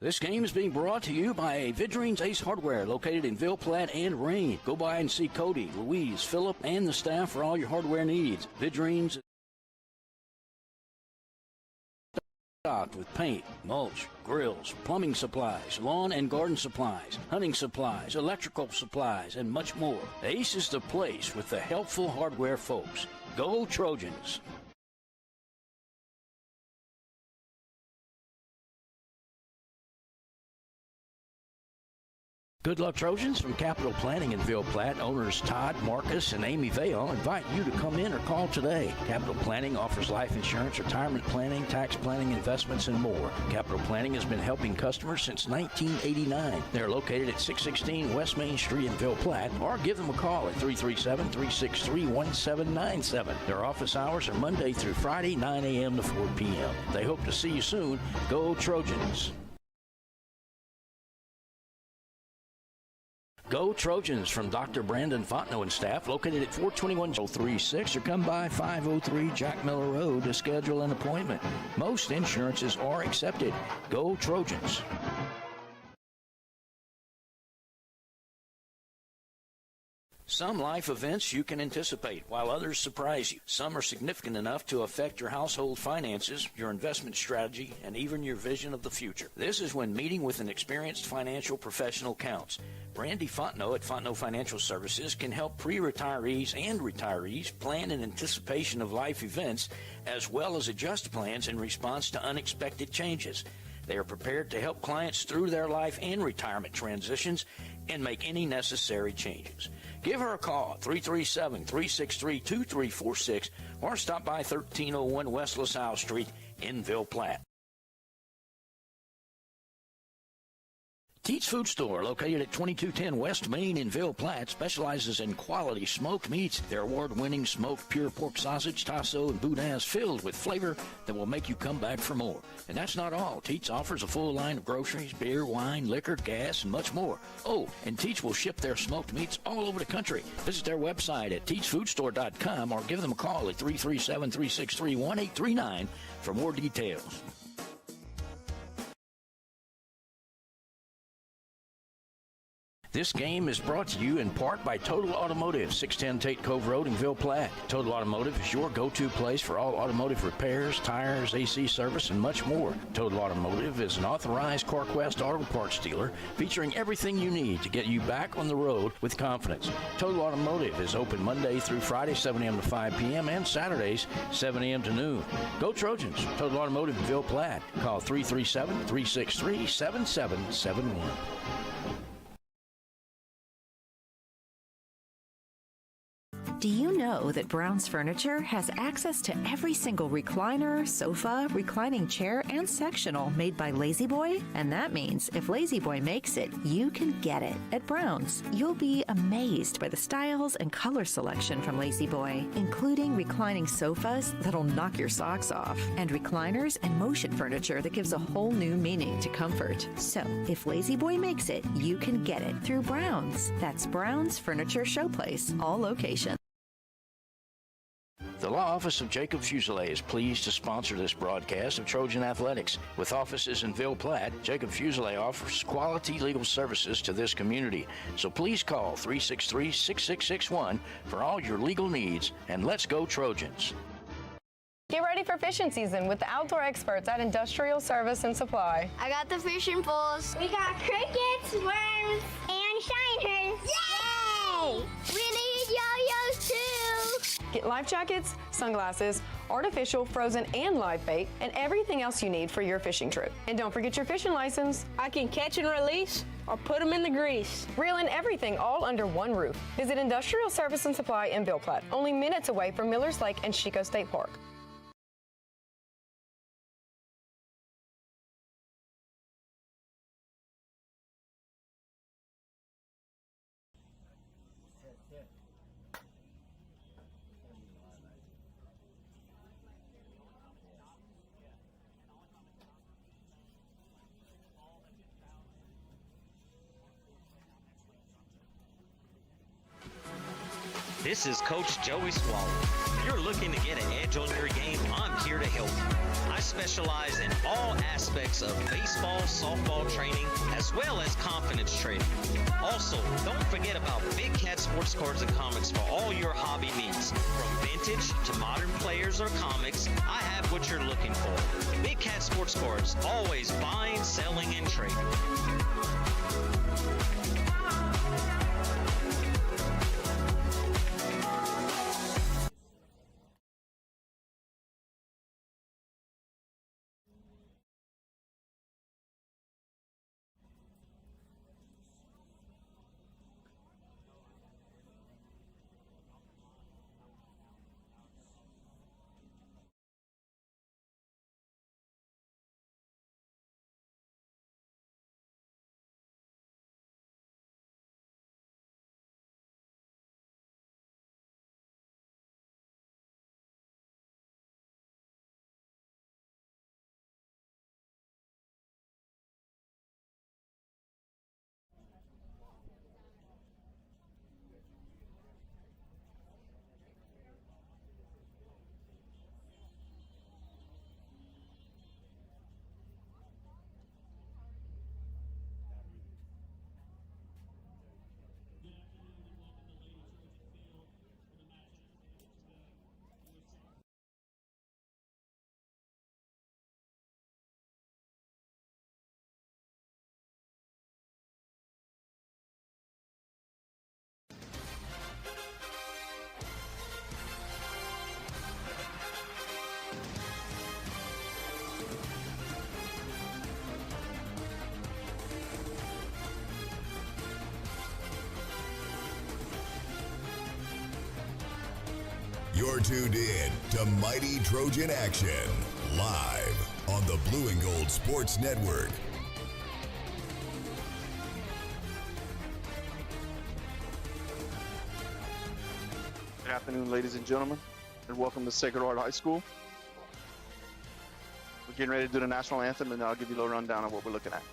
This game is being brought to you by Vidrine's Ace Hardware, located in Ville Platte and Rain. Go by and see Cody, Louise, Phillip, and the staff for all your hardware needs. Vidrine's stocked with paint, mulch, grills, plumbing supplies, lawn and garden supplies, hunting supplies, electrical supplies, and much more. Ace is the place with the helpful hardware folks. Go Trojans! Good luck, Trojans. From Capital Planning in Ville Platte, owners Todd, Marcus, and Amy Vale invite you to come in or call today. Capital Planning offers life insurance, retirement planning, tax planning, investments, and more. Capital Planning has been helping customers since 1989. They're located at 616 West Main Street in Ville Platte, or give them a call at 337-363-1797. Their office hours are Monday through Friday, 9 a.m. to 4 p.m. They hope to see you soon. Go Trojans! Go Trojans from Dr. Brandon Fontenot and staff, located at 421-036, or come by 503 Jack Miller Road to schedule an appointment. Most insurances are accepted. Go Trojans! Some life events you can anticipate, while others surprise you. Some are significant enough to affect your household finances, your investment strategy, and even your vision of the future. This is when meeting with an experienced financial professional counts. Brandy Fontenot at Fontenot Financial Services can help pre-retirees and retirees plan in anticipation of life events, as well as adjust plans in response to unexpected changes. They are prepared to help clients through their life and retirement transitions and make any necessary changes. Give her a call, 337-363-2346, or stop by 1301 West LaSalle Street in Ville Platte. Teats Food Store, located at 2210 West Main in Ville Platte, specializes in quality smoked meats. Their award-winning smoked pure pork sausage, tasso, and boudin is filled with flavor that will make you come back for more. And that's not all. Teats offers a full line of groceries, beer, wine, liquor, gas, and much more. Oh, and Teats will ship their smoked meats all over the country. Visit their website at teatsfoodstore.com or give them a call at 337-363-1839 for more details. This game is brought to you in part by Total Automotive, 610 Tate Cove Road in Ville Platte. Total Automotive is your go-to place for all automotive repairs, tires, AC service, and much more. Total Automotive is an authorized CarQuest auto parts dealer featuring everything you need to get you back on the road with confidence. Total Automotive is open Monday through Friday, 7 a.m. to 5 p.m., and Saturdays, 7 a.m. to noon. Go Trojans! Total Automotive in Ville Platte. Call 337-363-7771. Do you know that Brown's Furniture has access to every single recliner, sofa, reclining chair, and sectional made by Lazy Boy? And that means if Lazy Boy makes it, you can get it. At Brown's, you'll be amazed by the styles and color selection from Lazy Boy, including reclining sofas that'll knock your socks off, and recliners and motion furniture that gives a whole new meaning to comfort. So, if Lazy Boy makes it, you can get it through Brown's. That's Brown's Furniture Showplace, all locations. The Law Office of Jacob Fuselier is pleased to sponsor this broadcast of Trojan Athletics. With offices in Ville Platte, Jacob Fuselier offers quality legal services to this community. So please call 363-6661 for all your legal needs, and let's go Trojans. Get ready for fishing season with the outdoor experts at Industrial Service and Supply. I got the fishing poles. We got crickets, worms, and shiners. Yay! We need yo-yos too. Get life jackets, sunglasses, artificial, frozen, and live bait, and everything else you need for your fishing trip. And don't forget your fishing license. I can catch and release or put them in the grease. Reel in everything all under one roof. Visit Industrial Service and Supply in Ville Platte, only minutes away from Millers Lake and Chico State Park. This is Coach Joey Swallow. If you're looking to get an edge on your game, I'm here to help you. I specialize in all aspects of baseball, softball training, as well as confidence training. Also, don't forget about Big Cat sports cards and comics for all your hobby needs. From vintage to modern players or comics, I have what you're looking for. Big Cat sports cards, always buying, selling, and trading. You're tuned in to Mighty Trojan Action, live on the Blue and Gold Sports Network. Good afternoon, ladies and gentlemen, and welcome to Sacred Heart High School. We're getting ready to do the national anthem, and I'll give you a little rundown of what we're looking at.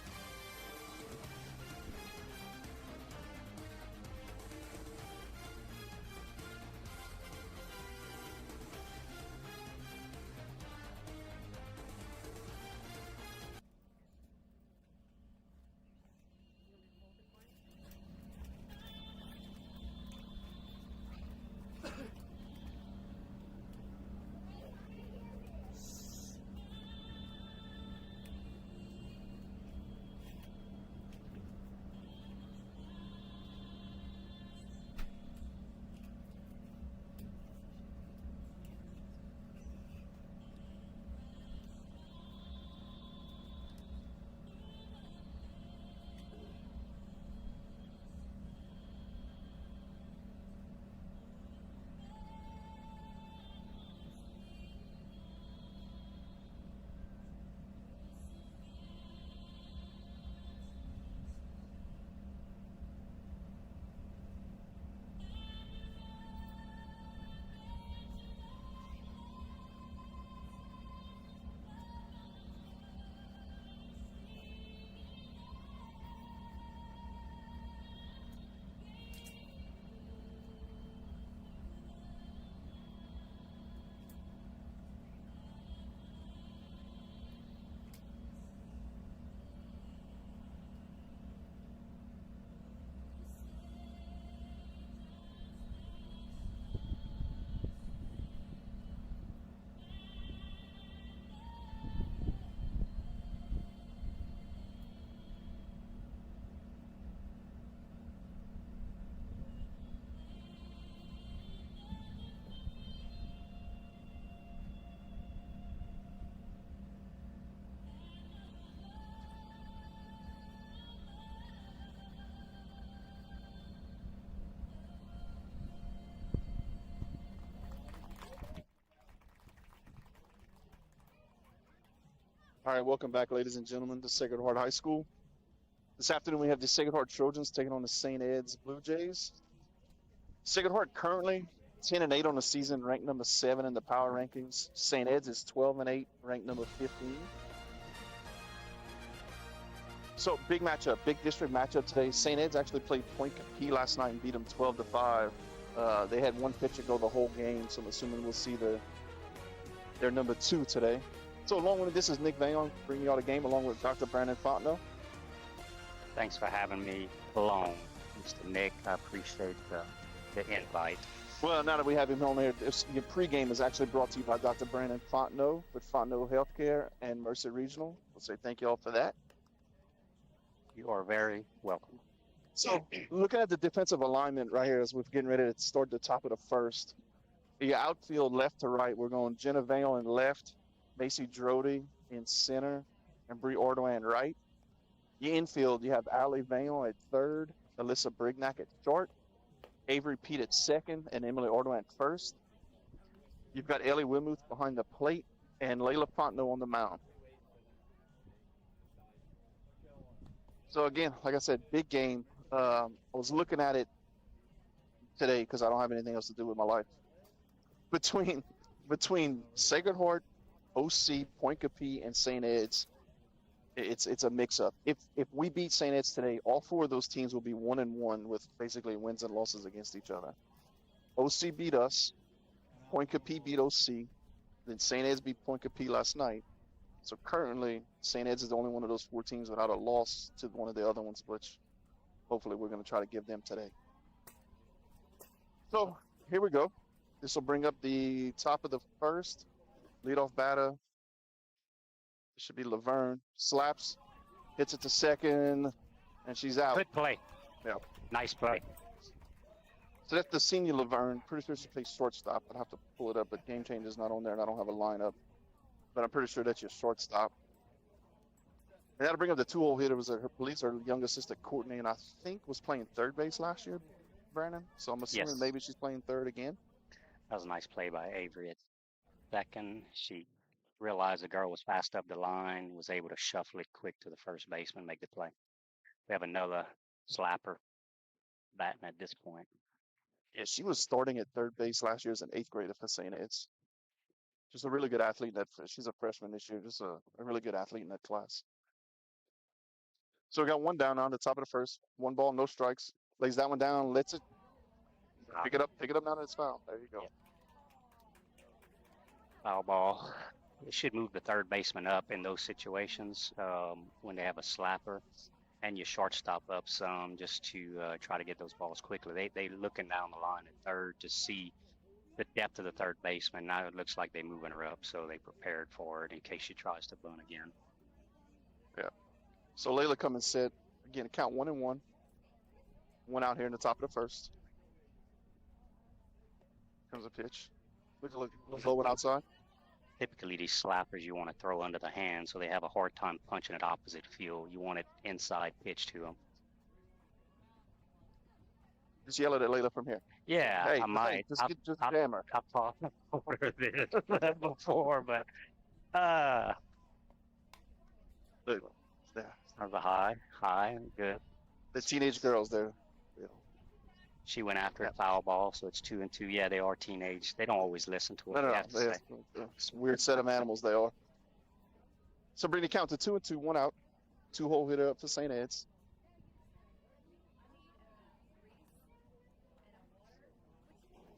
All right, welcome back, ladies and gentlemen, to Sacred Heart High School. This afternoon, we have the Sacred Heart Trojans taking on the St. Ed's Blue Jays. Sacred Heart currently 10-8 on the season, ranked number 7 in the power rankings. St. Ed's is 12-8, ranked number 15. So big matchup, big district matchup today. St. Ed's actually played Point Key last night and beat them 12-5. They had one pitcher go the whole game, so I'm assuming we'll see their number 2 today. So along with this is Nick Vayon bringing y'all the game along with Dr. Brandon Fontenot. Thanks for having me along, Mr. Nick. I appreciate the invite. Well, now that we have him on there, your pregame is actually brought to you by Dr. Brandon Fontenot with Fontenot Healthcare and Mercer Regional. We'll say thank you all for that. You are very welcome. So looking at the defensive alignment right here as we're getting ready to start the top of the first. The outfield left to right, we're going Jenna Vale in left, Macy Drody in center, and Bree Ordway right. The infield, you have Allie Vale at third, Alyssa Brignac at short, Avery Pete at second, and Emily Ordway at first. You've got Ellie Wimuth behind the plate and Layla Fontenot on the mound. So again, like I said, big game. I was looking at it today because I don't have anything else to do with my life. Between Sacred Heart, OC, Point Capee, and St. Ed's, it's a mix-up. If we beat St. Ed's today, all 4 of those teams will be 1-1 with basically wins and losses against each other. OC beat us, Point Capee beat OC, then St. Ed's beat Point Capee last night. So currently, St. Ed's is the only one of those 4 teams without a loss to one of the other ones, which hopefully we're going to try to give them today. So here we go. This will bring up the top of the first. Leadoff batter. It should be Laverne. Slaps, hits it to second, and she's out. Good play. Yeah. Nice play. So that's the senior Laverne. Pretty sure she plays shortstop. I'd have to pull it up, but Game Change is not on there, and I don't have a lineup. But I'm pretty sure that's your shortstop. And that'll bring up the 2-hole hitter. Was her police, her young assistant Courtney, and I think was playing third base last year, Brandon. So I'm assuming maybe she's playing third again. That was a nice play by Avery at second. She realized the girl was fast up the line, was able to shuffle it quick to the first baseman, make the play. We have another slapper batting at this point. Yeah, she was starting at third base last year as an 8th grader for St. Ed's. Just a really good athlete. She's a freshman this year. Just a really good athlete in that class. So we got one down on the top of the first. 1 ball, no strikes. Lays that one down, lets it. Pick it up now that it's foul. There you go. Yep. Foul ball. It should move the third baseman up in those situations when they have a slapper and your shortstop up some just to try to get those balls quickly. They looking down the line at third to see the depth of the third baseman. Now it looks like they're moving her up, so they prepared for it in case she tries to bunt again. Yeah. So Layla come and sit. Again, count 1-1. 1 out here in the top of the first. Comes a pitch. Look low one outside. Typically, these slappers you want to throw under the hand so they have a hard time punching it opposite field. You want it inside pitch to them. Just yell it at Layla from here. Yeah, hey, I might. Just jam her. I've talked over this before, but Look, there. there's a high, good. The teenage girls there. She went after a foul ball, so it's 2-2. Yeah, they are teenage. They don't always listen to what No. we have to say. It's a weird set of animals they are. So bring the count to 2-2, 1 out. 2-hole hitter up for St. Ed's.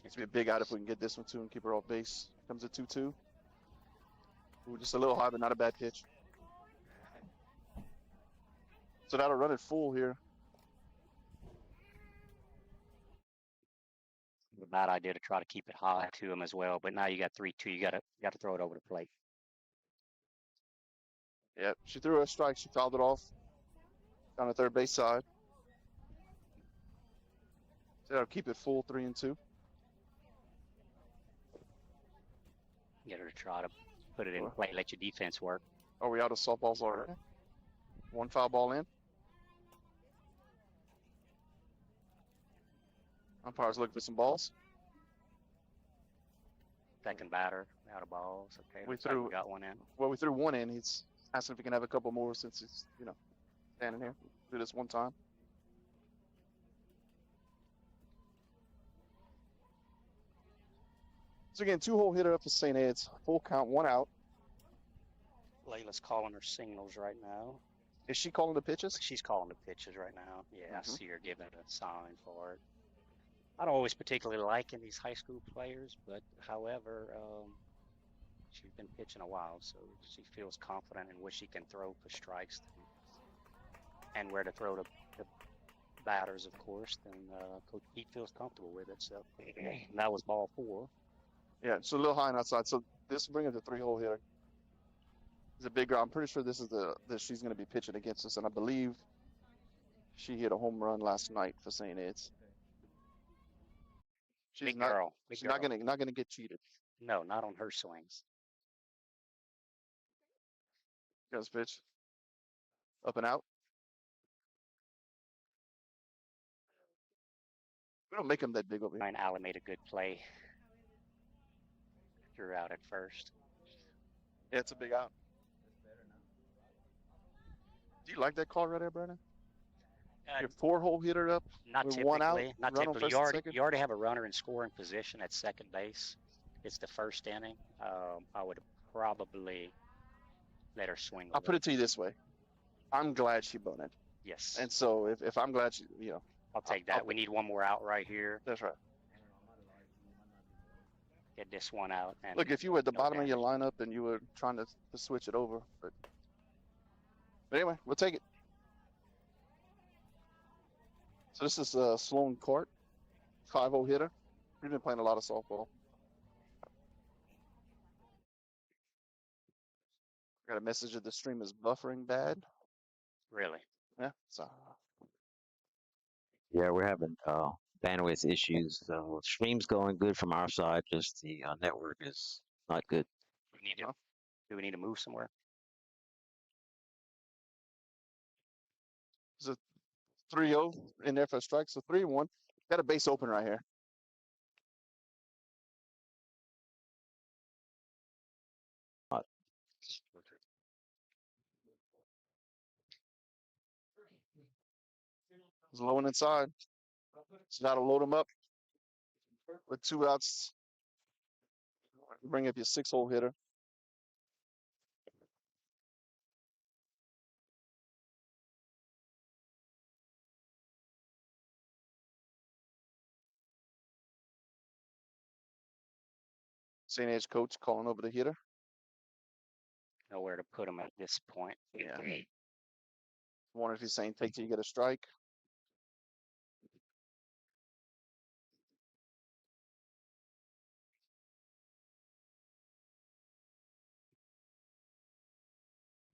It's be a big out if we can get this one too and keep her off base. Comes a 2-2. Ooh, just a little high, but not a bad pitch. So that'll run it full here. A bad idea to try to keep it high to him as well, but now you got 3-2. You got to throw it over the plate. Yep, she threw a strike. She fouled it off on the third base side. So that'll keep it full 3-2. Get her to try to put it in play, let your defense work. Are we out of softballs already? 1 foul ball in. Umpires looking for some balls. Second batter, out of balls. Okay, We got one in. Well, we threw 1 in. He's asking if we can have a couple more since he's, standing here. Do this 1 time. So again, 2-hole hitter up for St. Ed's. Full count, 1 out. Layla's calling her signals right now. Is she calling the pitches? She's calling the pitches right now. Yeah, I Mhm. see her giving a sign for it. I don't always particularly like in these high school players, but however, she's been pitching a while, so she feels confident in what she can throw for strikes and where to throw the batters, of course. Then Coach Pete feels comfortable with it. So that was ball 4. Yeah, it's a little high and outside. So this will bring up the 3-hole hitter. It's a big ground. I'm pretty sure this is that she's going to be pitching against us, and I believe she hit a home run last night for St. Ed's. She's Big not, girl. she's not gonna get cheated. No, not on her swings. Goes pitch. Up and out. We don't make them that big over here. Ryan Allen made a good play. Threw out at first. Yeah, it's a big out. Do you like that call right there, Brandon? Your 4-hole hitter up Not with typically. 1 out. Not run on typically. first You and already, second? you already have a runner in scoring position at second base. It's the first inning. I would probably let her swing. I'll put it to you this way. I'm glad she bunted. Yes. And so if I'm glad she, I'll take that. We need one more out right here. that's right. Get this one out. And Look, if you were at the no bottom of your damage. lineup and you were trying to switch it over, but anyway, we'll take it. So this is Sloan Court, 5-0 hitter. We've been playing a lot of softball. Got a message that the stream is buffering bad. Really? Yeah, so Yeah, we're having bandwidth issues. So stream's going good from our side, just the network is not good. Do we need to move somewhere? it's a 3-0 in there for a strike. So 3-1. Got a base open right here. It's low and inside. So now to load them up with 2 outs. Bring up your 6-hole hitter. St. Ed's coach calling over the hitter. Nowhere to put them at this point. Yeah. Wonder if he's saying take till you get a strike.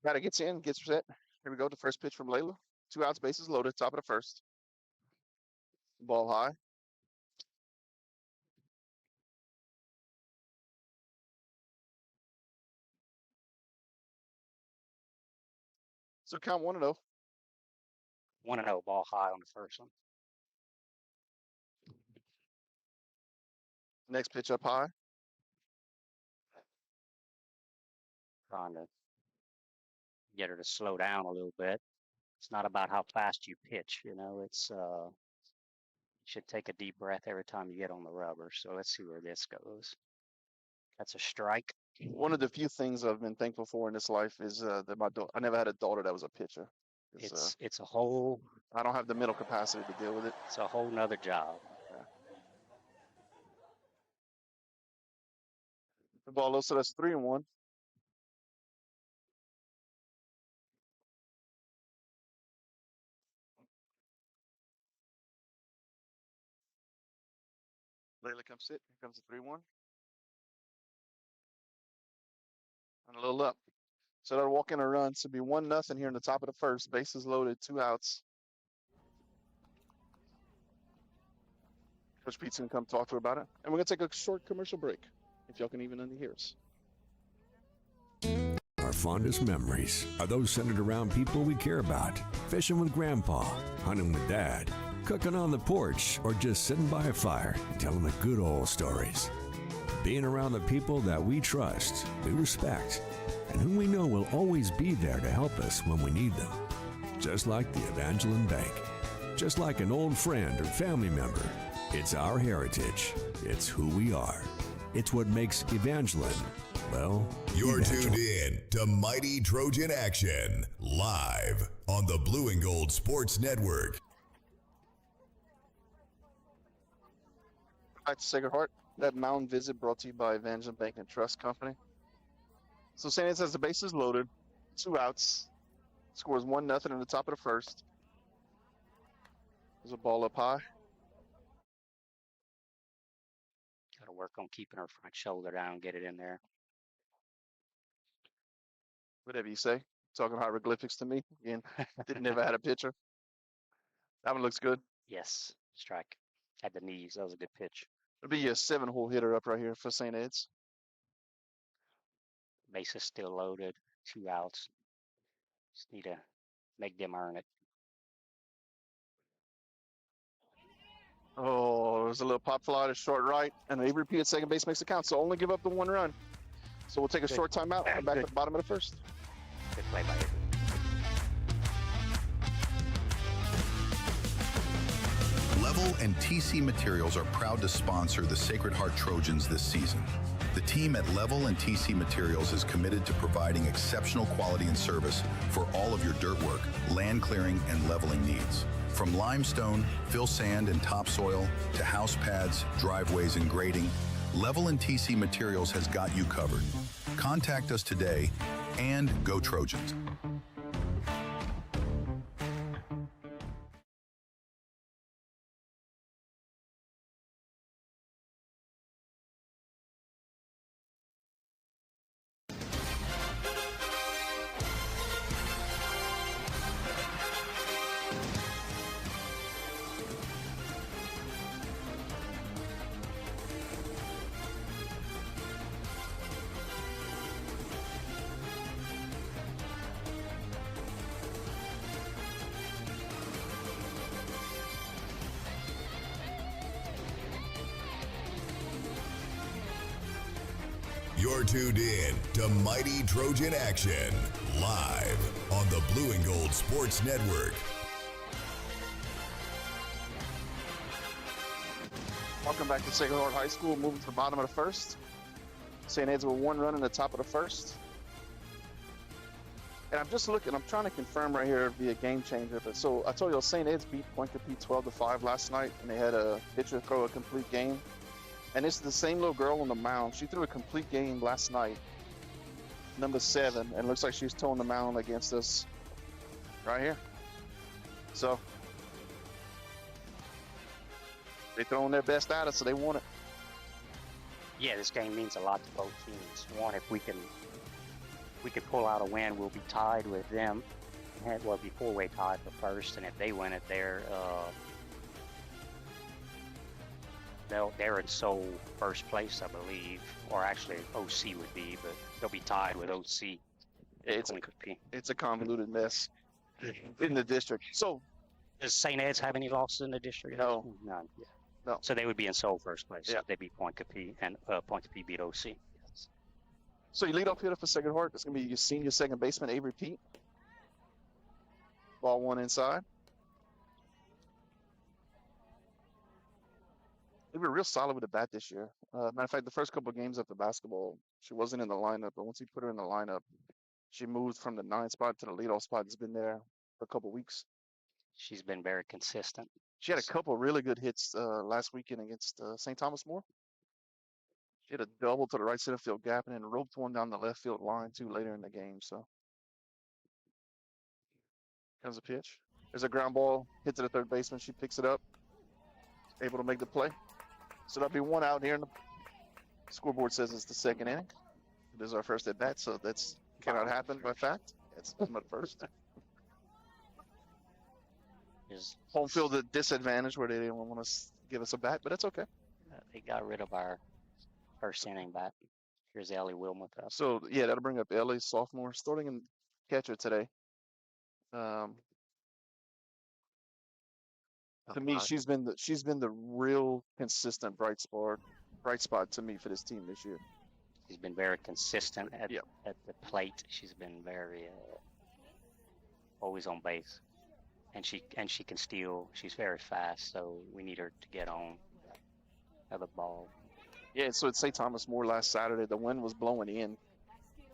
Batter gets in, gets set. Here we go. The first pitch from Layla. 2 outs, bases loaded, top of the first. Ball high. So count 1-0. 1-0, ball high on the first one. Next pitch up high. Trying to get her to slow down a little bit. It's not about how fast you pitch, it's you should take a deep breath every time you get on the rubber. So let's see where this goes. That's a strike. One of the few things I've been thankful for in this life is that I never had a daughter that was a pitcher. It's a whole I don't have the mental capacity to deal with it. it's a whole nother job. The ball low, so that's 3-1. Layla comes sit. Here comes the 3-1. And a little up. So that'll walk in a run. So it'll be 1-0 here in the top of the first. Bases loaded, 2 outs. Coach Pete's gonna come talk to her about it. And we're gonna take a short commercial break, if y'all can even hear us. Our fondest memories are those centered around people we care about. Fishing with Grandpa, hunting with Dad, cooking on the porch, or just sitting by a fire and telling the good old stories. Being around the people that we trust, we respect, and whom we know will always be there to help us when we need them. Just like the Evangeline Bank. Just like an old friend or family member. It's our heritage. It's who we are. It's what makes Evangeline, well, You're Evangeline. tuned in to Mighty Trojan Action, live on the Blue and Gold Sports Network. Back to Sacred Heart. That mound visit brought to you by Evangeline Bank and Trust Company. So St. Anne's has the bases loaded, 2 outs, scores 1-0 in the top of the first. There's a ball up high. Got to work on keeping her front shoulder down, get it in there. Whatever you say. Talking hieroglyphics to me. Again, never had a pitcher. That one looks good. Yes, strike at the knees. That was a good pitch. It'll be a 7-hole hitter up right here for St. Ed's. Bases still loaded, 2 outs. Just need to make them earn it. Oh, there's a little pop fly to short right, and a repeat at second base makes the count. So only give up the 1 run. So we'll take a short timeout and come back at the bottom of the first. Good play by Avery. Level and TC Materials are proud to sponsor the Sacred Heart Trojans this season. The team at Level and TC Materials is committed to providing exceptional quality and service for all of your dirt work, land clearing, and leveling needs. From limestone, fill sand, and topsoil to house pads, driveways, and grading, Level and TC Materials has got you covered. Contact us today and go Trojans. You're tuned in to Mighty Trojan Action, live on the Blue and Gold Sports Network. Welcome back to Sacred Heart High School. Moving to the bottom of the first. St. Ed's with 1 run in the top of the first. And I'm just looking, I'm trying to confirm right here via Game Changer. But so I told you St. Ed's beat Point Capite 12-5 last night, and they had a pitcher throw a complete game. And this is the same little girl on the mound. She threw a complete game last night, number 7, and it looks like she's towing the mound against us right here. So they throwing their best at us, so they want it. Yeah, this game means a lot to both teams. One, if we can pull out a win, we'll be tied with them. Well, be 4-way tied for first, and if they win it, they're in sole first place, I believe, or actually OC would be, but they'll be tied with OC. It's a convoluted mess in the district. So, does St. Ed's have any losses in the district? No. None. Yeah. No. So they would be in sole first place. Yeah. If they beat Point Capite, and Point Capite beat OC. Yes. So you lead off hitter for Sacred Heart. It's going to be your senior second baseman, Avery Pete. Ball 1 inside. They were real solid with the bat this year. Matter of fact, the first couple of games of the basketball, she wasn't in the lineup, but once he put her in the lineup, she moved from the 9 spot to the leadoff spot. It's been there for a couple of weeks. She's been very consistent. She had a couple of really good hits last weekend against St. Thomas More. She had a double to the right center field gap and then roped one down the left field line too later in the game. So comes a pitch. There's a ground ball hit to the third baseman. She picks it up, able to make the play. So that'll be 1 out here. And the scoreboard says it's the second inning. This is our first at bat, so that's cannot happen by fact. It's my first. Is home field at disadvantage where they didn't want to give us a bat, but it's okay. They got rid of our first inning bat. Here's Ellie Wilmoth up. So yeah, that'll bring up Ellie, sophomore, starting in catcher today. To me, she's been the real consistent bright spot to me for this team this year. She's been very consistent at the plate. She's been very always on base, and she can steal. She's very fast, so we need her to get on the ball. Yeah, so at St. Thomas More last Saturday, the wind was blowing in,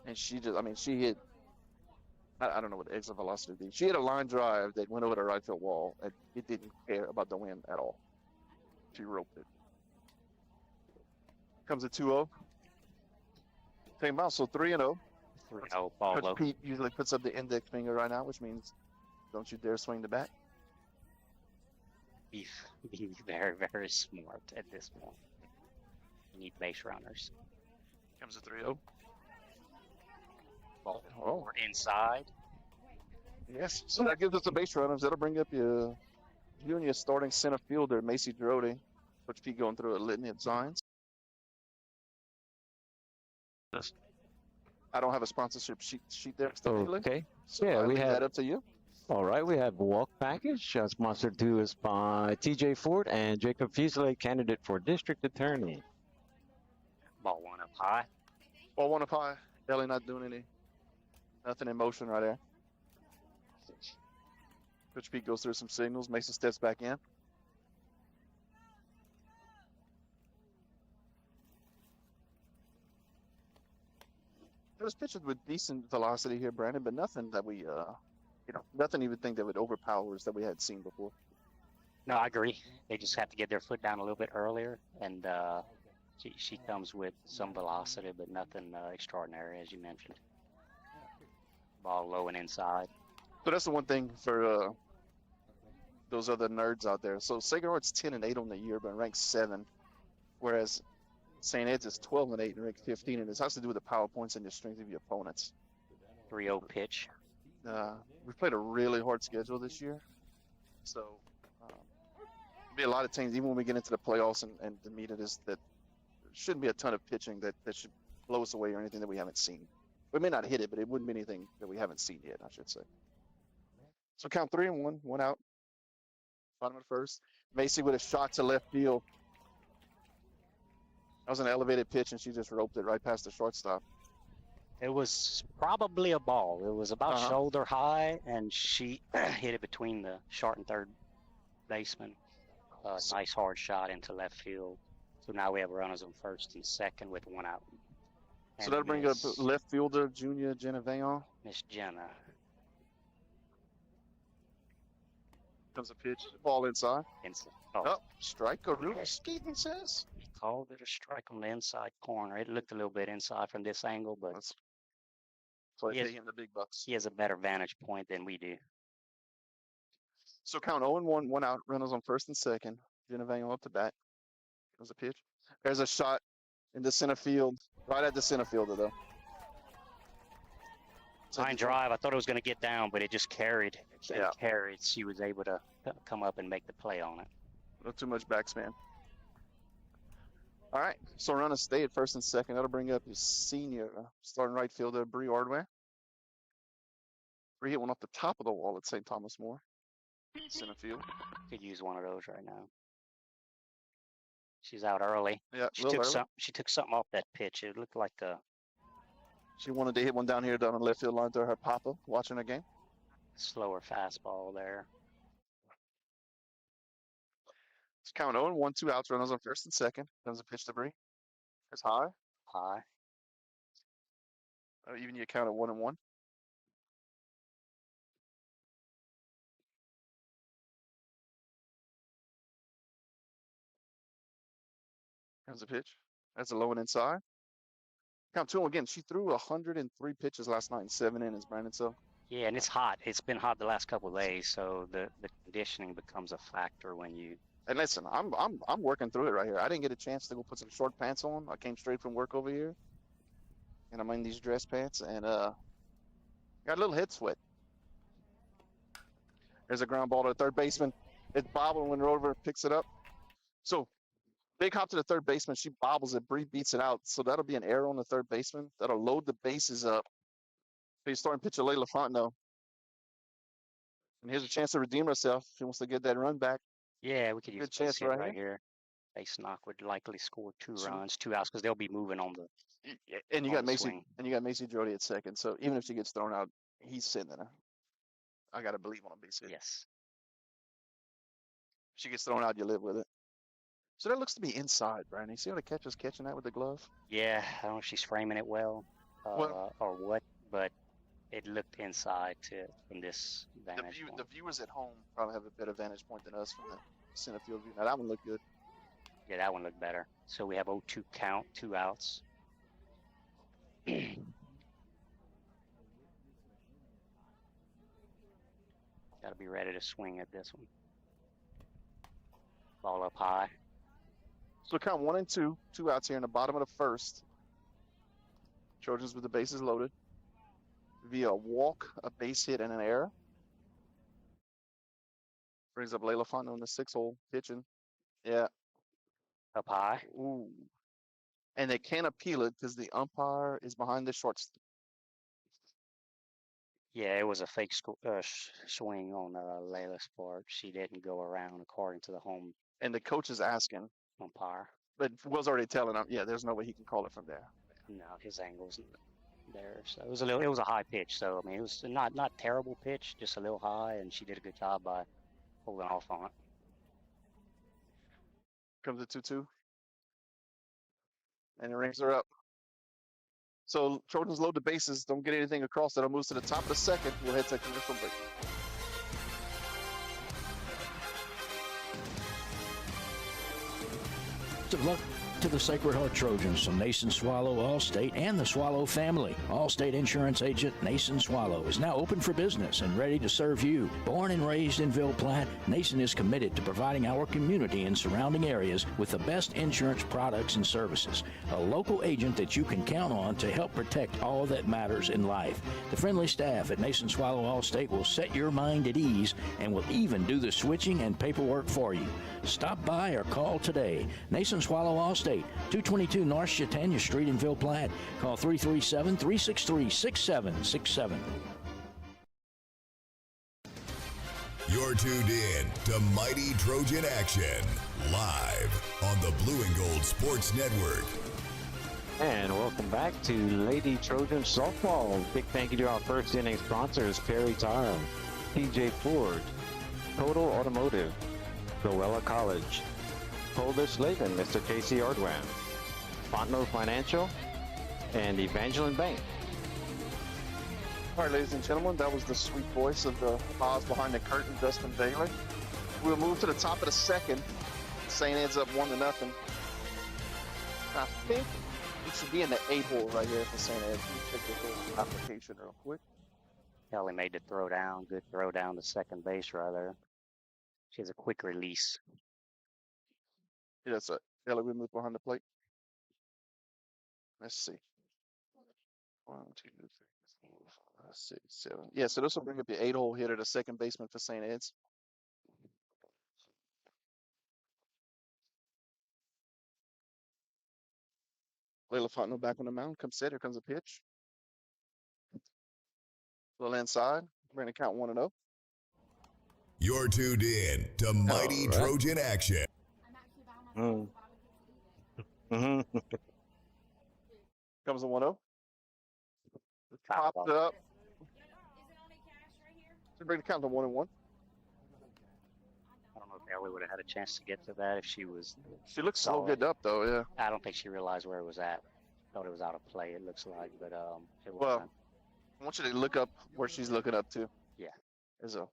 and she hit. I don't know what exit velocity would be. She hit a line drive that went over the right field wall, and it didn't care about the wind at all. She roped it. Comes a 2-0. Take bounce, so 3-0. 3-0, ball Coach low. Pete usually puts up the index finger right now, which means don't you dare swing the bat. Be very, very smart at this point. You need base runners. Comes a 3-0. Ball forward inside. Yes, so that gives us the base runners. That'll bring up you and your starting center fielder, Macy Girodi. Coach Pete going through a litany of signs. I don't have a sponsorship sheet there. Okay. So Yeah, I we leave have. that up to you. All right, we have walk package sponsored to us by TJ Ford and Jacob Fuseli, candidate for district attorney. Ball one up high. Ball one up high. Ellie not doing nothing in motion right there. Coach Pete goes through some signals. Mason steps back in. There's pitches with decent velocity here, Brandon, but nothing that we, nothing you would think that would overpower us that we had seen before. No, I agree. They just have to get their foot down a little bit earlier, and she comes with some velocity, but nothing extraordinary, as you mentioned. Ball low and inside. So that's the one thing for those other nerds out there. So Sacred Heart's 10-8 on the year, but ranked 7, whereas St. Ed's is 12-8 and ranked 15, and it has to do with the power points and the strength of your opponents. 3-0 pitch. We played a really hard schedule this year, so there'll be a lot of teams, even when we get into the playoffs and the meet, that there shouldn't be a ton of pitching that should blow us away or anything that we haven't seen. We may not hit it, but it wouldn't be anything that we haven't seen yet, I should say. So count 3-1, one out. Bottom of the first. Macy with a shot to left field. That was an elevated pitch, and she just roped it right past the shortstop. It was probably a ball. It was about shoulder high, and she hit it between the short and third baseman. Nice hard shot into left field. So now we have runners on first and second with one out. So that'll bring up left fielder, Junior Jenna Vaillant. Miss Jenna. Comes a pitch, ball inside. Oh, strike or roof, Steven says. He called it a strike on the inside corner. It looked a little bit inside from this angle, but so they pay him the big bucks. He has a better vantage point than we do. So count 0-1, one out, runners on first and second. Jenna Vaillant up to bat. Comes a pitch. There's a shot in the center field, right at the center fielder though. Line drive. I thought it was going to get down, but it just carried. Carried. She was able to come up and make the play on it. Not too much backspin. All right, so runners stay at first and second. That'll bring up his senior starting right fielder, Bree Ordway. Bree hit one off the top of the wall at St. Thomas More. Center field. Could use one of those right now. She's out early. Yeah, she took something off that pitch. It looked like she wanted to hit one down here down the left field line to her papa watching the game. Slower fastball there. It's count 0-1, two outs, runners on first and second. Comes a pitch to Bree. It's high. High. Even you count at 1-1. Comes a pitch. That's a low and inside. Count 2 again. She threw 103 pitches last night in 7 innings, Brandon. So yeah, and it's hot. It's been hot the last couple of days, so the conditioning becomes a factor when you. And listen, I'm working through it right here. I didn't get a chance to go put some short pants on. I came straight from work over here, and I'm in these dress pants, and got a little head sweat. There's a ground ball to the third baseman. It's bobbling when Rover picks it up. So big hop to the third baseman. She bobbles it. Bree beats it out. So that'll be an error on the third baseman. That'll load the bases up. So he's starting pitcher Layla Fontenot. And here's a chance to redeem herself. She wants to get that run back. Yeah, we could use a chance right here. Base knock would likely score 2 runs, 2 outs, because they'll be moving on the. And you got Macy swing. And you got Macy Jody at second. So even if she gets thrown out, he's sitting there. I gotta believe on a base hit. Yes. If she gets thrown out, you live with it. So that looks to be inside, Brian. You see how the catcher's catching that with the glove? Yeah, I don't know if she's framing it well, or what, but it looked inside from this vantage point. The viewers at home probably have a better vantage point than us from the center field view. Now that one looked good. Yeah, that one looked better. So we have 0-2 count, 2 outs. Got to be ready to swing at this one. Ball up high. So count 1 and 2, 2 outs here in the bottom of the first. Trojans with the bases loaded. Via a walk, a base hit, and an error. Brings up Layla Fondo in the 6-hole pitching. Yeah. Up high. Ooh. And they can't appeal it because the umpire is behind the shortstop. Yeah, it was a fake swing on Layla's part. She didn't go around according to the home And the coach is asking, umpire. but was already telling him, yeah, there's no way he can call it from there. No, his angle's there. So it was a high pitch. So I mean, it was not terrible pitch, just a little high, and she did a good job by holding off on it. Comes the 2-2. And the rings are up. So Trojans load the bases, don't get anything across. That'll move to the top of the second. We'll head to commercial break. Best of luck to the Sacred Heart Trojans from Nason Swallow Allstate and the Swallow family. Allstate Insurance Agent Nason Swallow is now open for business and ready to serve you. Born and raised in Ville Platte, Nason is committed to providing our community and surrounding areas with the best insurance products and services. A local agent that you can count on to help protect all that matters in life. The friendly staff at Nason Swallow Allstate will set your mind at ease and will even do the switching and paperwork for you. Stop by or call today. Nason Swallow Allstate, 222 North Chautauqua Street in Ville Platte. Call 337-363-6767. You're tuned in to Mighty Trojan Action, live on the Blue and Gold Sports Network. And welcome back to Lady Trojan Softball. Big thank you to our first inning sponsors, Perry Tire, TJ Ford, Total Automotive, Goella College, Polish Latham, Mr. Casey Ardwan, Fontenot Financial, and Evangeline Bank. All right, ladies and gentlemen, that was the sweet voice of the Oz behind the curtain, Dustin Bailey. We'll move to the top of the second. St. Ed's up 1-0. I think it should be in the 8-hole right here for St. Ed's. Let me check this little application real quick. Kelly made the throw down. Good throw down to second base right there. She has a quick release. Yeah, that's it. Kelly, we move behind the plate. Let's see. 1, 2, 3, 4, 5, 6, 7. Yeah, so this will bring up the 8-hole hitter, the second baseman for St. Ed's. Layla Fontenot back on the mound. Comes set. Here comes a pitch. A little inside. Bring the count 1-0. You're tuned in to Mighty Trojan Action. Comes a 1-0. Popped up. So bring the count to 1-1. I don't know if Ellie would have had a chance to get to that if she was. She looks so good up though, yeah. I don't think she realized where it was at. Thought it was out of play. It looks like, but it Well, wasn't. I want you to look up where she's looking up to. Yeah. There's a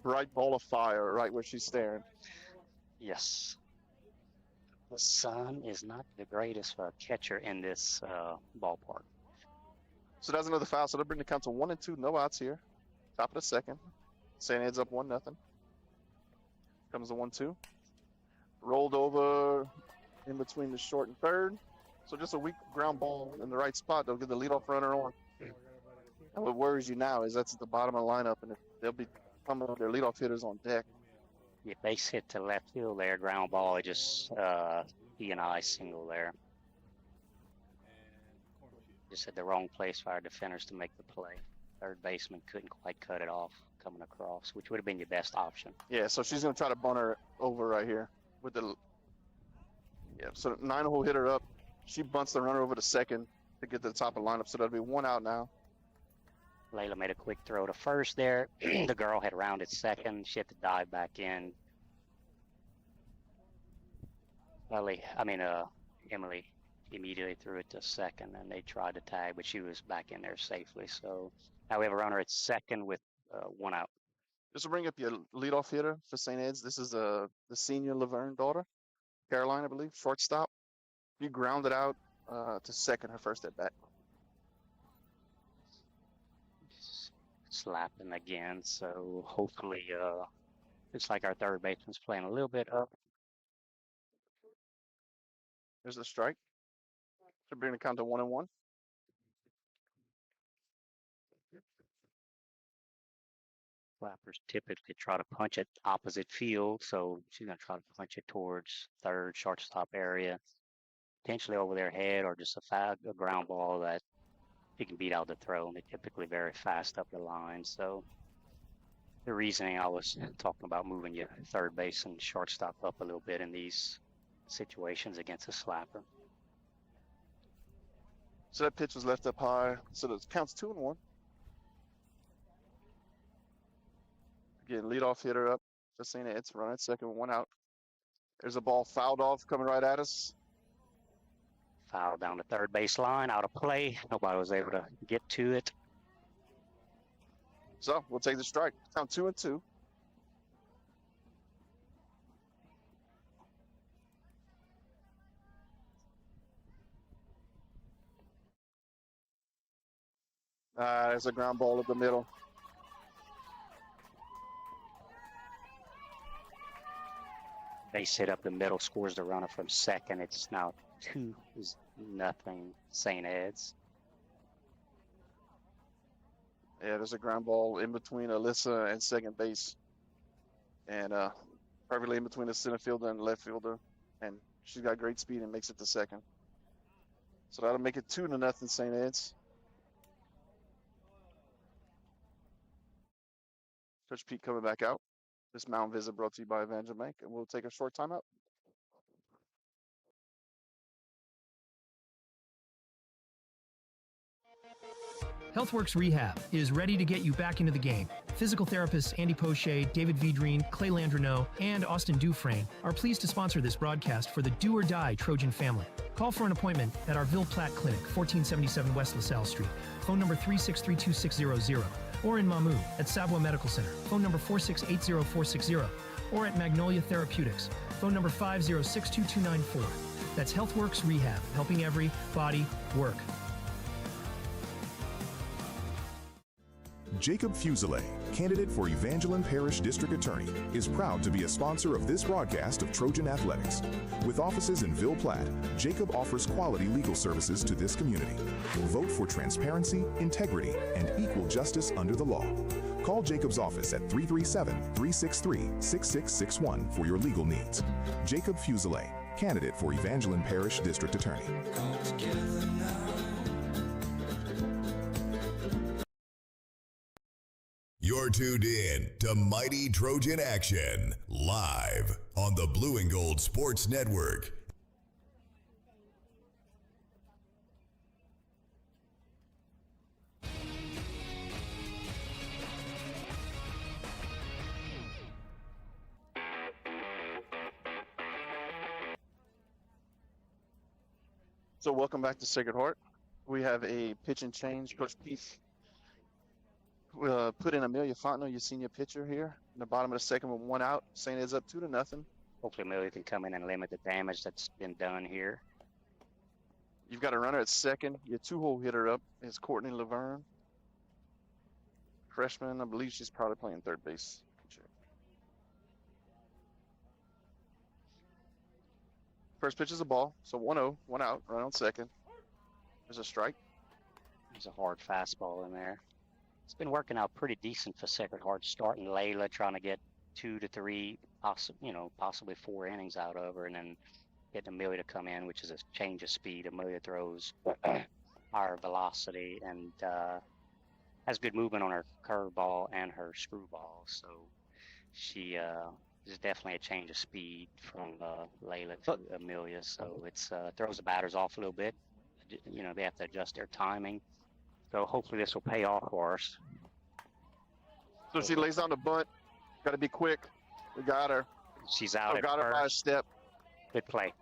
bright ball of fire right where she's staring. Yes. The sun is not the greatest for a catcher in this ballpark. So that's another foul. So they'll bring the count to 1-2. No outs here. Top of the second. St. Ed's up 1-0. Comes the 1-2. Rolled over in between the short and third. So just a weak ground ball in the right spot. They'll get the leadoff runner on. And what worries you now is that's at the bottom of the lineup, and they'll be coming with their leadoff hitters on deck. Yeah, base hit to left field there, ground ball. It just E&I single there. Just at the wrong place for our defenders to make the play. Third baseman couldn't quite cut it off coming across, which would have been your best option. Yeah, so she's going to try to bunt her over right here with the. Yeah, so 9-hole hitter up. She bunts the runner over to second to get to the top of the lineup. So that'll be 1 out now. Layla made a quick throw to first there. The girl had rounded second. She had to dive back in. Emily immediately threw it to second, and they tried to tag, but she was back in there safely. So now we have a runner at second with 1 out. This will bring up your leadoff hitter for St. Ed's. This is the senior Laverne daughter. Caroline, I believe, shortstop. You grounded out to second her first at bat. Slapping again, so hopefully it's like our third baseman's playing a little bit up. There's a strike. Should bring the count to 1-1. Flappers typically try to punch it opposite field, so she's going to try to punch it towards third shortstop area, potentially over their head, or just a ground ball that you can beat out the throw. And they're typically very fast up the line. So the reasoning I was talking about moving your third base and shortstop up a little bit in these situations against a slapper. So that pitch was left up high. So the count's 2-1. Again, leadoff hitter up. Just saying it's run at second, 1 out. There's a ball fouled off coming right at us. Foul down the third base line, out of play. Nobody was able to get to it. So we'll take the strike. Count 2-2. There's a ground ball up the middle. Base hit up the middle, scores the runner from second. It's now 2-0 St. Ed's. Yeah, there's a ground ball in between Alyssa and second base. And perfectly in between the center fielder and left fielder. And she's got great speed and makes it to second. So that'll make it 2-0 St. Ed's. Coach Pete coming back out. This mound visit brought to you by Evangel Bank, and we'll take a short timeout. HealthWorks Rehab is ready to get you back into the game. Physical therapists Andy Poche, David Vidrine, Clay Landreneau, and Austin Dufresne are pleased to sponsor this broadcast for the Do or Die Trojan family. Call for an appointment at our Ville Platte Clinic, 1477 West LaSalle Street. Phone number 3632600. Or in Mamou at Savoie Medical Center. Phone number 4680460. Or at Magnolia Therapeutics. Phone number 5062294. That's HealthWorks Rehab, helping every body work. Jacob Fuselier, candidate for Evangeline Parish District Attorney, is proud to be a sponsor of this broadcast of Trojan Athletics. With offices in Ville Platte, Jacob offers quality legal services to this community. Vote for transparency, integrity, and equal justice under the law. Call Jacob's office at 337-363-6661 for your legal needs. Jacob Fuselier, candidate for Evangeline Parish District Attorney. You're tuned in to Mighty Trojan Action, live on the Blue and Gold Sports Network. So welcome back to Sacred Heart. We have a pitch and change. Coach Pete put in Amelia Fontenot, your senior pitcher here. In the bottom of the second with 1 out. St. Ed's up 2-0. Hopefully Amelia can come in and limit the damage that's been done here. You've got a runner at second. Your 2-hole hitter up is Courtney Laverne. Freshman, I believe she's probably playing third base. First pitch is a ball, so 1-0, 1 out, run on second. There's a strike. There's a hard fastball in there. It's been working out pretty decent for Sacred Heart, starting Layla, trying to get 2 to 3, possibly 4 innings out of her, and then getting Amelia to come in, which is a change of speed. Amelia throws higher velocity and has good movement on her curveball and her screwball. So she is definitely a change of speed from Layla to Amelia. So it's throws the batters off a little bit. They have to adjust their timing. So hopefully this will pay off for us. So she lays down the bunt. Got to be quick. We got her. She's out. Got her by a step. Good play.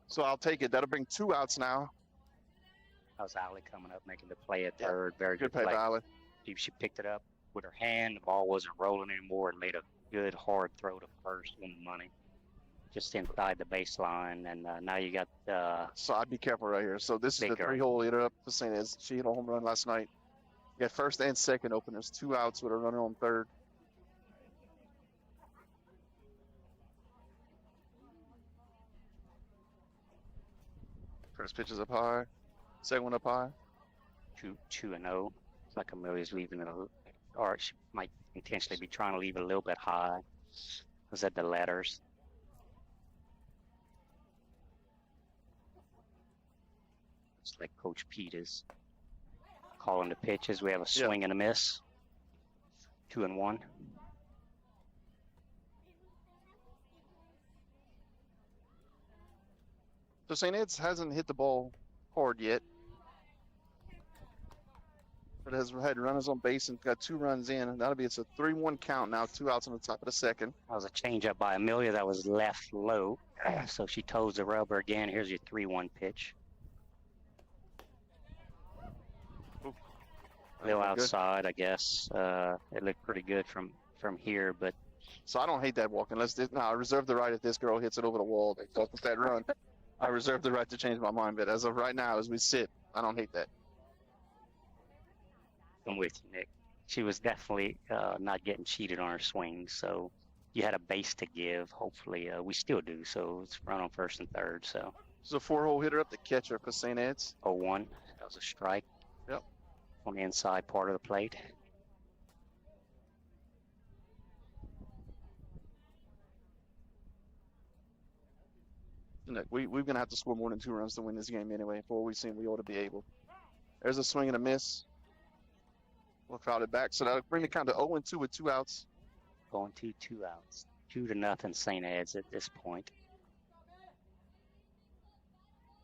So I'll take it. That'll bring 2 outs now. That was Allie coming up, making the play at third. Very good play by Allie. She picked it up with her hand. The ball wasn't rolling anymore and made a good hard throw to first, win the money. just inside the baseline, and now you got. So I'd be careful right here. So this is the 3-hole hitter up for St. Ed's. She hit a home run last night. You got first and second open. There's 2 outs with a runner on third. First pitch is up high. Second one up high. 2-0. It's like Amelia's leaving it, or she might intentionally be trying to leave it a little bit high. Was that the letters? It's like Coach Pete is calling the pitches. We have a swing and a miss. 2-1. So St. Ed's hasn't hit the ball hard yet. But has had runners on base and got 2 runs in. And it's a 3-1 count now, 2 outs on the top of the second. That was a changeup by Amelia that was left low. So she toes the rubber again. Here's your 3-1 pitch. A little outside, I guess. It looked pretty good from here, but. So I don't hate that walk. I reserve the right if this girl hits it over the wall. They fuck with that run. I reserve the right to change my mind. But as of right now, as we sit, I don't hate that. I'm with you, Nick. She was definitely not getting cheated on her swing, so you had a base to give. Hopefully, we still do. So it's run on first and third. So it's a 4-hole hitter up the catcher for St. Ed's. 0-1. That was a strike. Yep. On the inside part of the plate. Look, we're going to have to score more than 2 runs to win this game anyway. For what we've seen, we ought to be able. There's a swing and a miss. We'll foul it back. So that'll bring the count to 0-2 with 2 outs. 0-2, 2 outs. 2-0 St. Ed's at this point.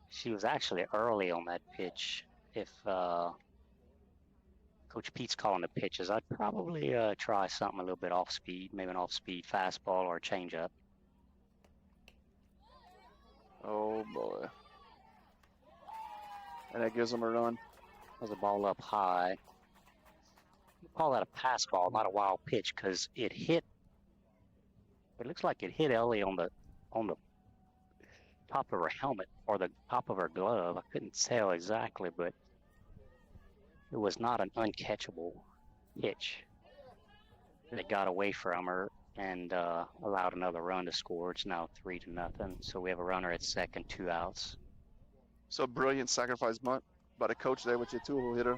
She was actually early on that pitch. If Coach Pete's calling the pitches, I'd probably try something a little bit off speed, maybe an off speed fastball or a changeup. Oh boy. And that gives them a run. There's a ball up high. We call that a pass ball, not a wild pitch, because it looks like it hit Ellie on the top of her helmet or the top of her glove. I couldn't tell exactly, but it was not an uncatchable pitch. It got away from her and allowed another run to score. It's now 3-0. So we have a runner at second, 2 outs. So brilliant sacrifice bunt by the coach there with your 2-hole hitter.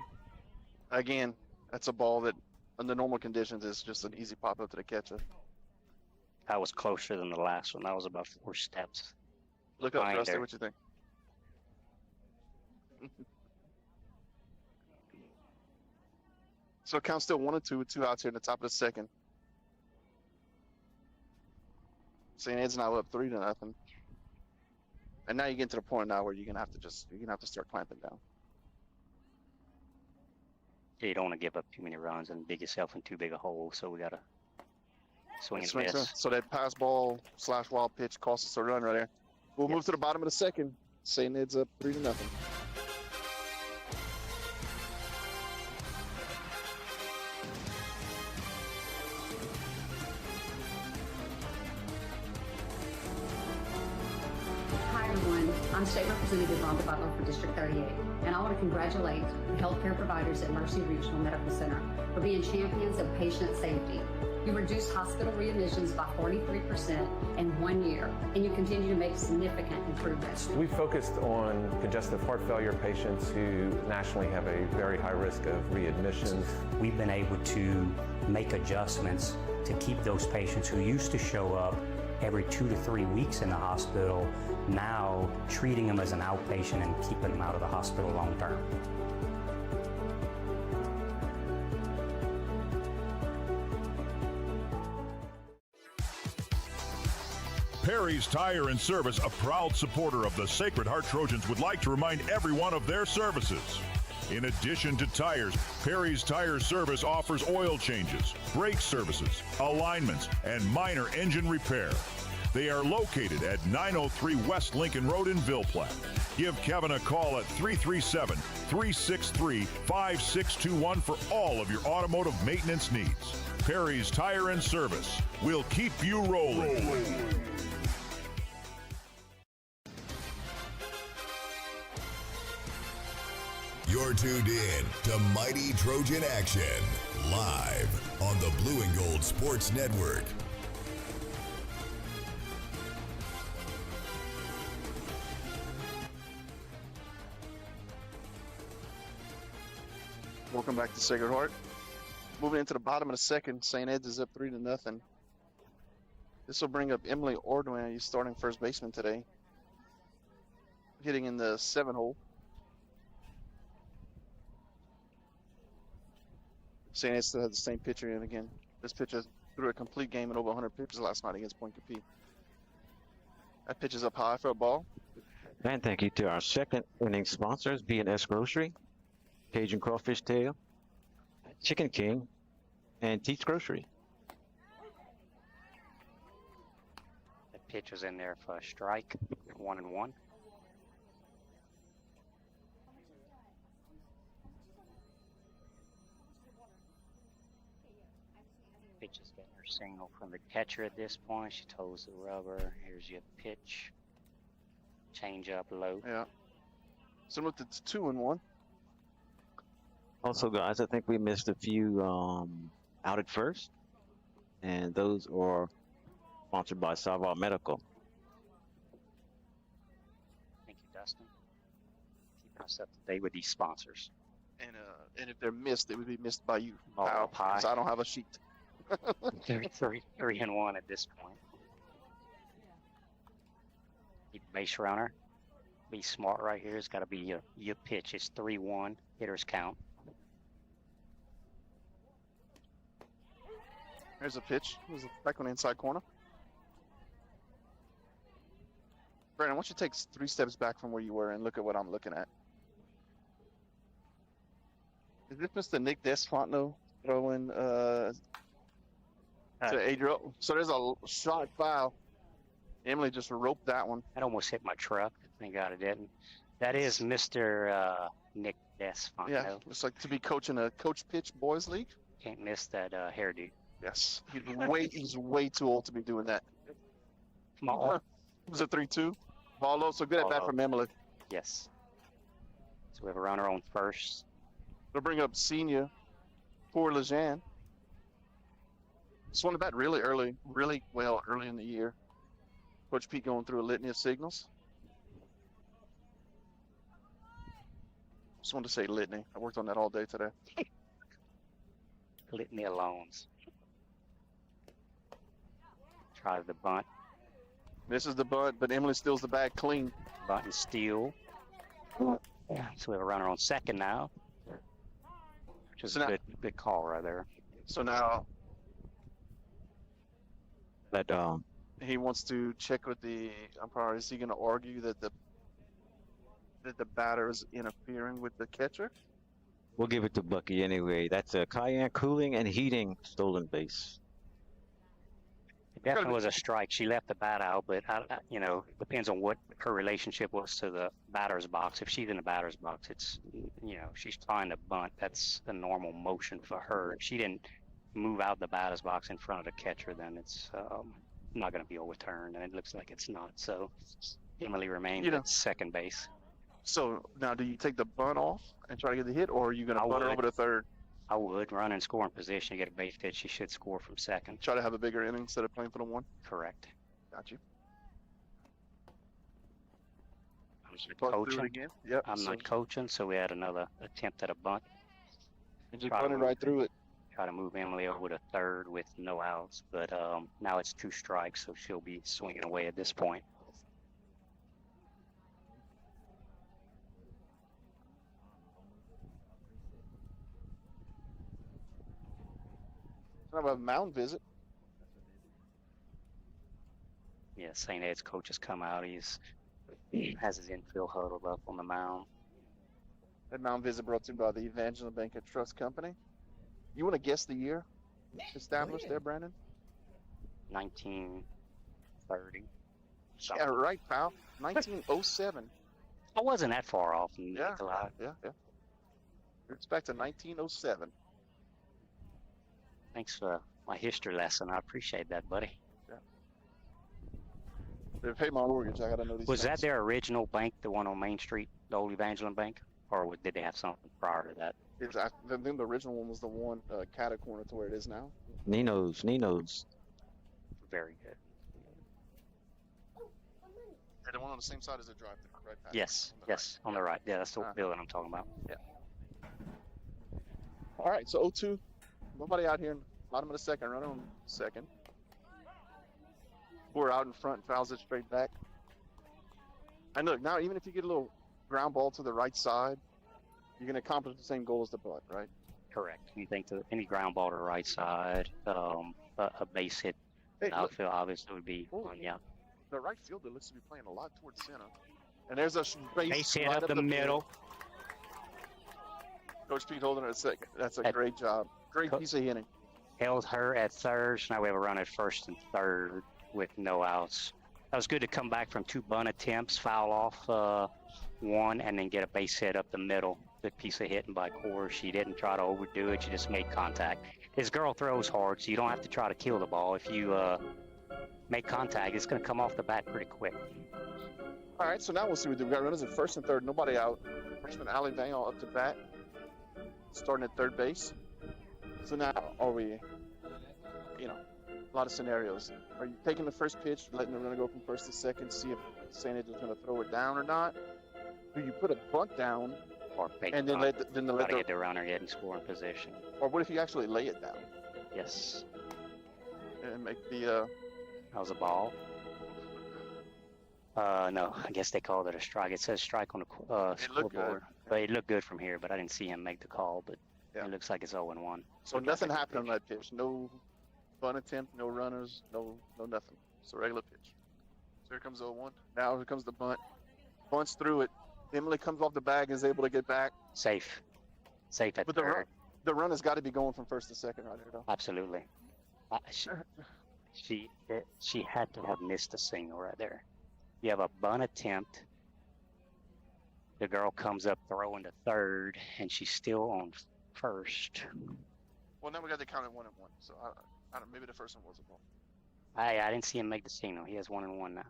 Again, that's a ball that under normal conditions is just an easy pop up to the catcher. That was closer than the last one. That was about 4 steps. Look up, Justin. What you think? So count still 1-2 with 2 outs here in the top of the second. St. Ed's now up 3-0. And now you get to the point now where you're gonna have to start clamping down. You don't want to give up too many runs and dig yourself in too big a hole, so we gotta swing and miss. So that pass ball / wild pitch cost us a run right there. We'll move to the bottom of the second. St. Ed's up 3-0. I'm State Representative Rhonda Butler for District 38, and I want to congratulate the healthcare providers at Mercy Regional Medical Center for being champions of patient safety. You reduced hospital readmissions by 43% in 1 year, and you continue to make significant improvements. We focused on congestive heart failure patients who nationally have a very high risk of readmissions. We've been able to make adjustments to keep those patients who used to show up every 2 to 3 weeks in the hospital, now treating them as an outpatient and keeping them out of the hospital long term. Perry's Tire and Service, a proud supporter of the Sacred Heart Trojans, would like to remind everyone of their services. In addition to tires, Perry's Tire Service offers oil changes, brake services, alignments, and minor engine repair. They are located at 903 West Lincoln Road in Ville Platte. Give Kevin a call at 337-363-5621 for all of your automotive maintenance needs. Perry's Tire and Service will keep you rolling. You're tuned in to Mighty Trojan Action, live on the Blue and Gold Sports Network. Welcome back to Sacred Heart. Moving into the bottom of the second, St. Ed's is up 3-0. This will bring up Emily Ordwin, who's starting first baseman today, hitting in the 7 hole. St. Ed still has the same pitcher in again. This pitcher threw a complete game and over 100 pitches last night against Point Capee. That pitch is up high for a ball. And thank you to our second inning sponsors, B&S Grocery, Cajun Crawfish Tail, Chicken King, and Teats Grocery. The pitch was in there for a strike, 1-1. Pitch is getting her signal from the catcher at this point. She toes the rubber. Here's your pitch. Change up low. Yeah. So look, it's 2-1. Also, guys, I think we missed a few out at first, and those are sponsored by Salvar Medical. Thank you, Dustin. Keeping us up to date with these sponsors. And if they're missed, they would be missed by you, Ball pie. because I don't have a sheet. 3-1 at this point. Keep base runner. Be smart right here. It's got to be your pitch. It's 3-1. Hitters count. Here's a pitch. There's a back on the inside corner. Brandon, why don't you take 3 steps back from where you were and look at what I'm looking at? Is this Mr. Nick Desfontenot throwing to Adriel? So there's a shot foul. Emily just roped that one. That almost hit my truck. Thank God it didn't. That is Mr. Nick Desfontenot. Yeah, it's like to be coaching a coach pitch boys league. Can't miss that hairdo. Yes, he's way too old to be doing that. Come on. It was a 3-2. Ball low, so good at bat from Emily. Yes. So we have a runner on first. They'll bring up senior for Lejean. Swung the bat really early in the year. Coach Pete going through a litany of signals. Just wanted to say litany. I worked on that all day today. Litany of loans. Try the bunt. This is the bunt, but Emily steals the bag clean. Bunt and steal. Yeah, so we have a runner on second now. Which is a good call right there. So now But he wants to check with the umpire. Is he going to argue that the batter is interfering with the catcher? we'll give it to Bucky anyway. That's a Cayenne Cooling and Heating stolen base. It definitely was a strike. She left the bat out, but depends on what her relationship was to the batter's box. If she's in the batter's box, it's she's trying to bunt. That's the normal motion for her. If she didn't move out the batter's box in front of the catcher, then it's not going to be overturned, and it looks like it's not. So Emily remains at second base. So now, do you take the bunt off and try to get the hit, or are you going to bunt her over to third? I would run and score in position. You get a base hit, she should score from second. Try to have a bigger inning instead of playing for the one? Correct. Got you. I'm not coaching. Yep. I'm not coaching, so we had another attempt at a bunt. And you bunted right through it. Try to move Emily over to third with no outs, but now it's 2 strikes, so she'll be swinging away at this point. Have a mound visit. Yeah, St. Ed's coach has come out. He has his infield huddled up on the mound. That mound visit brought to you by the Evangeline Bank and Trust Company. You want to guess the year established there, Brandon? 1930. Yeah, right, pal. 1907. I wasn't that far off. Yeah. It's back to 1907. Thanks for my history lesson. I appreciate that, buddy. Yeah. They pay my mortgage. I gotta know these. Was things. that their original bank, the one on Main Street, the old Evangeline Bank? or did they have something prior to that? I think the original one was the one catty corner to where it is now. Nino's. Very good. Yeah, the one on the same side as the drive-thru, right? Pat? Yes, on the right. Yeah, that's the building I'm talking about. Yeah. All right, so 0-2. Nobody out here in the bottom of the second, runner on second. We're out in front, fouls it straight back. And look, now even if you get a little ground ball to the right side, you're going to accomplish the same goal as the bunt, right? Correct. Anything to any ground ball to the right side, a base hit, outfield obviously would be on, yeah. The right fielder looks to be playing a lot towards center. And there's a base hit right up the middle. Coach Pete holding it at second. That's a great job. Great piece of hitting. Held her at third. So now we have a run at first and third with no outs. That was good to come back from 2 bunt attempts, foul off one, and then get a base hit up the middle. Good piece of hitting by Core. She didn't try to overdo it. She just made contact. This girl throws hard, so you don't have to try to kill the ball. If you make contact, it's going to come off the bat pretty quick. All right, so now we'll see what we do. We got runners at first and third, nobody out. Freshman Allie Vale up to bat, starting at third base. So now are we, a lot of scenarios. Are you taking the first pitch, letting the runner go from first to second, see if St. Ed's is going to throw it down or not? Do you put a bunt down or and then let get the runner in scoring position? Or what if you actually lay it down? Yes. And make the that was a ball. No, I guess they called it a strike. It says strike on the scoreboard. But it looked good from here, but I didn't see him make the call. But it looks like it's 0-1. So nothing happened on that pitch. No bunt attempt, no runners, no nothing. It's a regular pitch. So here comes 0-1. Now here comes the bunt. Bunts through it. Emily comes off the bag and is able to get back. Safe at but third. The run has got to be going from first to second right here, though. Absolutely. She had to have missed a single right there. You have a bunt attempt. The girl comes up throwing to third, and she's still on first. Well, now we got to count it 1-1. So I don't. Maybe the first one was a ball. I didn't see him make the signal. He has 1-1 now.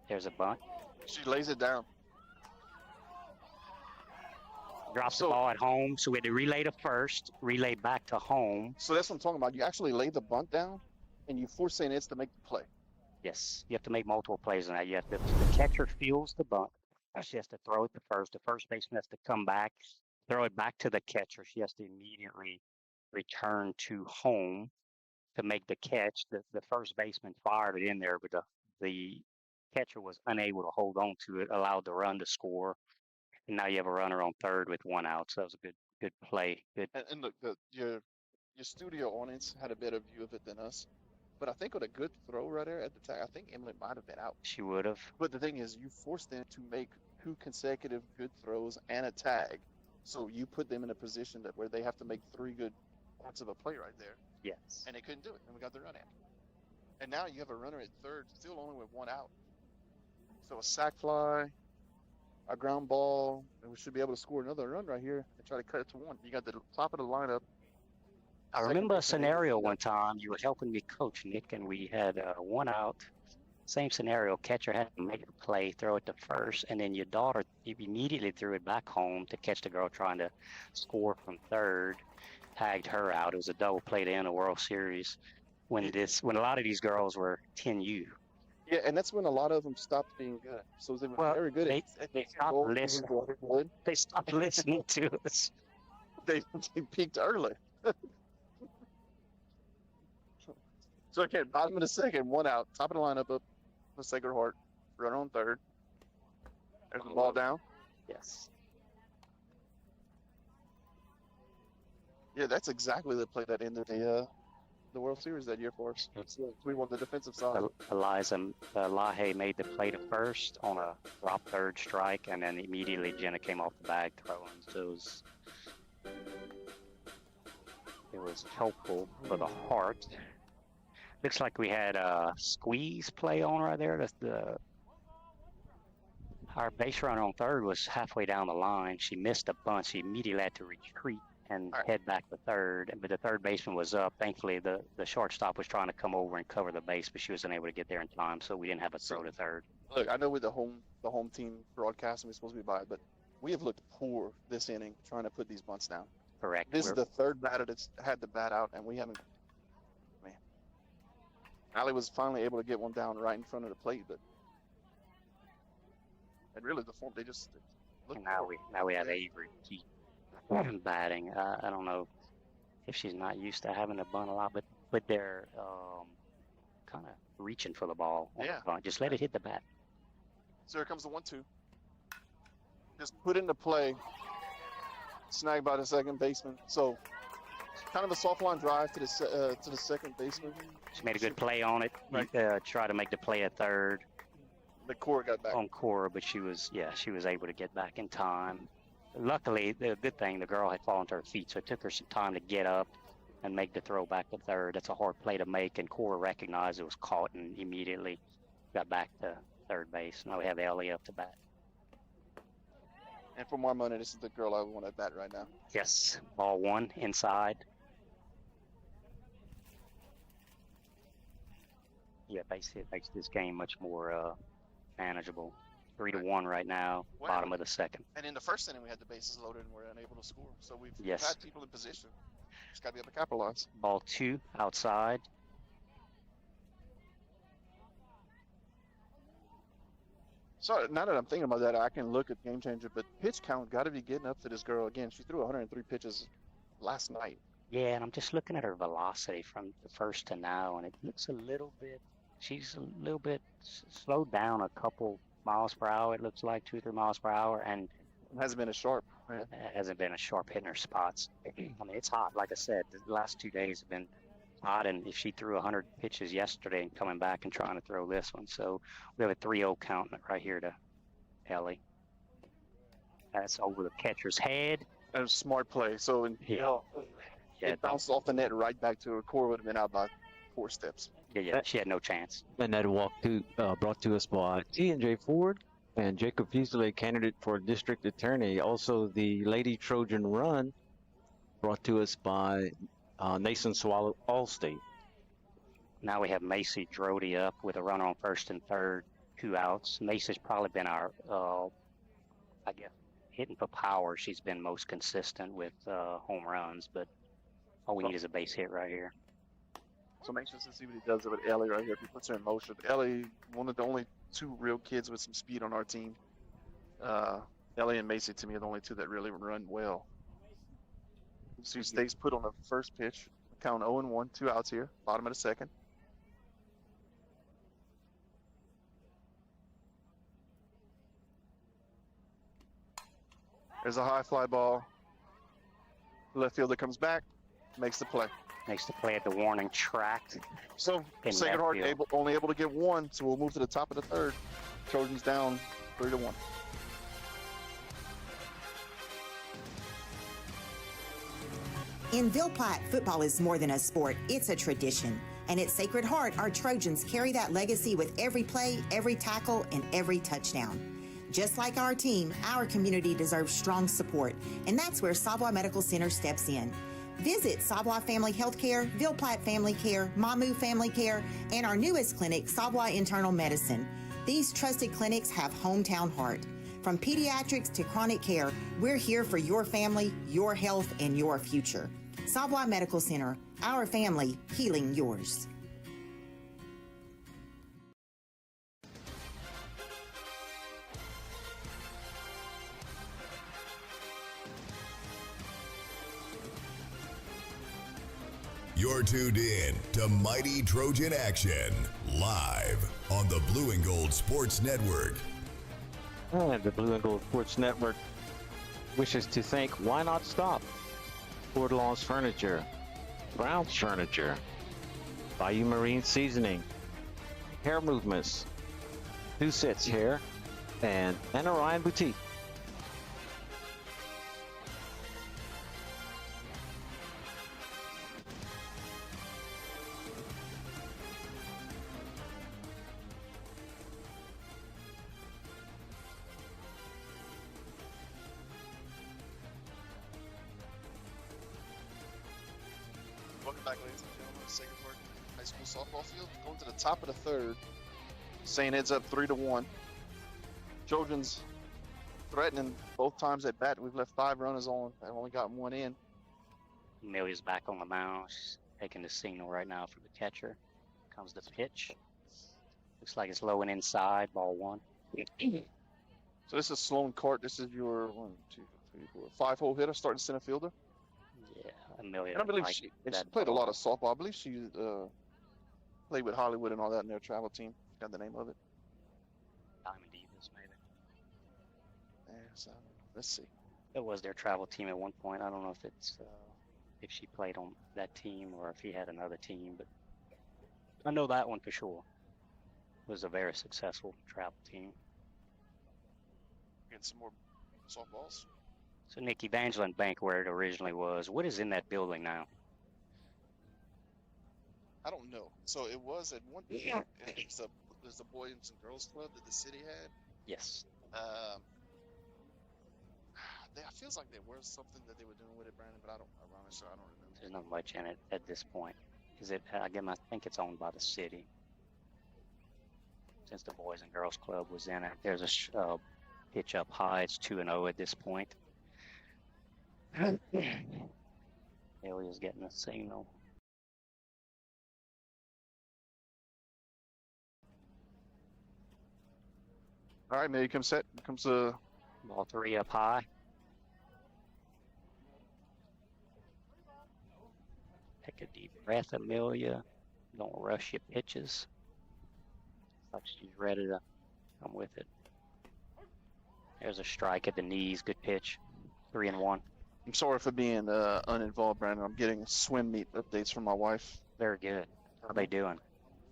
There's a bunt. She lays it down. Drops the ball at home, so we had to relay to first, relay back to home. So that's what I'm talking about. You actually lay the bunt down, and you force St. Ed's to make the play. Yes, you have to make multiple plays on that. You have to, the catcher fields the bunt. She has to throw it to first. The first baseman has to come back, throw it back to the catcher. She has to immediately return to home to make the catch. The first baseman fired it in there, but the catcher was unable to hold on to it, allowed the run to score. And now you have a runner on third with 1 out. So that was a good play. Good. And look, your studio audience had a better view of it than us. But I think with a good throw right there at the tag, I think Emily might have been out. She would have. But the thing is, you forced them to make 2 consecutive good throws and a tag. So you put them in a position where they have to make 3 good parts of a play right there. Yes. And they couldn't do it. And we got the run out. And now you have a runner at third, still only with 1 out. So a sac fly, a ground ball, and we should be able to score another run right here and try to cut it to 1. You got the top of the lineup. I remember a scenario one time you were helping me coach, Nick, and we had 1 out. Same scenario. Catcher had to make a play, throw it to first, and then your daughter immediately threw it back home to catch the girl trying to score from third. Tagged her out. It was a double play to end a World Series when a lot of these girls were 10U. Yeah, and that's when a lot of them stopped being good. So they were very good. They stopped listening. They stopped listening to us. They peaked early. So okay, bottom of the second, 1 out, top of the lineup up the Sacred Heart, runner on third. There's the ball down. Yes. Yeah, that's exactly the play that ended the World Series that year for us. We won the defensive side. Eliza Lahe made the play to first on a drop third strike, and then immediately Jenna came off the bag throwing. So it was helpful for the Heart. Looks like we had a squeeze play on right there. Our base runner on third was halfway down the line. She missed a bunt. She immediately had to retreat and head back to third. But the third baseman was up. Thankfully, the shortstop was trying to come over and cover the base, but she was unable to get there in time, so we didn't have a throw to third. Look, I know with the home team broadcasting we're supposed to be by, but we have looked poor this inning trying to put these bunts down. Correct. This is the third batter that's had to bat out, and we haven't. Man, Allie was finally able to get one down right in front of the plate, but and really the form they just look. And now we have Avery keep batting. I don't know if she's not used to having to bunt a lot, but they're kind of reaching for the ball. Yeah. Just let it hit the bat. So here comes the 1-2. Just put into play. Snagged by the second baseman. So kind of a soft line drive to the second baseman. She made a good play on it. Right. Try to make the play at third. The Cora got back. On Cora, but she was able to get back in time. Luckily, the good thing, the girl had fallen to her feet, so it took her some time to get up and make the throw back to third. That's a hard play to make, and Cora recognized it was caught and immediately got back to third base. Now we have Ellie up to bat. And for more money, this is the girl I want at bat right now. Yes, ball one inside. Yeah, basically it makes this game much more manageable. 3-1 right now, Wow. bottom of the second. And in the first inning, we had the bases loaded and we're unable to score. So we've Yes. had people in position. Just got to be able to capitalize. Ball two outside. So now that I'm thinking about that, I can look at game changer, but pitch count got to be getting up to this girl again. She threw 103 pitches last night. Yeah, and I'm just looking at her velocity from the first to now, and it looks a little bit, she's a little bit slowed down a couple miles per hour. It looks like 2-3 miles per hour, and it hasn't been as sharp. Right? It hasn't been a sharp hitting her spots. I mean, it's hot. Like I said, the last 2 days have been hot, and if she threw 100 pitches yesterday and coming back and trying to throw this one, so we have a 3-0 count right here to Ellie. That's over the catcher's head. A smart play. So it bounced off the net right back to her. Cora would have been out by 4 steps. Yeah, she had no chance. And that walk brought to us by T&J Ford and Jacob Fuselier, candidate for district attorney. Also, the Lady Trojan Run brought to us by Nason Swallow Allstate. Now we have Macy Drody up with a runner on first and third, 2 outs. Macy's probably been our, I guess, hitting for power. She's been most consistent with home runs, but all we need is a base hit right here. So I'm anxious to see what he does with Ellie right here. If he puts her in motion. Ellie, one of the only 2 real kids with some speed on our team. Ellie and Macy, to me, are the only 2 that really run well. So he stays put on the first pitch. Count 0-1, 2 outs here. Bottom of the second. There's a high fly ball. Left fielder comes back, makes the play. Makes the play at the warning track. So Sacred Heart only able to get 1, so we'll move to the top of the third. Trojans down 3-1. In Ville Platte, football is more than a sport, it's a tradition. And at Sacred Heart, our Trojans carry that legacy with every play, every tackle, and every touchdown. Just like our team, our community deserves strong support, and that's where Savoy Medical Center steps in. Visit Savoy Family Healthcare, Ville Platte Family Care, Mamu Family Care, and our newest clinic, Savoy Internal Medicine. These trusted clinics have hometown heart. From pediatrics to chronic care, we're here for your family, your health, and your future. Savoy Medical Center, our family, healing yours. You're tuned in to Mighty Trojan Action, live on the Blue and Gold Sports Network. And the Blue and Gold Sports Network wishes to thank Why Not Stop, Ford Laws Furniture, Brown's Furniture, Bayou Marine Seasoning, Hair Movements, 2 Sets Hair, and Orion Boutique. Welcome back, ladies and gentlemen, to Sacred Heart High School softball field. Going to the top of the third. St. Ed's up 3-1. Trojans threatening both times at bat. We've left 5 runners on. I've only got 1 in. Amelia's back on the mound. She's taking the signal right now for the catcher. Comes the pitch. Looks like it's low and inside, ball 1. So this is Sloan Cart. This is your 1, 2, 3, 4, 5-hole hitter, starting center fielder. Yeah, Amelia. And I believe she played a lot of softball. I believe she played with Hollywood and all that in their travel team. Got the name of it. Diamond Divas, maybe. Yeah, so let's see. It was their travel team at one point. I don't know if it's if she played on that team or if he had another team, but I know that one for sure. It was a very successful travel team. Getting some more softballs. So Nick, Evangeline Bank, where it originally was, what is in that building now? I don't know. So it was at one point. There's the Boys and Girls Club that the city had. Yes. It feels like there was something that they were doing with it, Brandon, but honestly, I don't remember. There's not much in it at this point. Is it? Again, I think it's owned by the city. Since the Boys and Girls Club was in it, there's a pitch up high. It's 2-0 at this point. Elia's getting a signal. All right, maybe comes set. Comes ball 3 up high. Take a deep breath, Amelia. Don't rush your pitches. Like she's ready to come with it. There's a strike at the knees. Good pitch. 3-1. I'm sorry for being uninvolved, Brandon. I'm getting swim meet updates from my wife. Very good. How are they doing?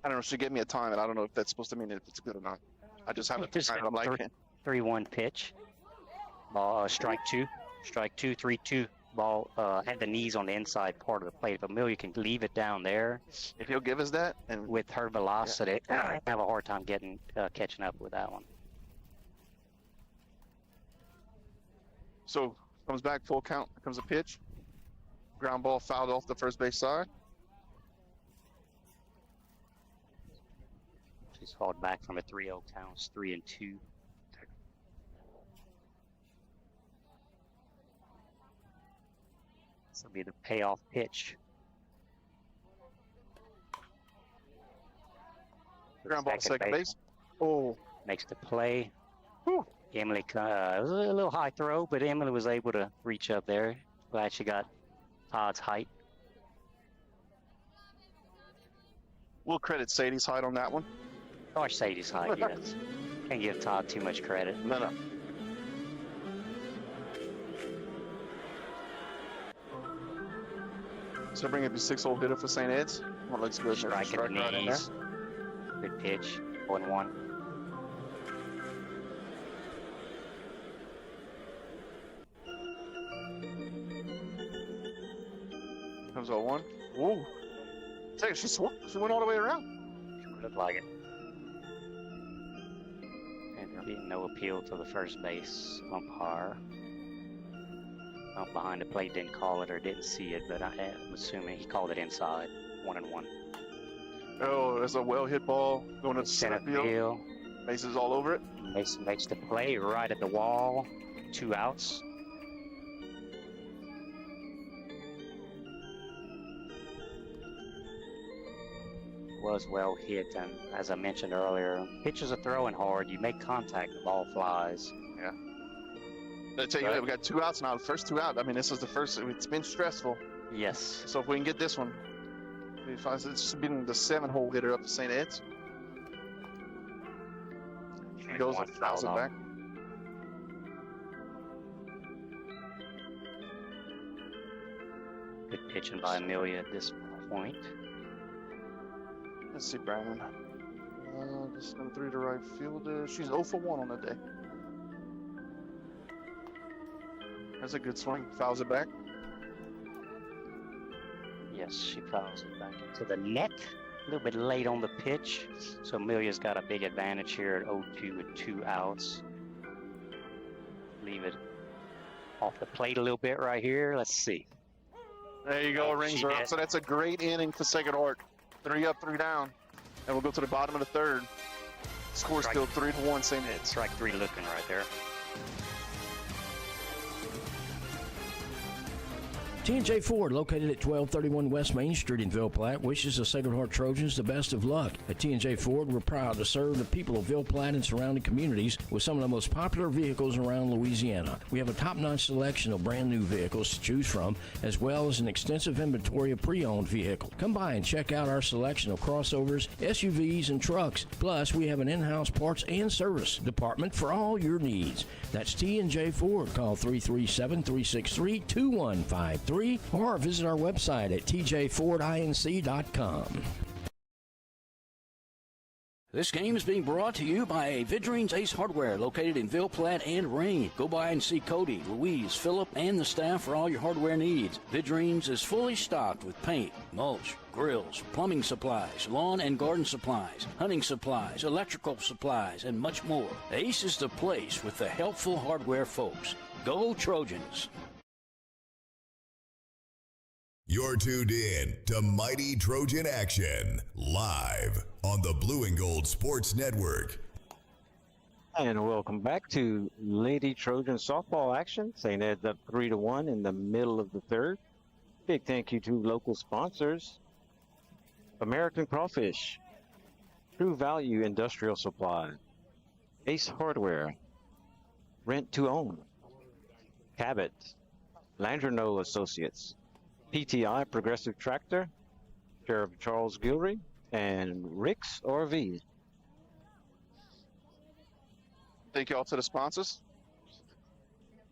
I don't know. She gave me a time, and I don't know if that's supposed to mean if it's good or not. I just haven't. I'm like 3-1 pitch. Ball strike 2. Strike 2. 3-2. Ball had the knees on the inside part of the plate. If Amelia can leave it down there, if he'll give us that, and with her velocity, I have a hard time getting catching up with that one. So comes back full count. Comes a pitch. Ground ball fouled off the first base side. She's fouled back from a 3-0 count. 3-2. This will be the payoff pitch. Ground ball second base. Oh, makes the play. Whew. Emily, it was a little high throw, but Emily was able to reach up there. Glad she got Todd's height. We'll credit Sadie's height on that one. Or Sadie's height, yes. Can't give Todd too much credit. No. So bring up your 6-hole hitter for St. Ed's. What looks good. Strike at the knees. Good pitch. 1-1. Comes 0-1. Whoa. She went all the way around. Sure looked like it. And there being no appeal to the first base umpire. Up behind the plate didn't call it or didn't see it, but I'm assuming he called it inside. 1-1. Oh, there's a well hit ball going to center field. Bases all over it. Mason makes the play right at the wall. 2 outs. Was well hit, and as I mentioned earlier, pitchers are throwing hard. You make contact, the ball flies. Yeah. I tell you what, we got 2 outs now. The first 2 out. I mean, this is the first. It's been stressful. Yes. So if we can get this one, it's been the 7-hole hitter up to St. Ed's. He goes and fouls it back. Good pitching by Amelia at this point. Let's see, Brandon. Just number 3 to right fielder. She's 0 for 1 on the day. That's a good swing. Fouls it back. Yes, she fouls it back into the net. A little bit late on the pitch. So Amelia's got a big advantage here at 0-2 with 2 outs. Leave it off the plate a little bit right here. Let's see. There you go. Rings her up. So that's a great inning for Sacred Heart. 3 up, 3 down. And we'll go to the bottom of the 3rd. Score still 3-1 St. Ed's. Strike 3 looking right there. T&J Ford, located at 1231 West Main Street in Ville Platte, wishes the Sacred Heart Trojans the best of luck. At T&J Ford, we're proud to serve the people of Ville Platte and surrounding communities with some of the most popular vehicles around Louisiana. We have a top-notch selection of brand new vehicles to choose from, as well as an extensive inventory of pre-owned vehicles. Come by and check out our selection of crossovers, SUVs, and trucks. Plus, we have an in-house parts and service department for all your needs. That's T&J Ford. Call 337-363-2153 or visit our website at tjfordinc.com. This game is being brought to you by Vidrine's Ace Hardware, located in Ville Platte and Rain. Go by and see Cody, Louise, Phillip, and the staff for all your hardware needs. Vidrine's is fully stocked with paint, mulch, grills, plumbing supplies, lawn and garden supplies, hunting supplies, electrical supplies, and much more. Ace is the place with the helpful hardware folks. Go Trojans! You're tuned in to Mighty Trojan Action, live on the Blue and Gold Sports Network. And welcome back to Lady Trojan softball action. St. Ed's up 3-1 in the middle of the third. Big thank you to local sponsors: American Crawfish, True Value Industrial Supply, Ace Hardware, Rent to Own, Cabot, Landreneau Associates, PTI Progressive Tractor, Sheriff Charles Gilry, and Rick's RV. Thank you all to the sponsors.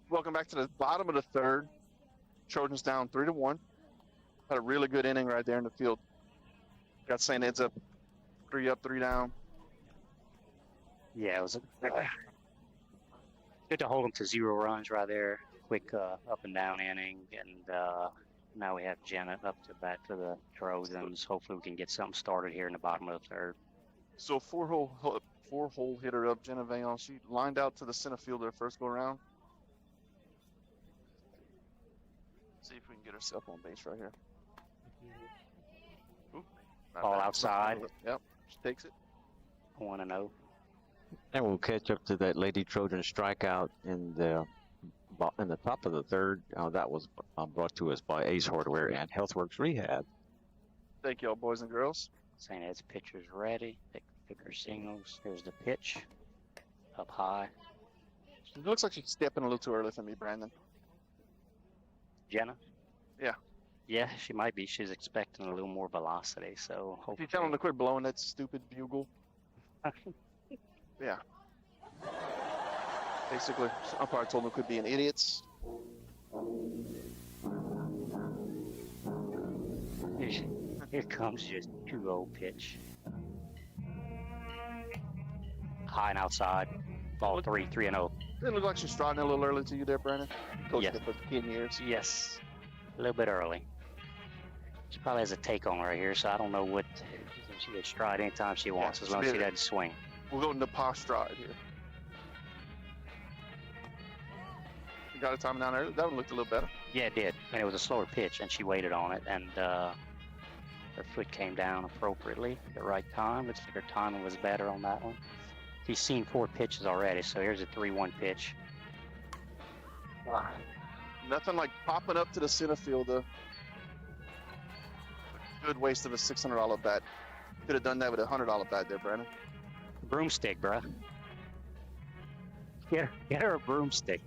Welcome back to the bottom of the third. Trojans down 3-1. Had a really good inning right there in the field. Got St. Ed's up 3 up, 3 down. Yeah, it was good to hold them to 0 runs right there. Quick up and down inning, and now we have Janet up to bat for the Trojans. Hopefully we can get something started here in the bottom of the third. So four-hole hitter up, Jenna Vaillant. She lined out to the center fielder first go around. See if we can get herself on base right here. Ooh, Ball outside. Yep, she takes it. 1-0. And we'll catch up to that Lady Trojan strikeout in the top of the third. That was brought to us by Ace Hardware and Healthworks Rehab. Thank you all, boys and girls. St. Ed's pitcher's ready. Pick her signals. Here's the pitch. Up high. It looks like she's stepping a little too early for me, Brandon. Jenna? Yeah. Yeah, she might be. She's expecting a little more velocity, so hopefully. If you tell them to quit blowing that stupid bugle. Yeah. Basically, umpire told them to quit being idiots. Here comes just 2-0 pitch. High and outside. Ball 3-0. Didn't look like she's striding a little early to you there, Brandon. Coach Yeah. for the kid years. Yes. A little bit early. She probably has a take on right here, so I don't know what. She can stride anytime she wants, as long as she doesn't swing. We'll go into paw stride here. You got a time down there. That one looked a little better. Yeah, it did. And it was a slower pitch, and she waited on it, and her foot came down appropriately at the right time. Looks like her timing was better on that one. She's seen 4 pitches already, so here's a 3-1 pitch. Nothing like popping up to the center fielder. Good waste of a $600 bat. Could have done that with a $100 bat there, Brandon. Broomstick, bruh. Get her a broomstick.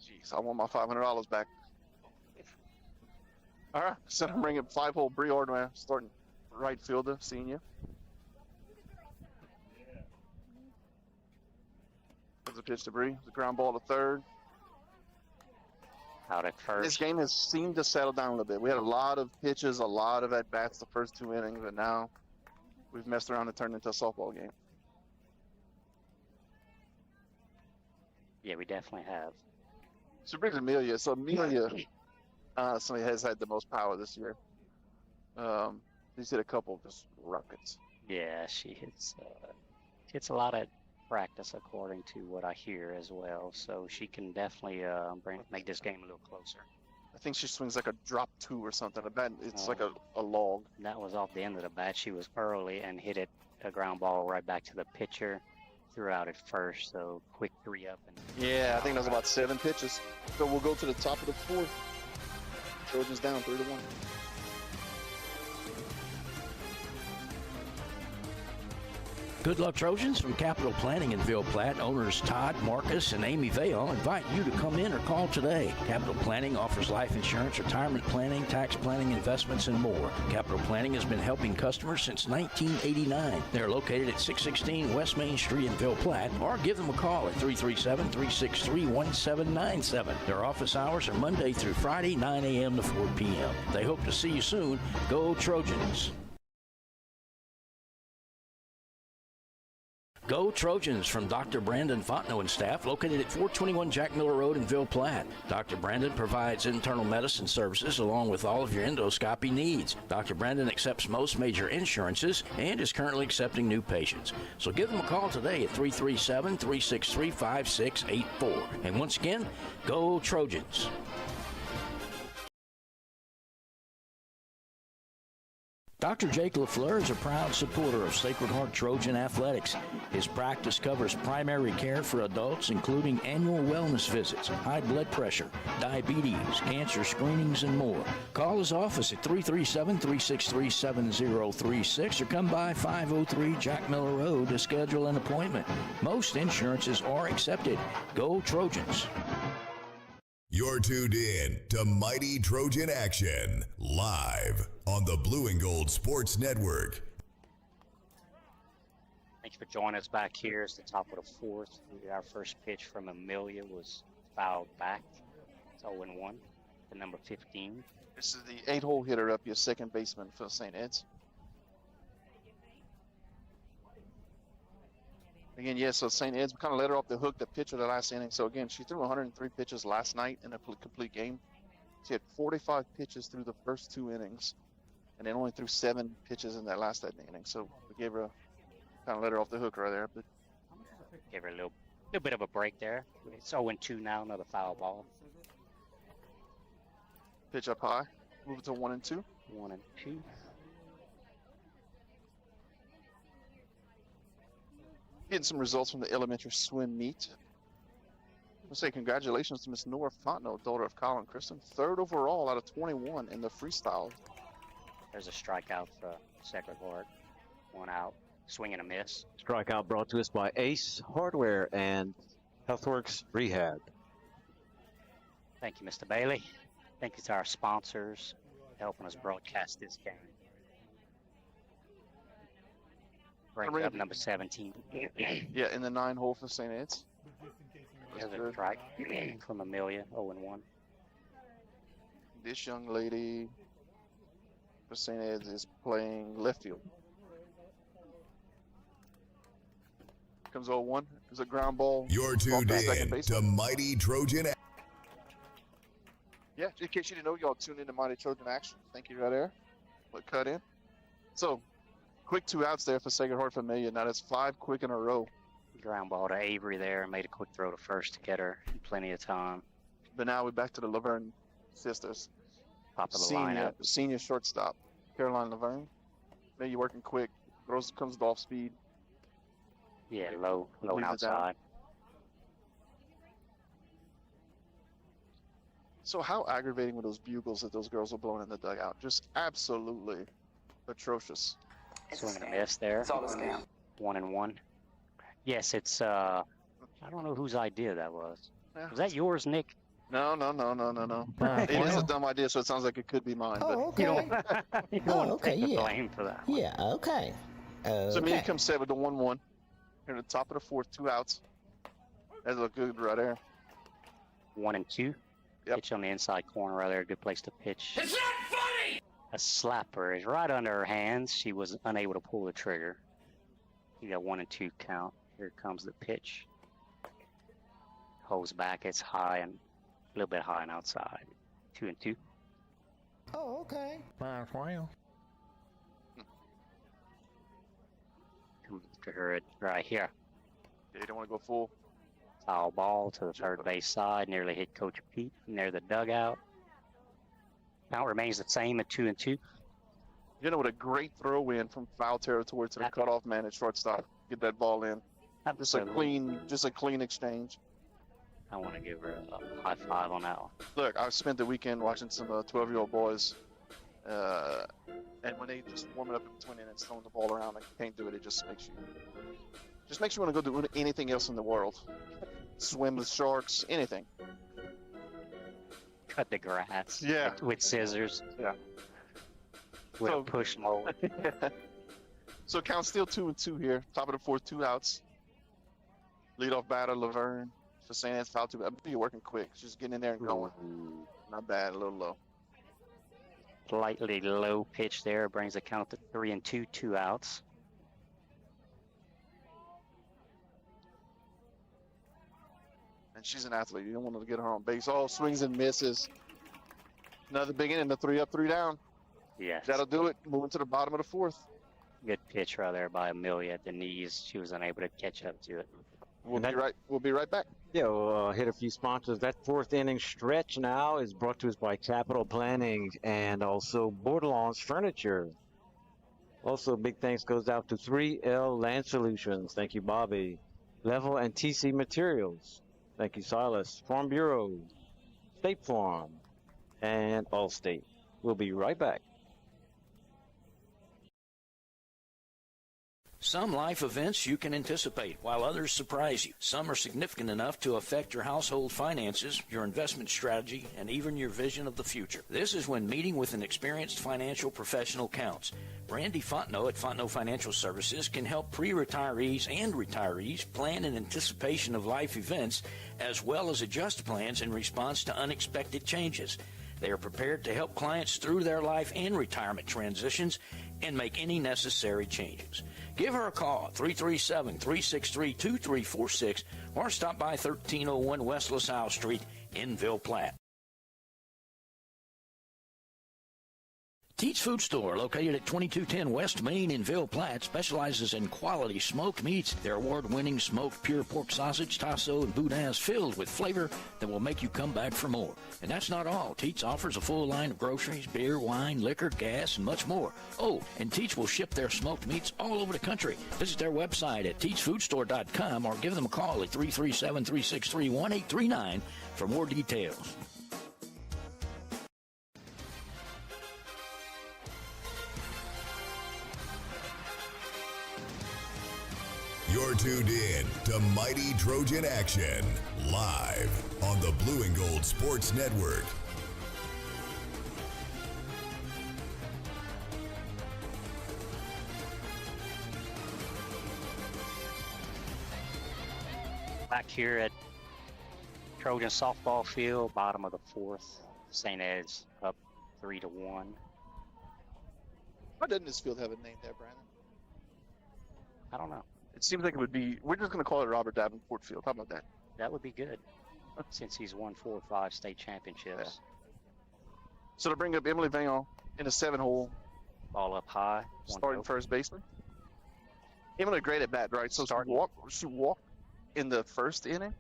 Jeez, I want my $500 back. All right, so I'm bringing 5-hole Bree Ordway, starting right fielder, senior. There's a pitch to Bree. The ground ball to third. Out at first. This game has seemed to settle down a little bit. We had a lot of pitches, a lot of at-bats the first 2 innings, but now we've messed around and turned into a softball game. Yeah, we definitely have. So brings Amelia. So Amelia honestly has had the most power this year. She's hit a couple of just rockets. Yeah, she hits a lot of practice, according to what I hear as well. So she can definitely make this game a little closer. I think she swings like a drop 2 or something. The bat, it's like a log. That was off the end of the bat. She was early and hit it a ground ball right back to the pitcher. threw out at first, so quick 3-up. And Yeah, I think that was about 7 pitches. So we'll go to the top of the 4th. Trojans down 3-1. Good luck, Trojans. From Capital Planning in Ville Platte, owners Todd, Marcus, and Amy Vale invite you to come in or call today. Capital Planning offers life insurance, retirement planning, tax planning, investments, and more. Capital Planning has been helping customers since 1989. They're located at 616 West Main Street in Ville Platte, or give them a call at 337-363-1797. Their office hours are Monday through Friday, 9 a.m. to 4 p.m. They hope to see you soon. Go Trojans! Go Trojans from Dr. Brandon Fontenot and staff, located at 421 Jack Miller Road in Ville Platte. Dr. Brandon provides internal medicine services along with all of your endoscopy needs. Dr. Brandon accepts most major insurances and is currently accepting new patients. So give them a call today at 337-363-5684. And once again, go Trojans! Dr. Jake LaFleur is a proud supporter of Sacred Heart Trojan Athletics. His practice covers primary care for adults, including annual wellness visits, high blood pressure, diabetes, cancer screenings, and more. Call his office at 337-363-7036 or come by 503 Jack Miller Road to schedule an appointment. Most insurances are accepted. Go Trojans! You're tuned in to Mighty Trojan Action, live on the Blue and Gold Sports Network. Thanks for joining us back here. It's the top of the 4th. Our first pitch from Amelia was fouled back. It's 0-1 to number 15. This is the 8-hole hitter up, your second baseman for St. Ed's. Again, yeah, so St. Ed's, we kind of let her off the hook, the pitcher the last inning. So again, she threw 103 pitches last night in a complete game. She had 45 pitches through the first 2 innings, and then only threw 7 pitches in that last inning. So we gave her kind of let her off the hook right there. But gave her a little bit of a break there. It's 0-2 now, another foul ball. Pitch up high, move it to 1-2. 1-2. Getting some results from the elementary swim meet. I'll say congratulations to Miss Nora Fontenot, daughter of Kyle and Kristen. 3rd overall out of 21 in the freestyle. There's a strikeout for Sacred Heart. 1 out. Swing and a miss. Strikeout brought to us by Ace Hardware and Healthworks Rehab. Thank you, Mr. Bailey. Thank you to our sponsors helping us broadcast this game. Bring up number 17. Yeah, in the 9-hole for St. Ed's. There's a strike from Amelia, 0-1. This young lady for St. Ed's is playing left field. Comes 0-1. There's a ground ball. You're tuned in to Mighty Trojan. Yeah, in case you didn't know, y'all tuned in to Mighty Trojan Action. Thank you right there. But cut in. So, quick 2 outs there for Sacred Heart Familia. Now that's 5 quick in a row. Ground ball to Avery there. Made a quick throw to first to get her in plenty of time. But now we're back to the Laverne sisters. Top of the lineup. Senior shortstop, Caroline Laverne. Maybe working quick. Comes with off speed. Yeah, low and outside. So how aggravating were those bugles that those girls were blowing in the dugout? Just absolutely atrocious. Swing and a miss there. It's all a scam. 1-1. Yes, it's I don't know whose idea that was. Was that yours, Nick? No. It is a dumb idea, so it sounds like it could be mine. Oh, but okay. You don't want to take the yeah. blame for that one. Yeah, okay. So me comes set with the 1-1. Here at the top of the 4th, 2 outs. That look good right there. 1-2. Yep. Pitch on the inside corner right there. Good place to pitch. It's not funny! A slapper is right under her hands. She was unable to pull the trigger. You got 1-2 count. Here comes the pitch. Holds back. It's high and a little bit high and outside. 2-2. Oh, okay. Wow. Come to her right here. Yeah, you don't want to go full. Foul ball to the third base side. Nearly hit Coach Pete near the dugout. Count remains the same at 2-2. You know what a great throw in from foul territory to the cutoff man at shortstop. Get that ball in. Absolutely. Just a clean exchange. I want to give her a high five on that one. Look, I spent the weekend watching some 12-year-old boys, and when they just warming up in between innings, throwing the ball around, like you can't do it. It just makes you want to go do anything else in the world. Swim with sharks, anything. Cut the grass. Yeah. With scissors. Yeah. With a push mower. So count still 2-2 here. Top of the fourth, 2 outs. Leadoff batter Laverne. For saying that's foul too. You're working quick. Just getting in there and going. Not bad. A little low. Slightly low pitch there brings the count to 3-2, 2 outs. And she's an athlete. You don't want to get her on base. All swings and misses. Another big inning. The 3 up, 3 down. Yes. That'll do it. Moving to the bottom of the fourth. Good pitch right there by Amelia at the knees. She was unable to catch up to it. We'll be right back. Yeah, we'll hit a few sponsors. That fourth inning stretch now is brought to us by Capital Planning and also Bordelon's Furniture. Also, big thanks goes out to 3L Land Solutions. Thank you, Bobby. Level and TC Materials. Thank you, Silas. Farm Bureau, State Farm, and Allstate. We'll be right back. Some life events you can anticipate, while others surprise you. Some are significant enough to affect your household finances, your investment strategy, and even your vision of the future. This is when meeting with an experienced financial professional counts. Randy Fontenot at Fontenot Financial Services can help pre-retirees and retirees plan in anticipation of life events, as well as adjust plans in response to unexpected changes. They are prepared to help clients through their life and retirement transitions and make any necessary changes. Give her a call at 337-363-2346 or stop by 1301 West LaSalle Street in Ville Platte. Teats Food Store, located at 2210 West Main in Ville Platte, specializes in quality smoked meats. Their award-winning smoked pure pork sausage, tasso, and boudin is filled with flavor that will make you come back for more. And that's not all. Teats offers a full line of groceries, beer, wine, liquor, gas, and much more. Oh, and Teats will ship their smoked meats all over the country. Visit their website at teatsfoodstore.com or give them a call at 337-363-1839 for more details. You're tuned in to Mighty Trojan Action, live on the Blue and Gold Sports Network. Back here at Trojan softball field, bottom of the fourth. St. Ed's up 3-1. Why doesn't this field have a name there, Brandon? I don't know. It seems like it would be. We're just going to call it Robert Davenport Field. How about that? That would be good, since he's won 4 or 5 state championships. Yeah. So to bring up Emily Vaillant in a 7-hole. Ball up high. Starting first baseman. Emily great at bat, right? So she walked in the first inning.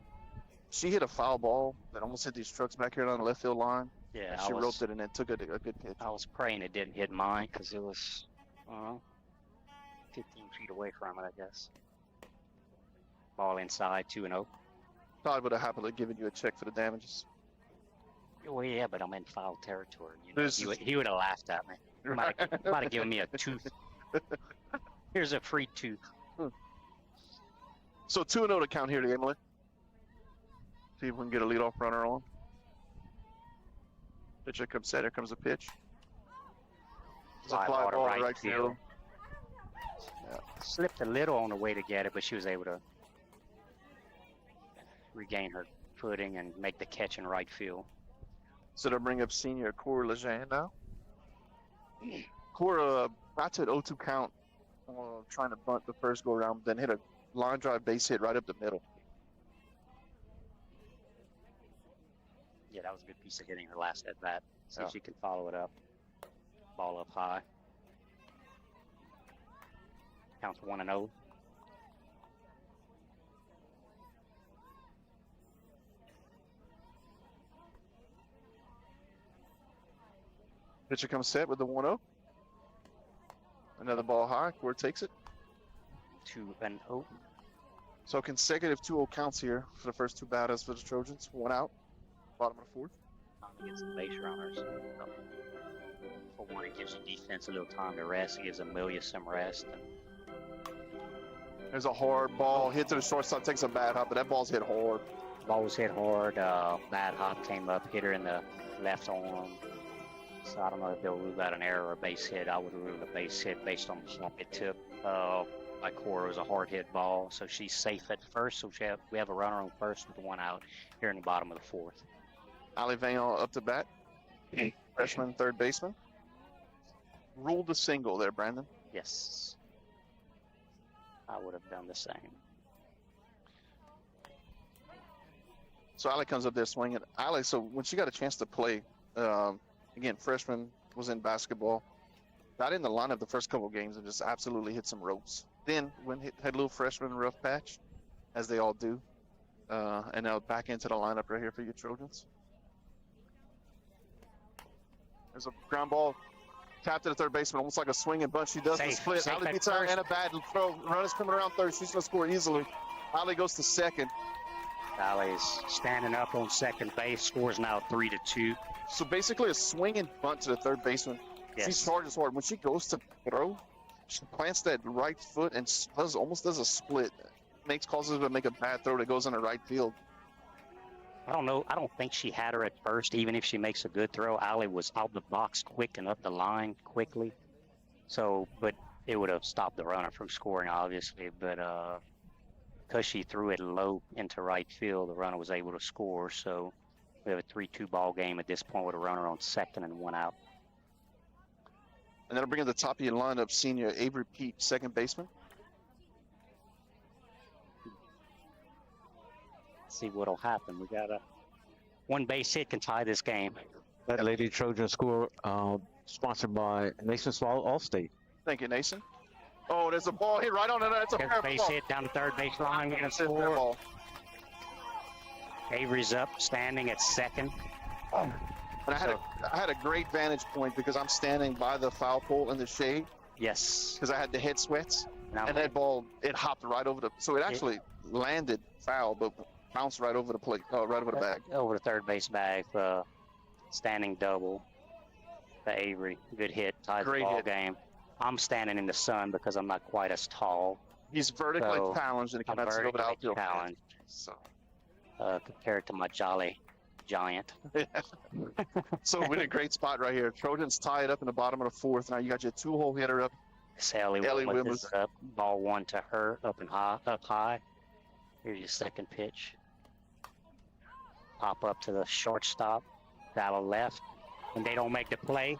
She hit a foul ball that almost hit these trucks back here on the left field line. Yeah, she roped it and then took a good pitch. I was praying it didn't hit mine because it was, 15 feet away from it, I guess. Ball inside, 2-0. Todd would have happily given you a check for the damages. Well, yeah, but I'm in foul territory. He would have laughed at me. He might have given me a tooth. Here's a free tooth. So 2-0 to count here to Emily. See if we can get a leadoff runner on. Pitcher comes set. Here comes the pitch. It's a fly ball right field. Yeah. Slipped a little on the way to get it, but she was able to regain her footing and make the catch in right field. So they'll bring up senior Cora Lejeune now. Cora got to an 0-2 count, trying to bunt the first go around, then hit a line drive base hit right up the middle. Yeah, that was a good piece of hitting her last at bat. See if she can follow it up. Ball up high. Counts 1-0. Pitcher comes set with the 1-0. Another ball high. Cora takes it. 2-0. So consecutive 2-0 counts here for the first two batters for the Trojans. 1 out, bottom of the fourth. Against the base runners. So, for one, it gives the defense a little time to rest. It gives Amelia some rest. There's a hard ball hit to the shortstop, takes a bad hop, but that ball's hit hard. Ball was hit hard. Bad hop came up, hit her in the left arm. So I don't know if they'll rule out an error or a base hit. I would rule a base hit based on the hop it took. By Cora, it was a hard hit ball, so she's safe at first. So we have a runner on first with 1 out here in the bottom of the fourth. Ali Vano up to bat. Freshman, third baseman. Ruled a single there, Brandon. Yes. I would have done the same. So Ali comes up there swinging. Ali, so when she got a chance to play, again, freshman, was in basketball. Got in the lineup the first couple of games and just absolutely hit some ropes. Then had a little freshman rough patch, as they all do. And now back into the lineup right here for you Trojans. There's a ground ball tapped to the third baseman, almost like a swinging bunch. She does the split. Ali beats her and a bad throw. Runners coming around third. She's going to score easily. Ali goes to second. Ali's standing up on second base. Scores now 3-2. So basically a swinging bunt to the third baseman. Yes. She charges hard. When she goes to throw, she plants that right foot and almost does a split. Causes her to make a bad throw that goes in the right field. I don't know. I don't think she had her at first, even if she makes a good throw. Ali was out the box quick and up the line quickly. So, but it would have stopped the runner from scoring, obviously. But because she threw it low into right field, the runner was able to score. So we have a 3-2 ball game at this point with a runner on second and 1 out. And that'll bring in the top of your lineup, senior Avery Pete, second baseman. See what'll happen. We got a 1 base hit can tie this game. That Lady Trojan score sponsored by Nason Swallow Allstate. Thank you, Nason. Oh, there's a ball hit right on it. That's a fair base ball. Hit down the third base line. Gonna score. Avery's up, standing at second. And I had a great vantage point because I'm standing by the foul pole in the shade. Yes. Because I had the head sweats. And that ball, it hopped right over the. So it actually landed foul, but bounced right over the plate, right over the bag. Over the third base bag, standing double to Avery. Good hit, ties the ball game. I'm standing in the sun because I'm not quite as tall. He's vertically challenged and he cannot see over the outfield. So, compared to my jolly giant. So we're in a great spot right here. Trojans tie it up in the bottom of the fourth. Now you got your 2-hole hitter up. Ellie Williams is up. Ball 1 to her, up high. Here's your second pitch. Pop up to the shortstop. Battle left. And they don't make the play.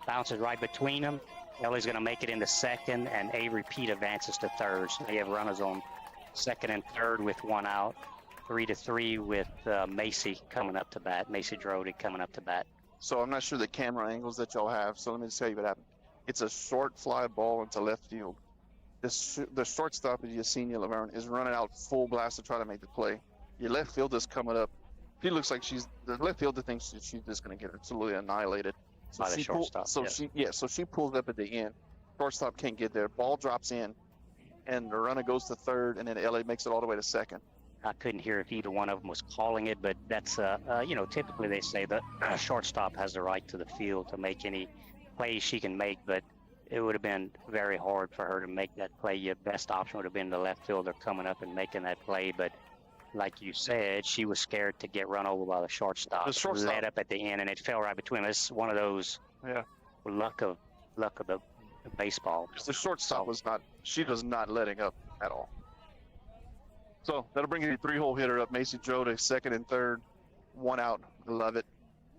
Bounces right between them. Ellie's going to make it into second, and Avery Pete advances to third. So they have runners on second and third with 1 out. 3-3 with Macy coming up to bat. Macy Drody coming up to bat. So I'm not sure the camera angles that y'all have. So let me just tell you what happened. It's a short fly ball into left field. The shortstop of Yesenia Laverne is running out full blast to try to make the play. Your left fielder's coming up. He looks like the left fielder thinks she's just going to get absolutely annihilated. So by the shortstop. So she pulls up at the end. Shortstop can't get there. Ball drops in, and the runner goes to third, and then Ellie makes it all the way to second. I couldn't hear if either one of them was calling it, but that's typically they say the shortstop has the right to the field to make any plays she can make, but it would have been very hard for her to make that play. Your best option would have been the left fielder coming up and making that play, but like you said, she was scared to get run over by the shortstop. The shortstop led up at the end, and it fell right between them. It's one of those luck of the baseball. The shortstop was not letting up at all. So that'll bring you a 3-hole hitter up. Macy Drody, second and third, 1 out. I love it.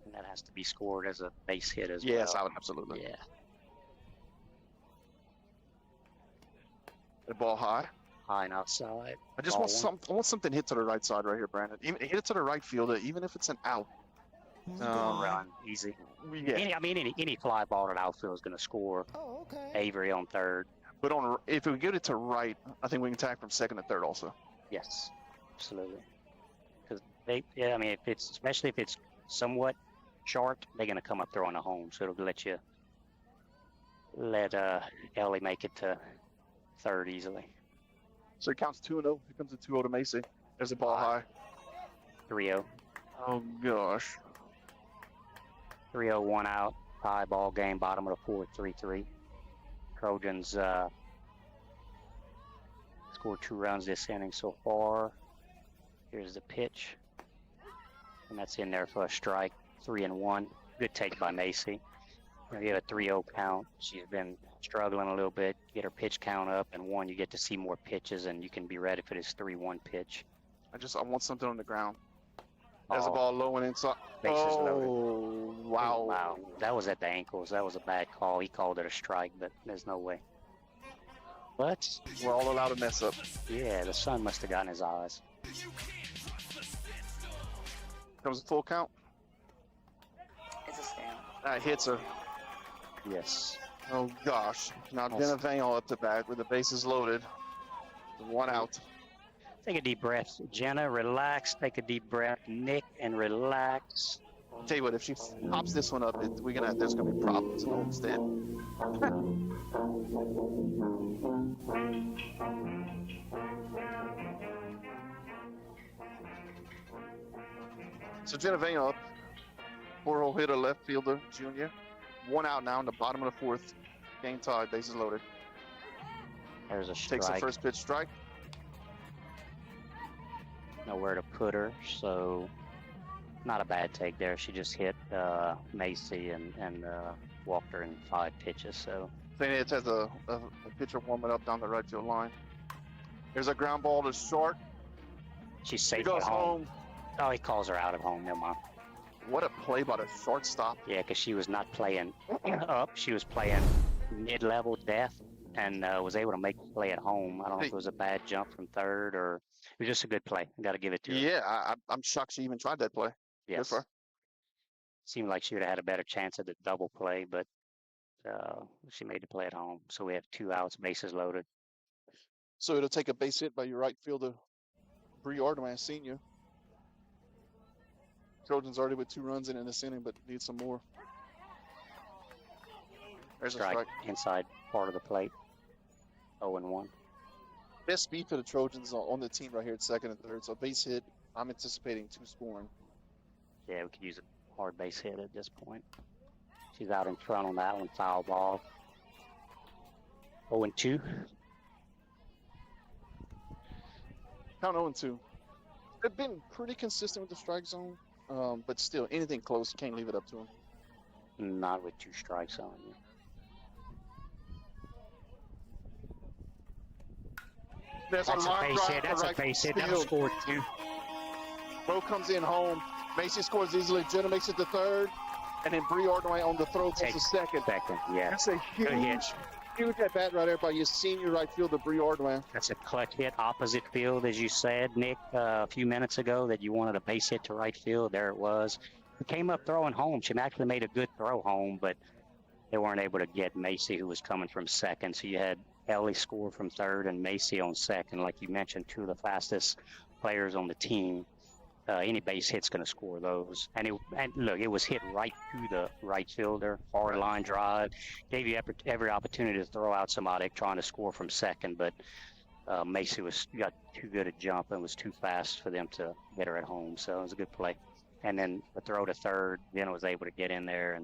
And that has to be scored as a base hit as well. Yes, absolutely. Yeah. The ball high. High and outside. I just want something hit to the right side right here, Brandon. Even hit it to the right fielder, even if it's an out. Run easy. Yeah. Any fly ball to the outfield is going to score. Oh, okay. Avery on third. But if we get it to right, I think we can attack from second to third also. Yes, absolutely. Because especially if it's somewhat short, they're going to come up throwing a home, so it'll let Ellie make it to third easily. So it counts 2-0. Here comes a 2-0 to Macy. There's a ball high. 3-0. Oh, gosh. 3-0, 1 out. Tie ball game, bottom of the fourth, 3-3. Trojans scored 2 runs this inning so far. Here's the pitch. And that's in there for a strike, 3-1. Good take by Macy. You get a 3-0 count. She's been struggling a little bit. Get her pitch count up, and you get to see more pitches, and you can be ready for this 3-1 pitch. I want something on the ground. There's a ball low and inside. Bases loaded. Oh, wow. Wow. That was at the ankles. That was a bad call. He called it a strike, but there's no way. But we're all allowed to mess up. Yeah, the sun must have gotten his eyes. Comes a full count. It's a stand. That hits her. Yes. Oh, gosh. Now Jenna Vale up to bat with the bases loaded. 1 out. Take a deep breath. Jenna, relax. Take a deep breath. Nick, and relax. I'll tell you what, if she pops this one up, there's gonna be problems in Homestead. So Jenna Vale up. 4-hole hitter, left fielder, junior. 1 out now in the bottom of the fourth. Game tied, bases loaded. There's a strike. Takes the first pitch strike. Nowhere to put her, so not a bad take there. She just hit Macy and walked her in 5 pitches. So St. Ed's has a pitcher warming up down the right field line. There's a ground ball to short. She's safe She goes at home. Oh, he calls her out at home. Never mind. What a play by the shortstop. Yeah, because she was not playing up. She was playing mid-level depth and was able to make the play at home. I don't know if it was a bad jump from third or it was just a good play. I got to give it to her. Yeah, I'm shocked she even tried that play. Yes. Good for her. Seemed like she would have had a better chance at the double play, but she made the play at home. So we have 2 outs, bases loaded. So it'll take a base hit by your right fielder, Bree Ardeman, senior. Trojans already with 2 runs in this inning, but need some more. There's a strike. Inside part of the plate. 0-1. Best speed for the Trojans on the team right here at second and third. So base hit, I'm anticipating 2 scoring. Yeah, we could use a hard base hit at this point. She's out in front on that one, foul ball. 0-2. Count 0-2. They've been pretty consistent with the strike zone, but still, anything close, can't leave it up to them. Not with 2 strikes on you. That's a base hit. That's a base hit. That'll score 2. Bro comes in home. Macy scores easily. Jenna makes it to third. And then Bree Ordway on the throw goes to second. Yeah. That's a huge at bat right there by your senior right fielder, Bree Ordway. That's a clutch hit opposite field, as you said, Nick, a few minutes ago, that you wanted a base hit to right field. There it was. She came up throwing home. She actually made a good throw home, but they weren't able to get Macy, who was coming from second. So you had Ellie score from third and Macy on second. Like you mentioned, 2 of the fastest players on the team. Any base hit's going to score those. And look, it was hit right to the right fielder, hard line drive. Gave you every opportunity to throw out somebody trying to score from second, but Macy got too good a jump and was too fast for them to get her at home. So it was a good play. And then the throw to third, Jenna was able to get in there,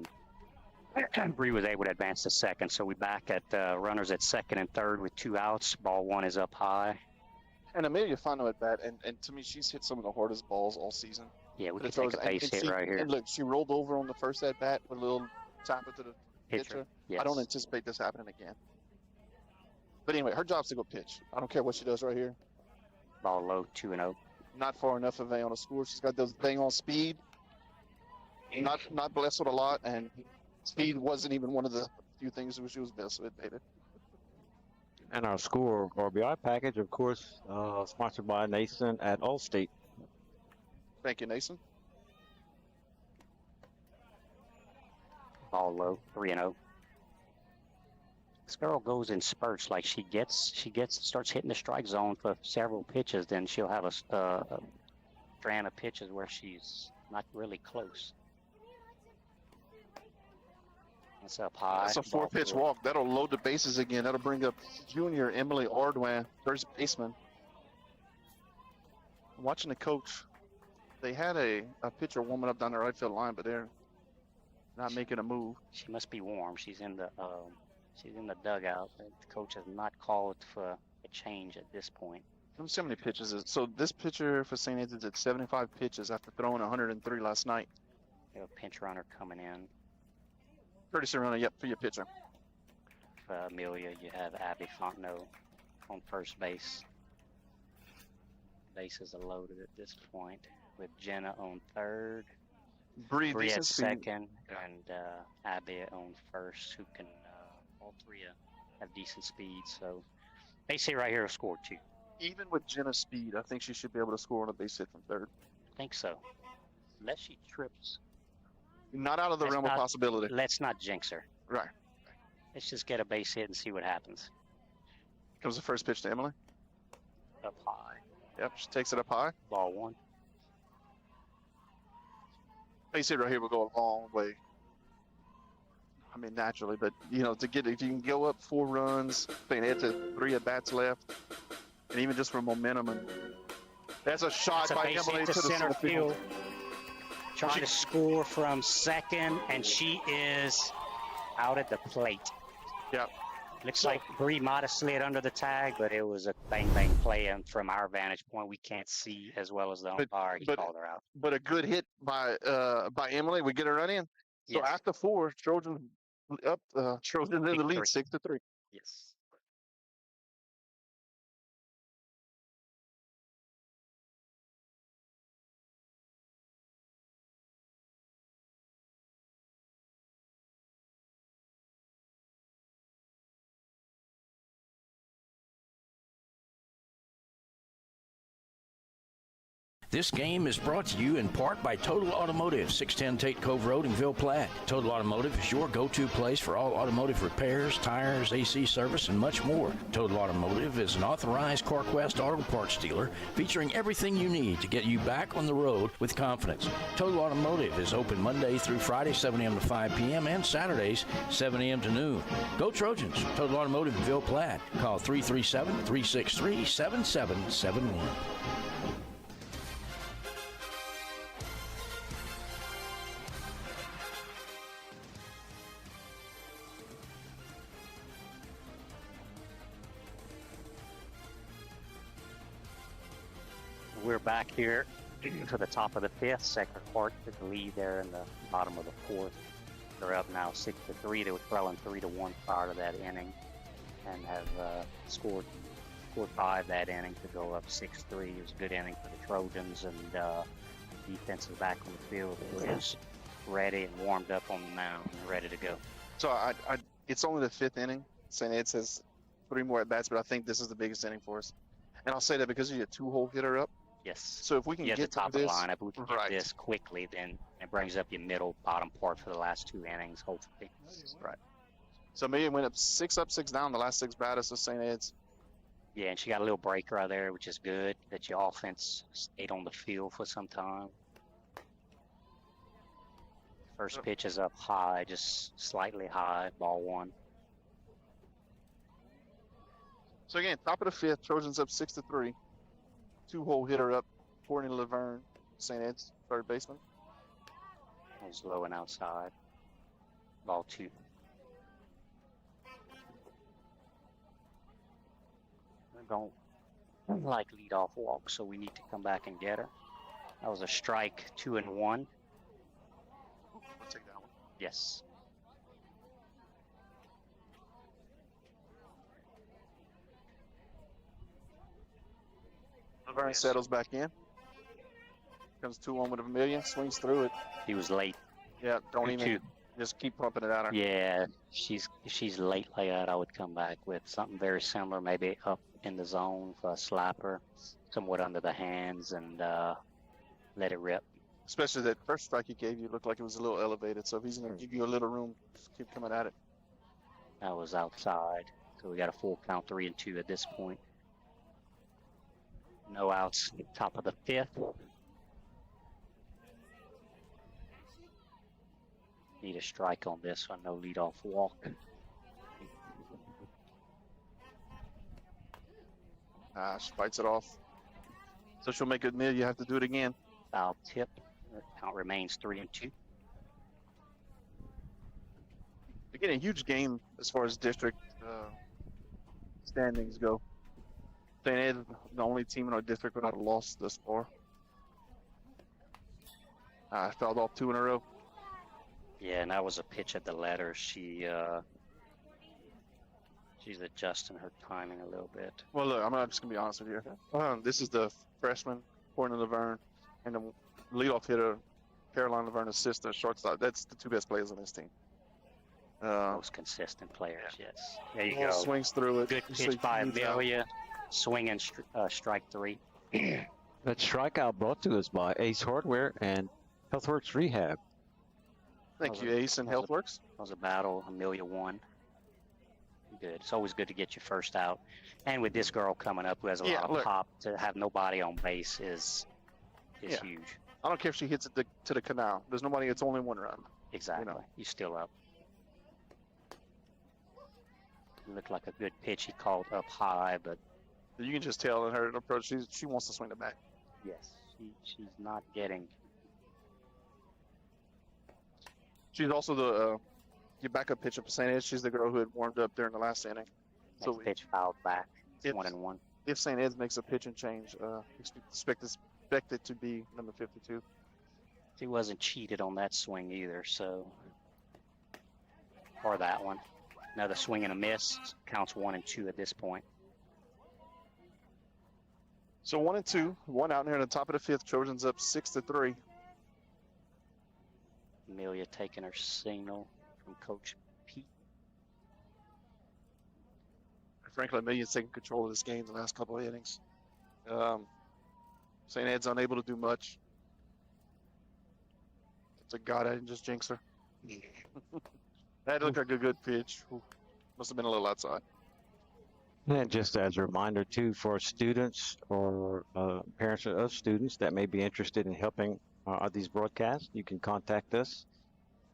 and Bree was able to advance to second. So we back at runners at second and third with 2 outs. Ball 1 is up high. And Amelia Fano at bat, and to me, she's hit some of the hardest balls all season. Yeah, we can take a base hit right here. And look, she rolled over on the first at bat with a little tap to the pitcher. Yes. I don't anticipate this happening again. But anyway, her job's to go pitch. I don't care what she does right here. Ball low, 2-0. Not far enough of on a score. She's got those thing on speed. Not blessed with a lot, and speed wasn't even one of the few things that she was blessed with, David. And our score RBI package, of course, sponsored by Nason at Allstate. Thank you, Nason. Ball low, 3-0. This girl goes in spurts. Like she starts hitting the strike zone for several pitches, then she'll have a strand of pitches where she's not really close. It's up high. That's a 4-pitch walk. That'll load the bases again. That'll bring up junior Emily Ordwan, first baseman. Watching the coach, they had a pitcher warming up down the right field line, but they're not making a move. She must be warm. She's in the dugout. The coach has not called for a change at this point. Let me see how many pitches. So this pitcher for St. Ed's did 75 pitches after throwing 103 last night. You have a pinch runner coming in. Courtesy runner, yep, for your pitcher. For Amelia, you have Abby Fontenot on first base. Bases are loaded at this point with Jenna on third, Bree at second, and Abby on first, who can all three have decent speed. So base hit right here will score 2. Even with Jenna's speed, I think she should be able to score on a base hit from third. I think so. Unless she trips. Not out of the realm of possibility. Let's not jinx her. Right. Let's just get a base hit and see what happens. Comes the first pitch to Emily. Up high. Yep, she takes it up high. Ball 1. Base hit right here will go a long way. I mean, naturally, but to get, if you can go up 4 runs, St. Ed's at 3 at bats left, and even just for momentum, and that's a shot by Emily to the center field. Trying to score from second, and she is out at the plate. Yep. Looks like Bree might have slid under the tag, but it was a bang play, and from our vantage point, we can't see as well as the umpire. He called her out. But a good hit by Emily. We get a run in. So after 4, Trojans up. Trojans in the lead, 6-3. Yes. This game is brought to you in part by Total Automotive, 610 Tate Cove Road in Ville Platte. Total Automotive is your go-to place for all automotive repairs, tires, AC service, and much more. Total Automotive is an authorized CarQuest auto parts dealer featuring everything you need to get you back on the road with confidence. Total Automotive is open Monday through Friday, 7 a.m. to 5 p.m., and Saturdays, 7 a.m. to noon. Go Trojans! Total Automotive in Ville Platte. Call 337-363-7771. We're back here to the top of the 5th. Sacred Heart took the lead there in the bottom of the 4th. They're up now 6-3. They were trailing 3-1 prior to that inning, and have scored 5 that inning to go up 6-3. It was a good inning for the Trojans, and defense is back on the field. Is ready and warmed up on the mound and ready to go. So it's only the 5th inning. St. Ed says 3 more at bats, but I think this is the biggest inning for us. And I'll say that because you get 2-hole hitter up. Yes. So if we can get the top through of the this, lineup, we can get this quickly, then it brings up your bottom part for the last 2 innings, hopefully. Right. So Amelia went up 6 down the last 6 batters of St. Ed's. Yeah, and she got a little breaker out there, which is good, that your offense stayed on the field for some time. First pitch is up high, just slightly high, ball 1. So again, top of the 5th, Trojans up 6-3. 2-hole hitter up, Courtney Laverne, St. Ed's third baseman. It was low and outside. Ball 2. I don't like leadoff walk, so we need to come back and get her. That was a strike, 2-1. I'll take that one. Yes. Laverne settles back in. Comes 2-1 with Amelia, swings through it. He was late. Yeah, don't even just keep pumping it at her. Yeah, if she's late like that, I would come back with something very similar, maybe up in the zone for a slapper, somewhat under the hands, and let it rip. Especially that first strike he gave you looked like it was a little elevated, so if he's going to give you a little room, just keep coming at it. That was outside, so we got a full count, 3-2 at this point. No outs, top of the 5th. Need a strike on this one, no leadoff walk. She bites it off. So she'll make a mill. You have to do it again. Foul tip. Count remains 3-2. Again, a huge game as far as district standings go. St. Ed, the only team in our district without a loss thus far. I fouled off 2 in a row. Yeah, and that was a pitch at the letter. She's adjusting her timing a little bit. Well, look, I'm just going to be honest with you. This is the freshman, Courtney Laverne, and the leadoff hitter, Caroline Laverne's sister, shortstop. That's the 2 best players on this team. Most consistent players, yes. There you go. Swings through it. Good pitch by Amelia. Swing and strike 3. That strikeout brought to us by Ace Hardware and Healthworks Rehab. Thank you, Ace and Healthworks. That was a battle. Amelia won. Good. It's always good to get your first out. And with this girl coming up who has a lot of pop, to have nobody on base is huge. I don't care if she hits it to the canal. There's nobody. It's only 1 run. Exactly. You still up. It looked like a good pitch. He called up high, but you can just tell in her approach she wants to swing the bat. Yes, she's not getting. She's also the your backup pitcher for St. Ed. She's the girl who had warmed up during the last inning. So pitch fouled back. It's 1-1. If St. Ed's makes a pitch and change, expect it to be number 52. He wasn't cheated on that swing either, so or that one. Another swing and a miss. Counts 1-2 at this point. So 1-2, 1 out here in the top of the 5th. Trojans up 6-3. Amelia taking her signal from Coach Pete. Frankly, Amelia's taking control of this game the last couple of innings. St. Ed's unable to do much. It's a God, I didn't just jinx her. That looked like a good pitch. Must have been a little outside. And just as a reminder, too, for students or parents of students that may be interested in helping these broadcasts, you can contact us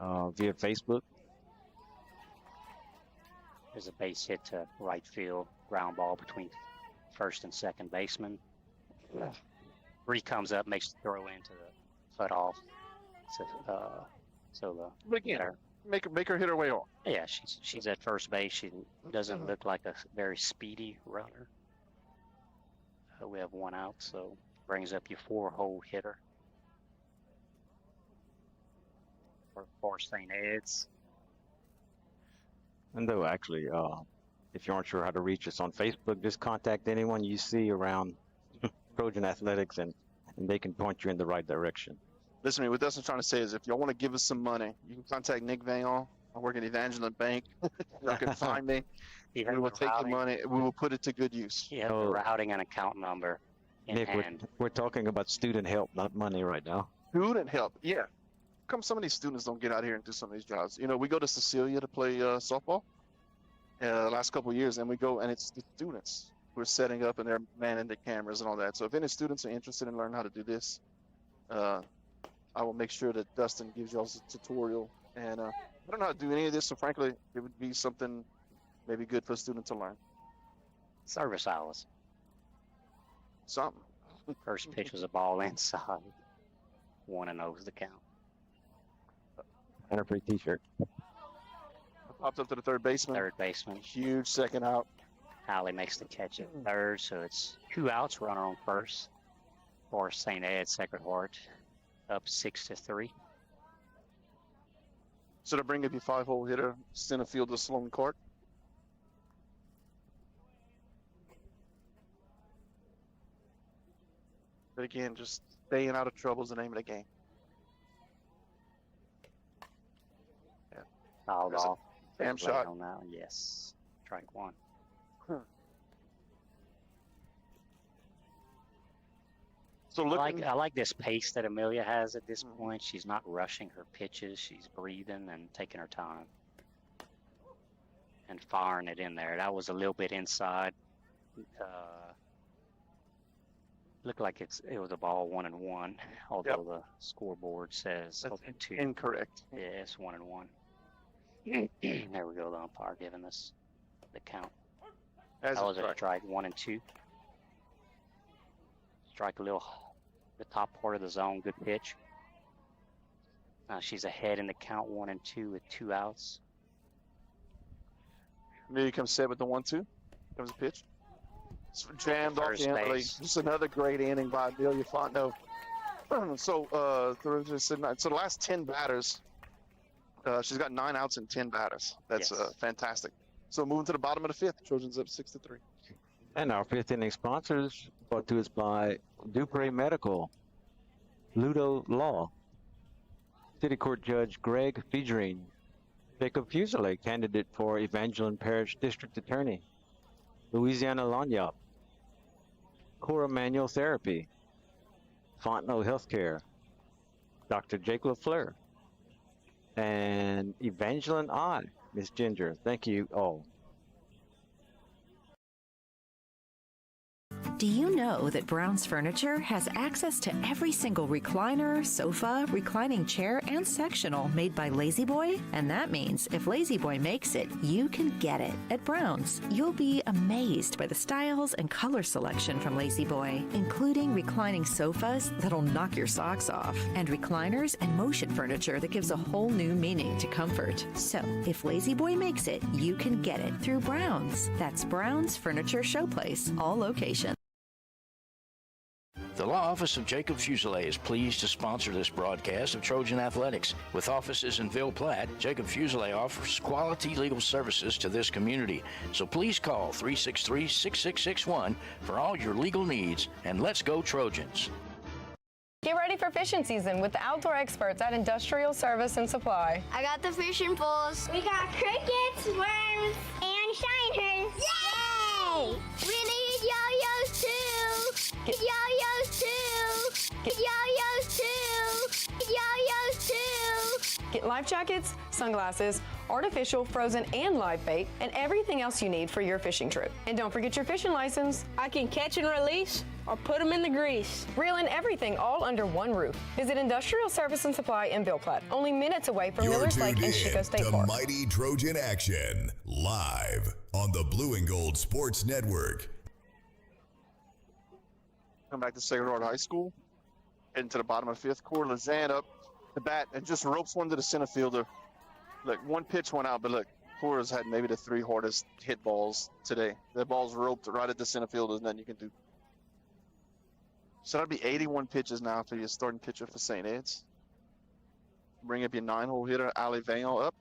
via Facebook. There's a base hit to right field, ground ball between first and second baseman. Bree comes up, makes the throw into the foot off. So make her hit her way off. Yeah, she's at first base. She doesn't look like a very speedy runner. We have 1 out, so brings up your 4-hole hitter for St. Ed's. And though actually, if you aren't sure how to reach us on Facebook, just contact anyone you see around Trojan Athletics, and they can point you in the right direction. Listen to me, what Dustin's trying to say is if y'all want to give us some money, you can contact Nick Vayon. I work at Evangeline Bank. Y'all can find me. We will take the money. We will put it to good use. You have the routing and account number in Nick, hand. we're talking about student help, not money right now. Student help, yeah. How come some of these students don't get out here and do some of these jobs? You know, we go to Cecilia to play softball the last couple of years, and we go, and it's the students who are setting up and they're manning the cameras and all that. So if any students are interested in learning how to do this, I will make sure that Dustin gives y'all a tutorial. And I don't know how to do any of this, so frankly, it would be something maybe good for a student to learn. Service hours. Something. First pitch was a ball inside. 1-0 is the count. And a free T-shirt. Pops up to the third baseman. Third baseman. Huge second out. Hallie makes the catch at third, so it's 2 outs. Runner on first for St. Ed. Sacred Heart up 6-3. So to bring up your 5-hole hitter, center fielder Sloan Court. But again, just staying out of trouble is the name of the game. Yeah. Fouled off. Damn shot. On that one. Yes. Strike 1. So I like this pace that Amelia has at this point. She's not rushing her pitches. She's breathing and taking her time and firing it in there. That was a little bit inside. Looked like it was a ball 1-1, although the scoreboard says 2. Incorrect. Yeah, it's 1-1. There we go. The umpire giving us the count. That was a strike. 1-2. Strike a little, the top part of the zone, good pitch. Now she's ahead in the count 1-2 with 2 outs. Amelia comes set with the 1-2. Comes a pitch. It's jammed off the early. Just another great inning by Amelia Fontenot. So the last 10 batters, she's got 9 outs and 10 batters. That's fantastic. So moving to the bottom of the 5th, Trojans up 6-3. And our 5th inning sponsors brought to us by Dupre Medical, Ludo Law, City Court Judge Greg Fedrine, Jacob Fuselier, candidate for Evangeline Parish District Attorney, Louisiana Lanyap, Cora Manual Therapy, Fontenot Healthcare, Dr. Jake LaFleur, and Evangeline Odd, Miss Ginger. Thank you all. Do you know that Brown's Furniture has access to every single recliner, sofa, reclining chair, and sectional made by Lazy Boy? And that means if Lazy Boy makes it, you can get it at Brown's. You'll be amazed by the styles and color selection from Lazy Boy, including reclining sofas that'll knock your socks off, and recliners and motion furniture that gives a whole new meaning to comfort. So if Lazy Boy makes it, you can get it through Brown's. That's Brown's Furniture Showplace, all locations. The law office of Jacob Fuselier is pleased to sponsor this broadcast of Trojan Athletics. With offices in Ville Platte, Jacob Fuselier offers quality legal services to this community. So please call 363-6661 for all your legal needs, and let's go Trojans. Get ready for fishing season with the outdoor experts at Industrial Service and Supply. I got the fishing poles. We got crickets, worms, and shiners. Yay! We need yo-yos too. Yo-yos too. Yo-yos too. Yo-yos too. Get life jackets, sunglasses, artificial, frozen, and live bait, and everything else you need for your fishing trip. And don't forget your fishing license. I can catch and release or put them in the grease. Reel in everything all under one roof. Visit Industrial Service and Supply in Ville Platte, only minutes away from Millers Lake and Chico State Park. Mighty Trojan Action, live on the Blue and Gold Sports Network. Come back to Sacred Heart High School. Heading to the bottom of 5th. Cora Lazan up the bat and just ropes one to the center fielder. Look, one pitch went out, but look, Cora's had maybe the 3 hardest hit balls today. The ball's roped right at the center field. There's nothing you can do. So that'd be 81 pitches now for your starting pitcher for St. Ed's. Bring up your 9-hole hitter, Ali Vail up.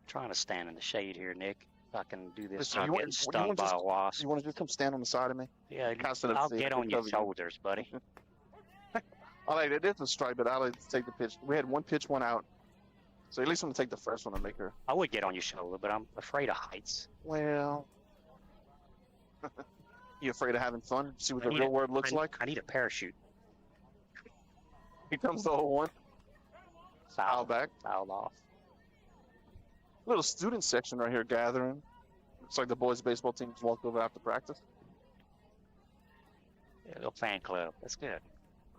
Trying to stand in the shade here, Nick. If I can do this Listen, without getting stung by a wasp. You want to just come stand on the side of me? Yeah, I'll get on your shoulders, buddy. I like it. It's a strike, but I like to take the pitch. We had one pitch, one out. So at least I'm going to take the first one and make her. I would get on your shoulder, but I'm afraid of heights. Well, you afraid of having fun? See what the real world looks like? I need a parachute. Here comes the whole one. Foul back. Fouled off. Little student section right here gathering. Looks like the boys' baseball team just walked over after practice. Yeah, little fan club. That's good.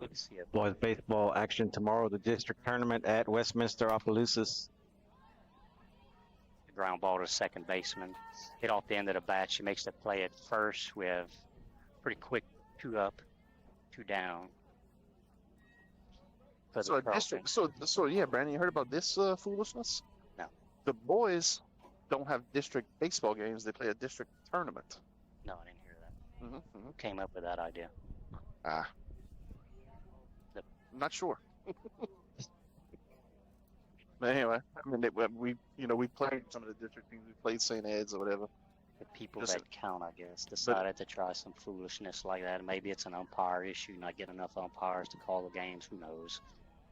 Good to see it. Boys baseball action tomorrow, the district tournament at Westminster Opelousas. Ground ball to second baseman. Hit off the end of the bat. She makes the play at first. We have pretty quick 2 up, 2 down. So yeah, Brandon, you heard about this foolishness? No. The boys don't have district baseball games. They play a district tournament. No, I didn't hear that. Who came up with that idea? I'm not sure. But anyway, I mean, we played some of the district teams. We played St. Ed's or whatever. The people that count, I guess, decided to try some foolishness like that. Maybe it's an umpire issue, not getting enough umpires to call the games. Who knows?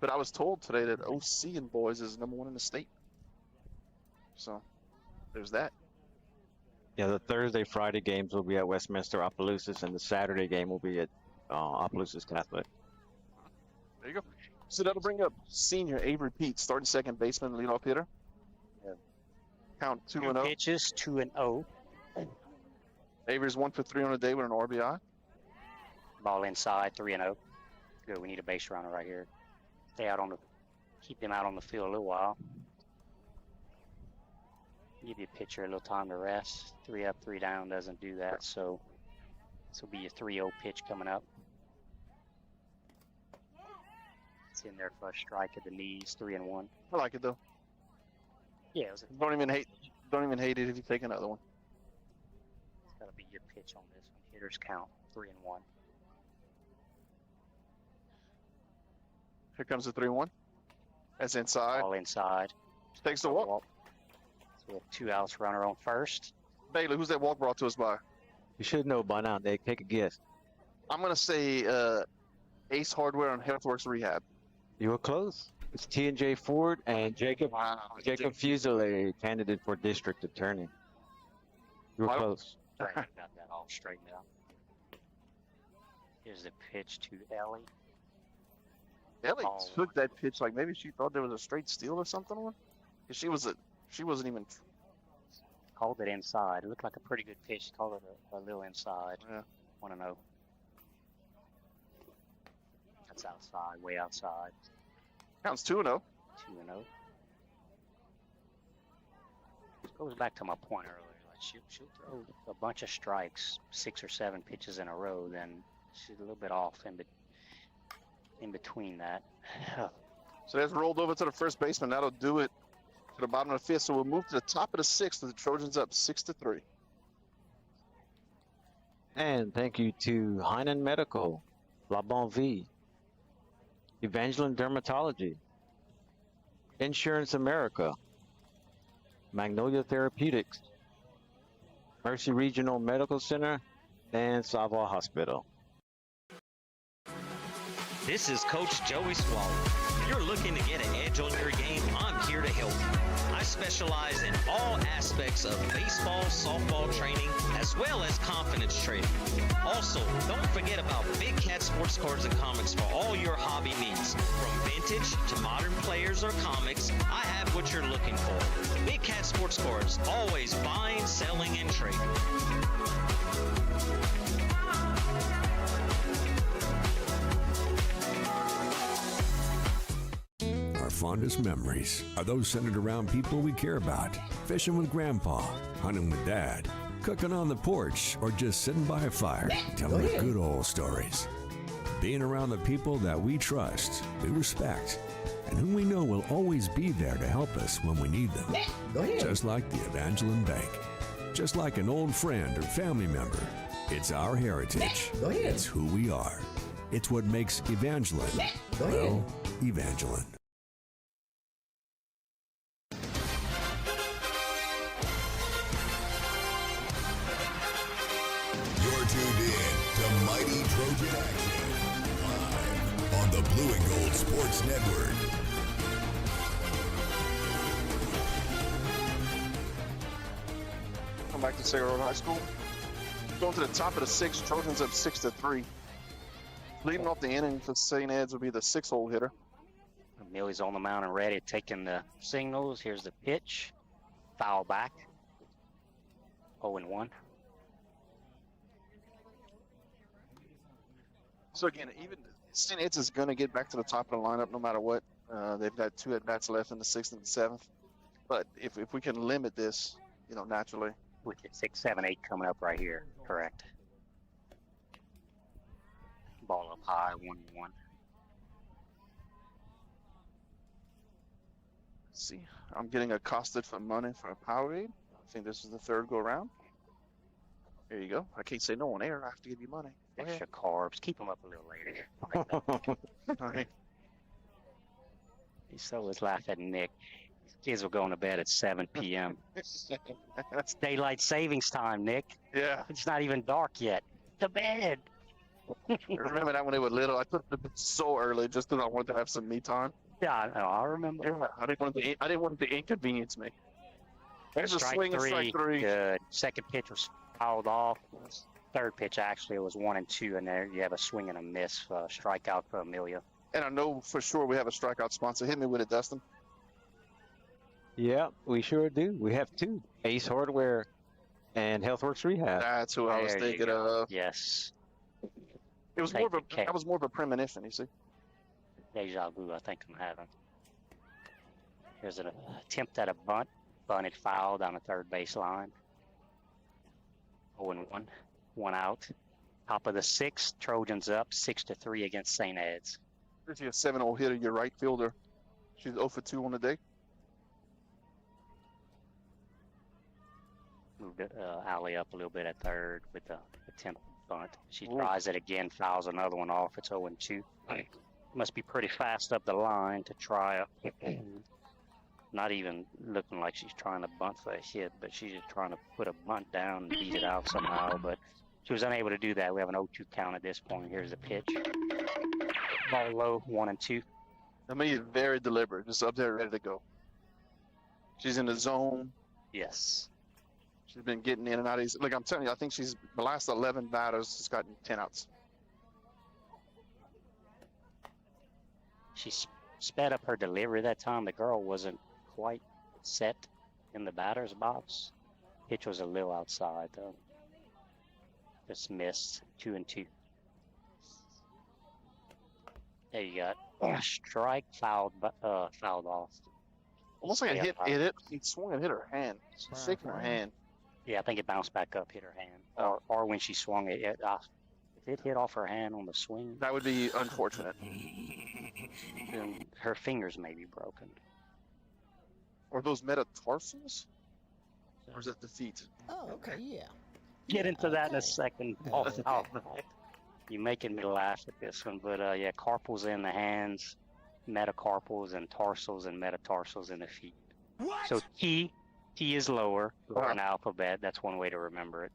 But I was told today that OC in boys is #1 in the state. So there's that. Yeah, the Thursday, Friday games will be at Westminster Opelousas, and the Saturday game will be at Opelousas Catholic. There you go. So that'll bring up senior Avery Pete, starting second baseman, leadoff hitter. Yeah. Count 2-0. Pitches 2-0. Avery's 1 for 3 on the day with an RBI. Ball inside, 3-0. Good. We need a base runner right here. Stay out on the, keep him out on the field a little while. Give your pitcher a little time to rest. 3 up, 3 down doesn't do that. So this will be your 3-0 pitch coming up. It's in there for a strike at the knees, 3-1. I like it though. Yeah, it was Don't even hate it if you take another one. it's got to be your pitch on this one. Hitters count 3-1. Here comes the 3-1. That's inside. All inside. Takes the walk. So we have 2 outs, runner on first. Bailey, who's that walk brought to us by? You should know by now, Nick. Take a guess. I'm gonna say Ace Hardware on HealthWorks Rehab. You were close. It's T&J Ford and Jacob Fuselier, candidate for district attorney. You were close. Got that all straightened out. Here's the pitch to Ellie. Ellie took that pitch like maybe she thought there was a straight steal or something on. Cause she wasn't even. Called it inside. It looked like a pretty good pitch. Called it a little inside. Yeah. 1-0. That's outside, way outside. Counts 2-0. 2-0. This goes back to my point earlier. Like she'll throw a bunch of strikes, 6 or 7 pitches in a row, then she's a little bit off in between that. So that's rolled over to the first baseman. That'll do it to the bottom of the 5th. So we'll move to the top of the 6th. The Trojans up 6-3. And thank you to Heinen Medical, La Bonne Vie, Evangeline Dermatology, Insurance America, Magnolia Therapeutics, Mercy Regional Medical Center, and Savoy Hospital. This is Coach Joey Swallow. If you're looking to get an edge on your game, I'm here to help you. I specialize in all aspects of baseball, softball training, as well as confidence training. Also, don't forget about Big Cat Sports Cards and Comics for all your hobby needs. From vintage to modern players or comics, I have what you're looking for. Big Cat Sports Cards, always buying, selling, and trading. Our fondest memories are those centered around people we care about. Fishing with Grandpa, hunting with Dad, cooking on the porch, or just sitting by a fire, telling the good old stories. Being around the people that we trust, we respect, and whom we know will always be there to help us when we need them. Just like the Evangeline Bank. Just like an old friend or family member. It's our heritage. It's who we are. It's what makes Evangeline, well, Evangeline. You're tuned in to Mighty Trojan Action, live on the Blue and Gold Sports Network. Come back to Sacred Heart High School. Going to the top of the 6th, Trojans up 6-3. Leading off the inning for St. Ed's will be the 6-hole hitter. Millie's on the mound and ready, taking the signals. Here's the pitch. Foul back. 0-1. So again, even St. Ed's is going to get back to the top of the lineup no matter what. They've got 2 at-bats left in the 6th and the 7th. But if we can limit this, naturally. With your 6, 7, 8 coming up right here. Correct. Ball up high, 1-1. See, I'm getting accosted for money for a Powerade. I think this is the 3rd go around. There you go. I can't say no on air. I have to give you money. Extra carbs. Keep them up a little later. All right. He always laugh at Nick. Kids were going to bed at 7 p.m. It's daylight savings time, Nick. Yeah. It's not even dark yet. To bed. I remember that when they were little. I took them so early just because I wanted to have some me time. Yeah, I remember. Yeah, I didn't want to inconvenience me. There's a swing and strike 3. Good. Second pitch was fouled off. 3rd pitch actually was 1 and 2, and there you have a swing and a miss, strikeout for Amelia. And I know for sure we have a strikeout sponsor. Hit me with it, Dustin. Yeah, we sure do. We have 2, Ace Hardware and HealthWorks Rehab. That's who I was thinking of. Yes. It was that was more of a premonition, you see. Deja vu, I think I'm having. Here's an attempt at a bunt. Bunted foul down the 3rd baseline. 0-1. 1 out. Top of the 6th, Trojans up 6-3 against St. Ed's. If you're a 7-0 hitter, your right fielder. She's 0 for 2 on the day. Moved it, alley up a little bit at third with the attempt bunt. She tries it again, fouls another one off. It's 0-2. Must be pretty fast up the line to try a not even looking like she's trying to bunt for a hit, but she's just trying to put a bunt down and beat it out somehow. But she was unable to do that. We have an 0-2 count at this point. Here's the pitch. Ball low, 1-2. I mean, very deliberate, just up there ready to go. She's in the zone. Yes. She's been getting in and out of these. Like I'm telling you, I think she's the last 11 batters has gotten 10 outs. She sped up her delivery that time. The girl wasn't quite set in the batter's box. Pitch was a little outside though. Just missed. 2-2. There you got strike, fouled off. Almost like it hit it. It swung and hit her hand. She's shaking her hand. Yeah, I think it bounced back up, hit her hand, or when she swung it, if it hit off her hand on the swing, that would be unfortunate. Then her fingers may be broken. Or those metatarsals? Or is that the feet? Oh, okay, yeah. Get into that in a second. You're making me laugh at this one, but yeah, carpals in the hands, metacarpals and tarsals and metatarsals in the feet. What? So T is lower, or an alphabet. That's one way to remember it.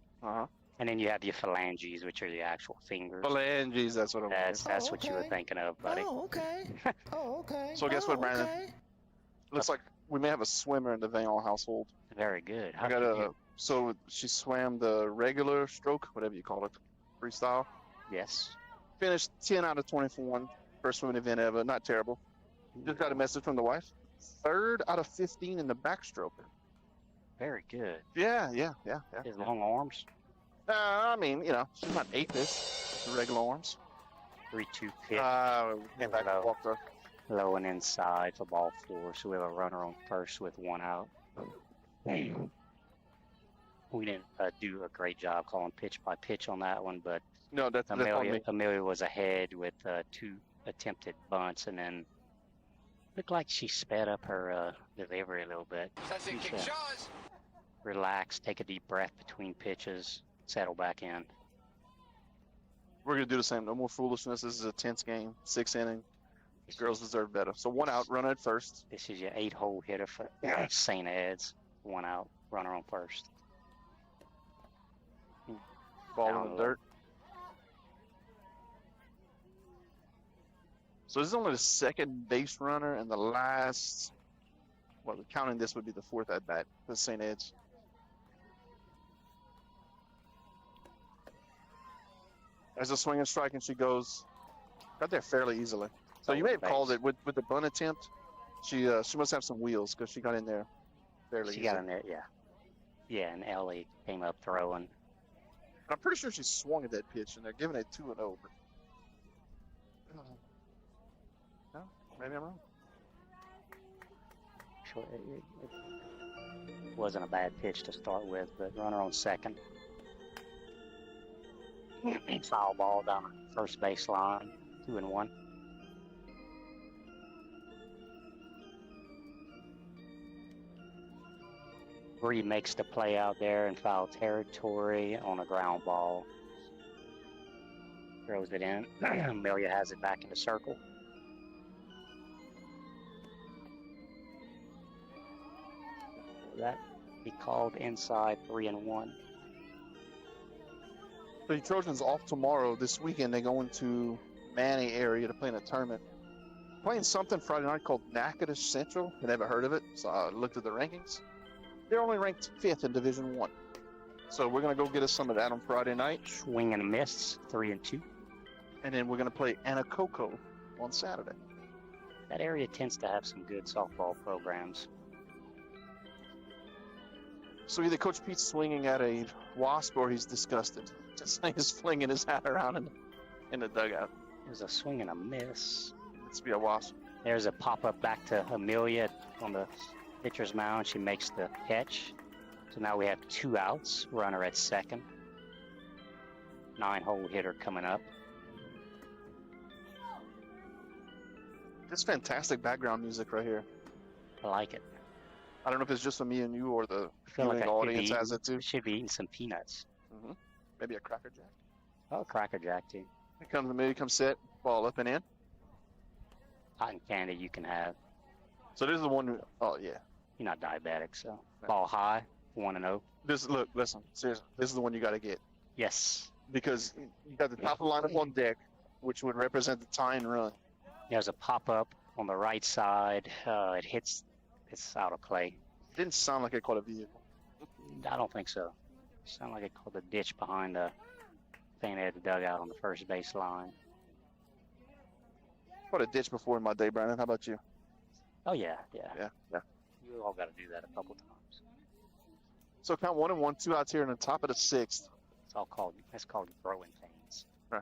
And then you have your phalanges, which are the actual fingers. Phalanges, that's what That's what you were thinking of, buddy. Oh, okay. Oh, okay. So guess what, Brandon? Okay. Looks like we may have a swimmer in the Vail household. Very good. I got so she swam the regular stroke, whatever you call it, freestyle. Yes. Finished 10 out of 21. First swimming event ever. Not terrible. Just got a message from the wife. 3rd out of 15 in the backstroke. Very good. Yeah. His long arms. I mean, you know, she's not ape-ish. Regular arms. 3-2 pitch. Came back and walked her. Low and inside for ball 4. So we have a runner on first with 1 out. We didn't do a great job calling pitch by pitch on that one, but no, that's Amelia was ahead with 2 attempted bunts, and then looked like she sped up her delivery a little bit. Relax, take a deep breath between pitches, settle back in. We're going to do the same. No more foolishness. This is a tense game, 6th inning. The girls deserve better. So 1 out, runner at first. This is your 8-hole hitter for St. Ed's. 1 out, runner on first. Ball in the dirt. So this is only the 2nd base runner and the last, well, counting this would be the 4th at bat for St. Ed's. As a swing and strike, and she goes, got there fairly easily. So you may have called it with the bunt attempt. She must have some wheels because she got in there fairly easily. She got in there, yeah. Yeah, and Ellie came up throwing. I'm pretty sure she swung at that pitch, and they're giving it 2-0. No, maybe I'm wrong. Sure, it wasn't a bad pitch to start with, but runner on second. Foul ball down first baseline, 2-1. Bree makes the play out there in foul territory on a ground ball. Throws it in. Amelia has it back in the circle. That he called inside 3-1. The Trojans off tomorrow. This weekend they go into Manny area to play in a tournament. Playing something Friday night called Natchitoches Central. I never heard of it, so I looked at the rankings. They're only ranked 5th in Division 1. So we're going to go get us some of that on Friday night. Swing and a miss, 3-2. And then we're going to play Anacoco on Saturday. That area tends to have some good softball programs. So either Coach Pete's swinging at a wasp or he's disgusted. Just like he's flinging his hat around in the dugout. There's a swing and a miss. It's be a wasp. There's a pop-up back to Amelia on the pitcher's mound. She makes the catch. So now we have 2 outs. Runner at second. 9-hole hitter coming up. It's fantastic background music right here. I like it. I don't know if it's just for me and you or the I feel like viewing audience has it too. Should be eating some peanuts. Maybe a Cracker Jack. Oh, Cracker Jack too. Maybe come set, ball up and in. Cotton candy you can have. So this is the one. Oh yeah. You're not diabetic, so ball high, 1-0. Listen, seriously, this is the one you got to get. Yes. Because you got the top of the lineup on deck, which would represent the tie and run. There's a pop up on the right side. It hits. It's out of play. Didn't sound like it caught a vehicle. I don't think so. Sound like it caught the ditch behind the thing they had the dugout on the first base line. Caught a ditch before in my day, Brandon. How about you? Oh yeah. Yeah. You all got to do that a couple times. So count 1-1, 2 outs here in the top of the 6th. That's called growing pains. Right.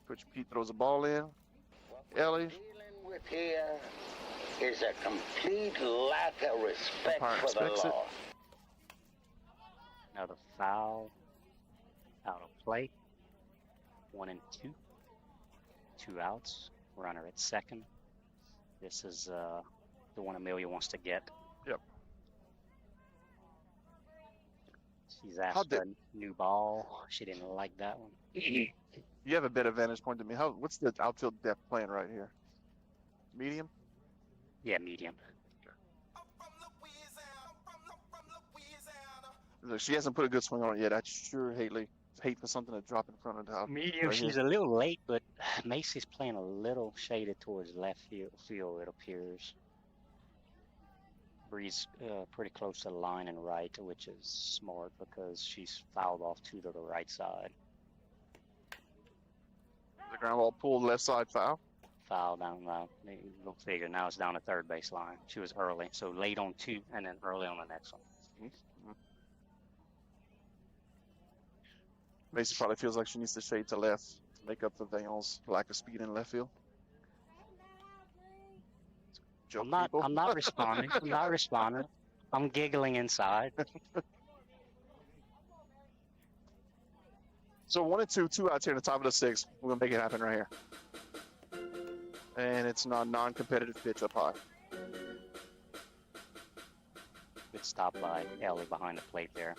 Coach Pete throws a ball in. Ellie. With here is a complete lack of respect for the law. Another foul. Out of play. 1 and 2. 2 outs. Runner at second. This is the one Amelia wants to get. Yep. She's asked for a new ball. She didn't like that one. You have a better vantage point than me. What's the outfield depth playing right here? Medium? Yeah, medium. Look, she hasn't put a good swing on it yet. I sure hate for something to drop in front of the house. Medium, she's a little late, but Macy's playing a little shaded towards left field, it appears. Bree's pretty close to the line and right, which is smart because she's fouled off 2 to the right side. The ground ball pulled left side foul. Foul down, go figure. Now it's down the third base line. She was early, so late on 2 and then early on the next one. Macy probably feels like she needs to shade to left to make up for Vail's lack of speed in left field. I'm not responding. I'm not responding. I'm giggling inside. So 1 and 2 outs here in the top of the 6th. We're gonna make it happen right here. And it's not non-competitive pitch up high. Good stop by Ellie behind the plate there.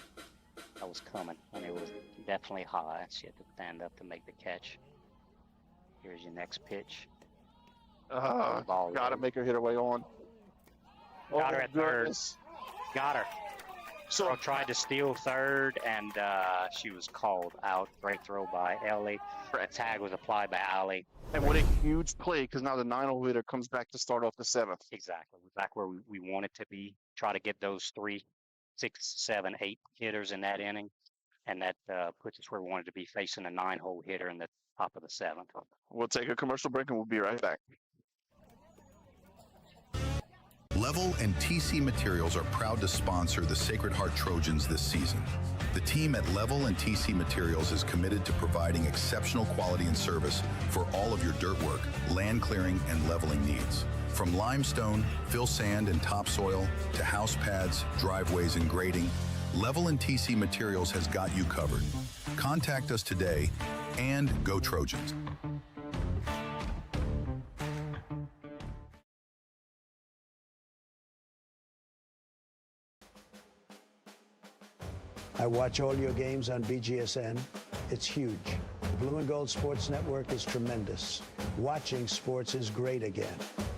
That was coming, and it was definitely high. She had to stand up to make the catch. Here's your next pitch. Gotta make her hit her way on. Got her at third. Got her. So tried to steal third, and she was called out. Great throw by Ellie. Tag was applied by Allie. And what a huge play, because now the 9-0 hitter comes back to start off the 7th. Exactly. We're back where we want it to be. Try to get those 3, 6, 7, 8 hitters in that inning, and that puts us where we wanted to be, facing a 9-hole hitter in the top of the 7th. We'll take a commercial break, and we'll be right back. Level and TC Materials are proud to sponsor the Sacred Heart Trojans this season. The team at Level and TC Materials is committed to providing exceptional quality and service for all of your dirt work, land clearing, and leveling needs. From limestone, fill sand, and topsoil to house pads, driveways, and grading, Level and TC Materials has got you covered. Contact us today and go Trojans. I watch all your games on BGSN. It's huge. The Blue and Gold Sports Network is tremendous. Watching sports is great again.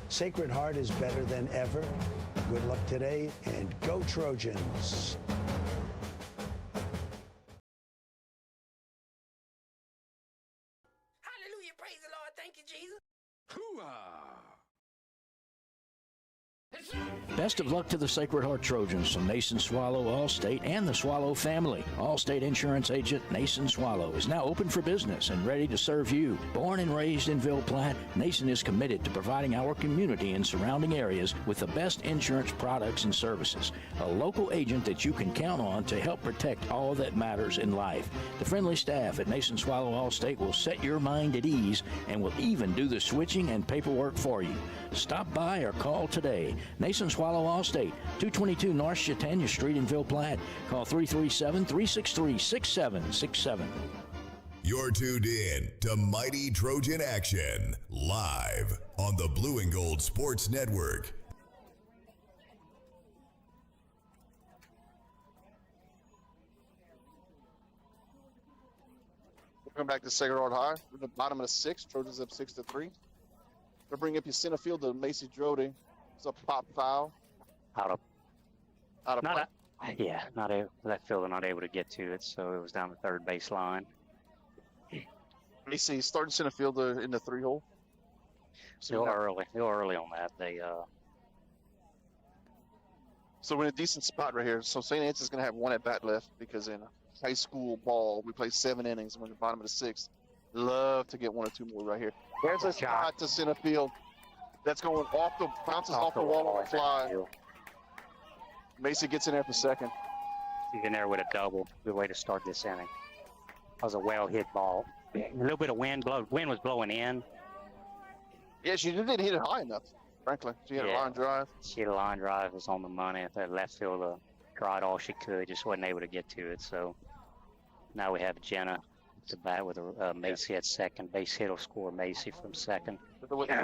Sacred Heart is better than ever. Good luck today, and go Trojans. Hallelujah, praise the Lord, thank you, Jesus. Best of luck to the Sacred Heart Trojans from Nason Swallow Allstate and the Swallow family. Allstate Insurance Agent Nason Swallow is now open for business and ready to serve you. Born and raised in Ville Platte, Nason is committed to providing our community and surrounding areas with the best insurance products and services. A local agent that you can count on to help protect all that matters in life. The friendly staff at Nason Swallow Allstate will set your mind at ease and will even do the switching and paperwork for you. Stop by or call today. Nason Swallow Allstate, 222 North Chautauqua Street in Ville Platte. Call 337-363-6767. You're tuned in to Mighty Trojan Action, live on the Blue and Gold Sports Network. Welcome back to Sacred Heart High. We're at the bottom of the sixth. Trojans up 6-3. They'll bring up your center fielder, Macy Drody. It's a pop foul. Out of play. Not able. That fielder not able to get to it, so it was down the third base line. Macy starting center fielder in the 3-hole. Still early on that. So we're in a decent spot right here. So St. Anne's is going to have one at bat left because in high school ball we play 7 innings. We're in the bottom of the sixth. Love to get 1 or 2 more right here. There's a shot to center field. That's going bounces off the wall on the fly. Macy gets in there for second. He's in there with a double. Good way to start this inning. That was a well-hit ball. A little bit of wind. Wind was blowing in. Yeah, she didn't hit it high enough, frankly. She had a line drive. She had a line drive. It was on the money. That left fielder tried all she could, just wasn't able to get to it. So now we have Jenna to bat with Macy at second. Base hit will score Macy from second.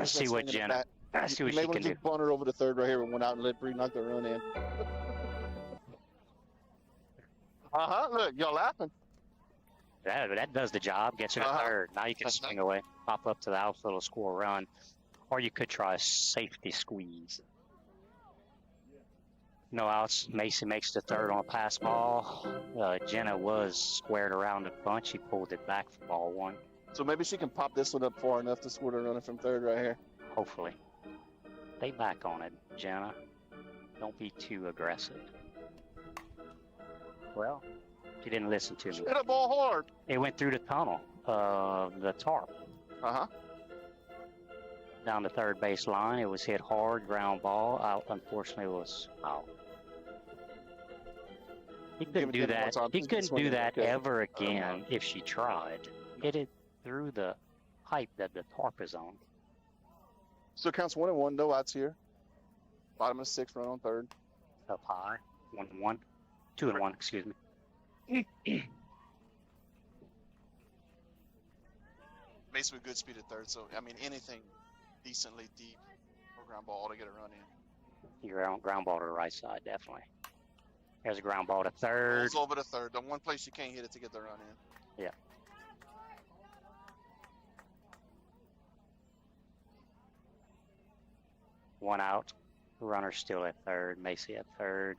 See what Jenna. See what she can do. Bunt her over the third right here and went out and let Bree knock the run in. Look, y'all laughing. That does the job. Gets you to third. Now you can swing away, pop up to the outfield, score a run, or you could try a safety squeeze. No outs. Macy makes the third on a pass ball. Jenna was squared around the bunt. She pulled it back for ball 1. So maybe she can pop this one up far enough to score the runner from third right here. Hopefully. Stay back on it, Jenna. Don't be too aggressive. Well, she didn't listen to me. Hit a ball hard. It went through the tunnel of the tarp. Down the third base line. It was hit hard, ground ball. Out, unfortunately, it was out. He couldn't do that. He couldn't do that ever again if she tried. Hit it through the pipe that the tarp is on. So it counts 1-1, no outs here. Bottom of the sixth, run on third. Up high, 1-1. 2-1, excuse me. Basically good speed at third, so I mean anything decently deep or ground ball to get a run in. Your ground ball to the right side, definitely. There's a ground ball to third. It's over to third. The one place you can't hit it to get the run in. Yeah. One out. Runner still at third. Macy at third.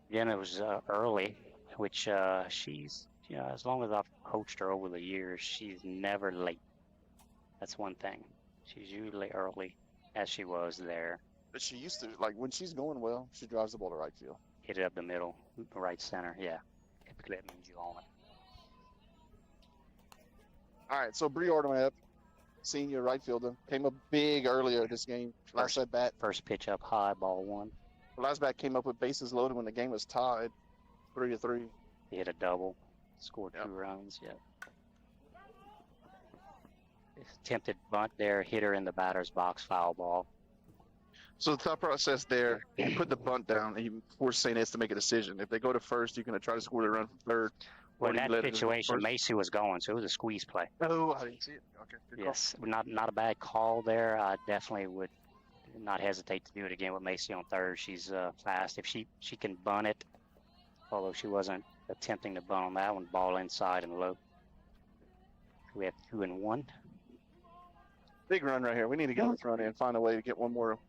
Again, it was early, which she's, as long as I've coached her over the years, she's never late. That's one thing. She's usually early, as she was there. But she used to, like, when she's going well, she drives the ball to right field. Hit it up the middle, right center, yeah. Typically, that means you own it. All right, so Bree Artemap, senior right fielder, came up big earlier this game. Last at bat. First pitch up high, ball 1. Last bat came up with bases loaded when the game was tied, 3-3. He hit a double, scored 2 runs, yeah. Attempted bunt there, hit her in the batter's box, foul ball. So the thought process there, you put the bunt down and you force St. Anne's to make a decision. If they go to first, you're going to try to score the run from third. Well, in that situation, Macy was going, so it was a squeeze play. Oh, I didn't see it. Okay, good yes, not a bad call there. I definitely would not hesitate to do it again with Macy on third. She's fast. If she can bunt it, although she wasn't attempting to bunt on that one, ball inside and low. We have 2-1. Big run right here. We need to get this run in and find a way to get one more.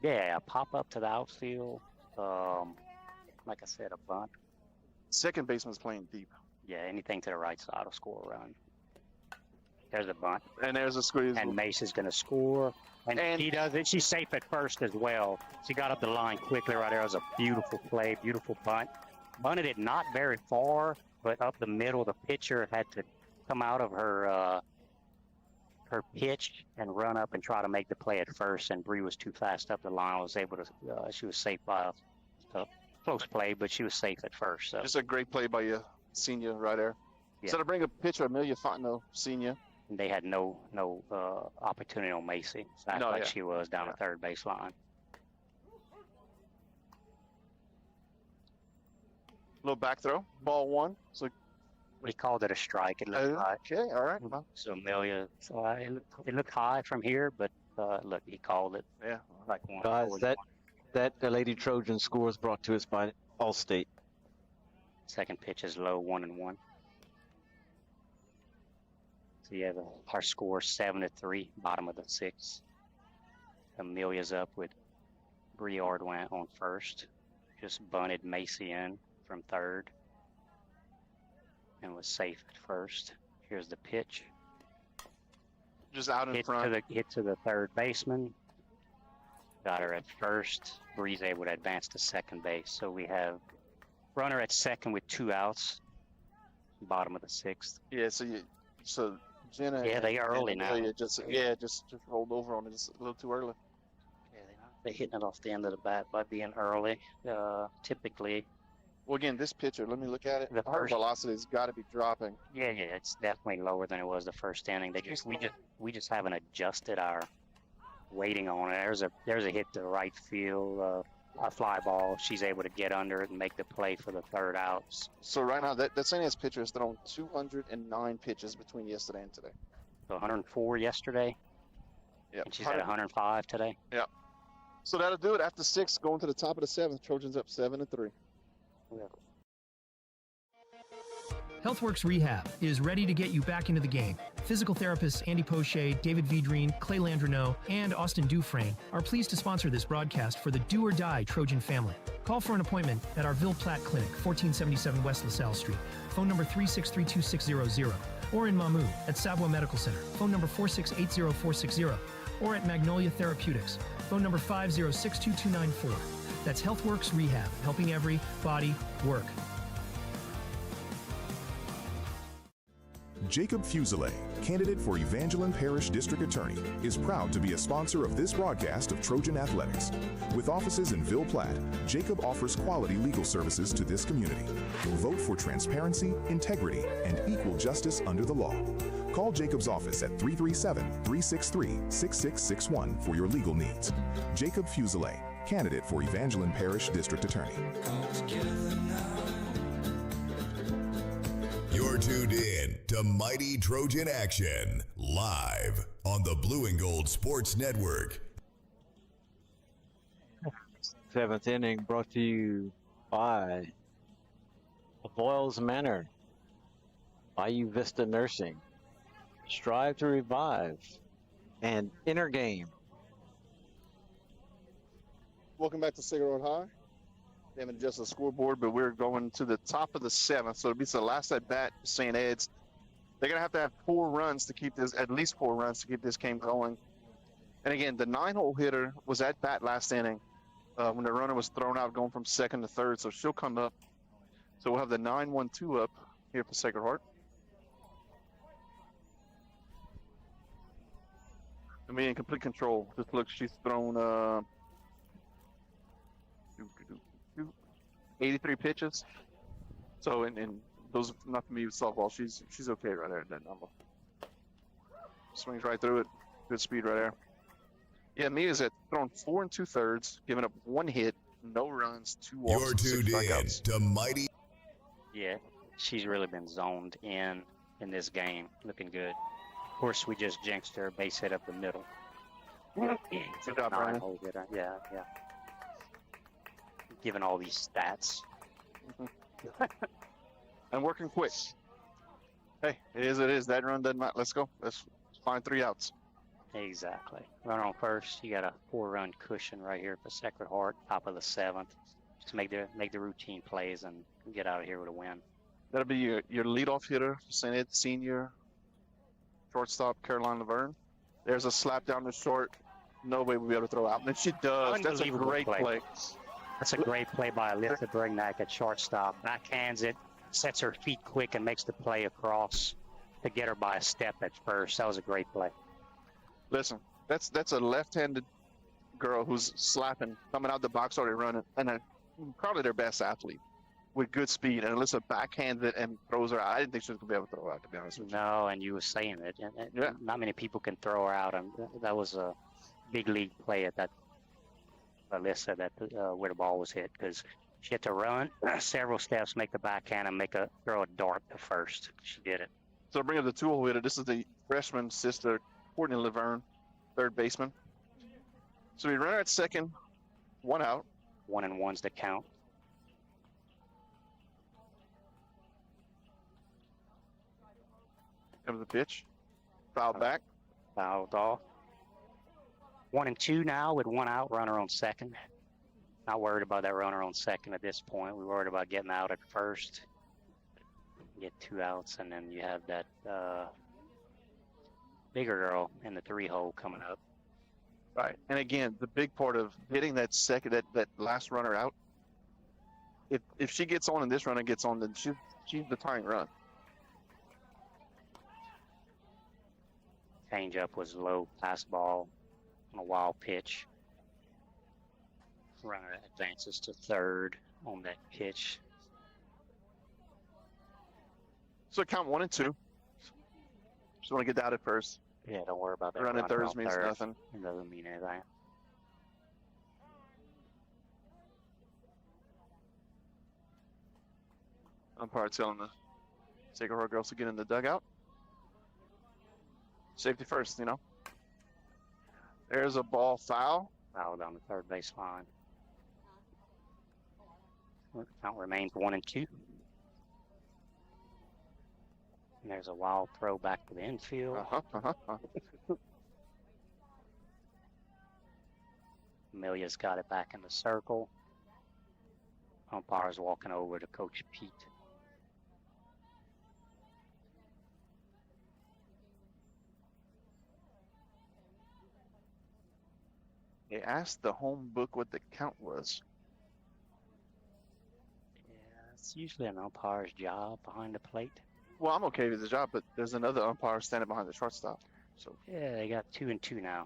Yeah, pop up to the outfield. Like I said, a bunt. Second baseman's playing deep. Yeah, anything to the right side will score a run. There's a bunt. And there's a squeeze. And Macy's going to score. And she does it. She's safe at first as well. She got up the line quickly right there. It was a beautiful play, beautiful bunt. Bunted it not very far, but up the middle. The pitcher had to come out of her pitch and run up and try to make the play at first, and Bree was too fast up the line. Was able to. She was safe by a close play, but she was safe at first. So. Just a great play by you, senior, right there. Yeah. So to bring a pitcher, Amelia Fontenot, senior. And they had no opportunity on Macy. She was down the third base line. Little back throw, ball 1. So He called it a strike. It looked high. Okay, all right. Well, So Amelia, so it looked high from here, but look, he called it. Yeah. Like one. Guys, that the Lady Trojan score is brought to us by Allstate. Second pitch is low, 1-1. So you have our score 7-3, bottom of the 6th. Amelia's up with Briard went on first. Just bunted Macy in from third and was safe at first. Here's the pitch. Just out in front. Hit to the third baseman. Got her at first. Bree's able to advance to second base. So we have runner at second with 2 outs. Bottom of the 6th. Yeah, so Jenna. Yeah, they are early now. Just rolled over on it just a little too early. Yeah, they're hitting it off the end of the bat by being early. Typically. Well, again, this pitcher, let me look at it. The Her velocity's got to be dropping. Yeah, it's definitely lower than it was the first inning. We just haven't adjusted our weighting on it. There's a hit to right field, a fly ball. She's able to get under it and make the play for the third out. So right now, that St. Anne's pitcher has thrown 209 pitches between yesterday and today. So 104 yesterday. Yeah. And she's at 105 today. Yeah. So that'll do it. After 6, going to the top of the 7th. Trojans up 7-3. Yeah. HealthWorks Rehab is ready to get you back into the game. Physical therapists Andy Poche, David Vidrine, Clay Landreneau, and Austin Dufresne are pleased to sponsor this broadcast for the Do or Die Trojan family. Call for an appointment at our Ville Platte Clinic, 1477 West LaSalle Street, phone number 3632600, or in Mamou at Savoie Medical Center, phone number 4680460, or at Magnolia Therapeutics, phone number 5062294. That's HealthWorks Rehab, helping every body work. Jacob Fuselier, candidate for Evangeline Parish District Attorney, is proud to be a sponsor of this broadcast of Trojan Athletics. With offices in Ville Platte, Jacob offers quality legal services to this community. Vote for transparency, integrity, and equal justice under the law. Call Jacob's office at 337-363-6661 for your legal needs. Jacob Fuselier, candidate for Evangeline Parish District Attorney. You're tuned in to Mighty Trojan Action, live on the Blue and Gold Sports Network. 7th inning brought to you by Boyles Manor, Bayou Vista Nursing, Strive to Revive, and Inner Game. Welcome back to Sacred Heart High. They haven't adjusted the scoreboard, but we're going to the top of the 7th, so it'll be the last at bat for St. Ed's. They're going to have 4 runs to keep this, at least 4 runs to keep this game going. And again, the 9-hole hitter was at bat last inning when the runner was thrown out going from second to third, so she'll come up. So we'll have the 9-1-2 up here for Sacred Heart. I mean, in complete control. Just look, she's thrown 83 pitches. So, and those not for me with softball. She's okay right there at that number. Swings right through it. Good speed right there. Yeah, Mia's at thrown 4 2/3, giving up 1 hit, no runs, 2 walks. You're tuned in to Mighty. Yeah, she's really been zoned in this game, looking good. Of course, we just jinxed her base hit up the middle. Good job, Brian. Yeah. Given all these stats. And working quick. Hey, it is. That run doesn't matter. Let's go. Let's find 3 outs. Exactly. Run on first. You got a 4-run cushion right here for Sacred Heart, top of the 7th. Just make the routine plays and get out of here with a win. That'll be your leadoff hitter for St. Ed senior shortstop Caroline Laverne. There's a slap down the short. No way we'll be able to throw out. And she does. That's a great play. That's a great play by Alyssa Brignac at shortstop. Backhands it, sets her feet quick, and makes the play across to get her by a step at first. That was a great play. Listen, that's a left-handed girl who's slapping, coming out the box already running, and probably their best athlete with good speed. And Alyssa backhands it and throws her out. I didn't think she was going to be able to throw her out, to be honest with you. No, and you were saying it. And not many people can throw her out. And that was a big league play at that Alyssa, where the ball was hit, because She had to run several steps, make the backhand, and throw a dart to first. She did it. So bring up the two-hole hitter. This is the freshman sister, Courtney Laverne, third baseman. So we run her at second, 1 out. 1-and-1's the count. Comes the pitch. Fouled back. Fouled off. 1-and-2 now with 1 out, runner on second. Not worried about that runner on second at this point. We're worried about getting out at first. Get 2 outs, and then you have that bigger girl in the 3-hole coming up. Right. And again, the big part of hitting that that last runner out, if she gets on and this runner gets on, then she's the tying run. Changeup was low, pass ball on a wild pitch. Runner advances to third on that pitch. So count 1 and 2. Just want to get out at first. Yeah, don't worry about that. Running thirds means third. nothing. It doesn't mean anything. Umpire telling the Sacred Heart girls to get in the dugout. Safety first, you know. There's a ball foul. Foul down the third base line. Count remains 1 and 2. And there's a wild throw back to the infield. Amelia's got it back in the circle. Umpire's walking over to Coach Pete. They asked the home book what the count was. Yeah, it's usually an umpire's job behind the plate. Well, I'm okay with the job, but there's another umpire standing behind the shortstop. So yeah, they got 2 and 2 now.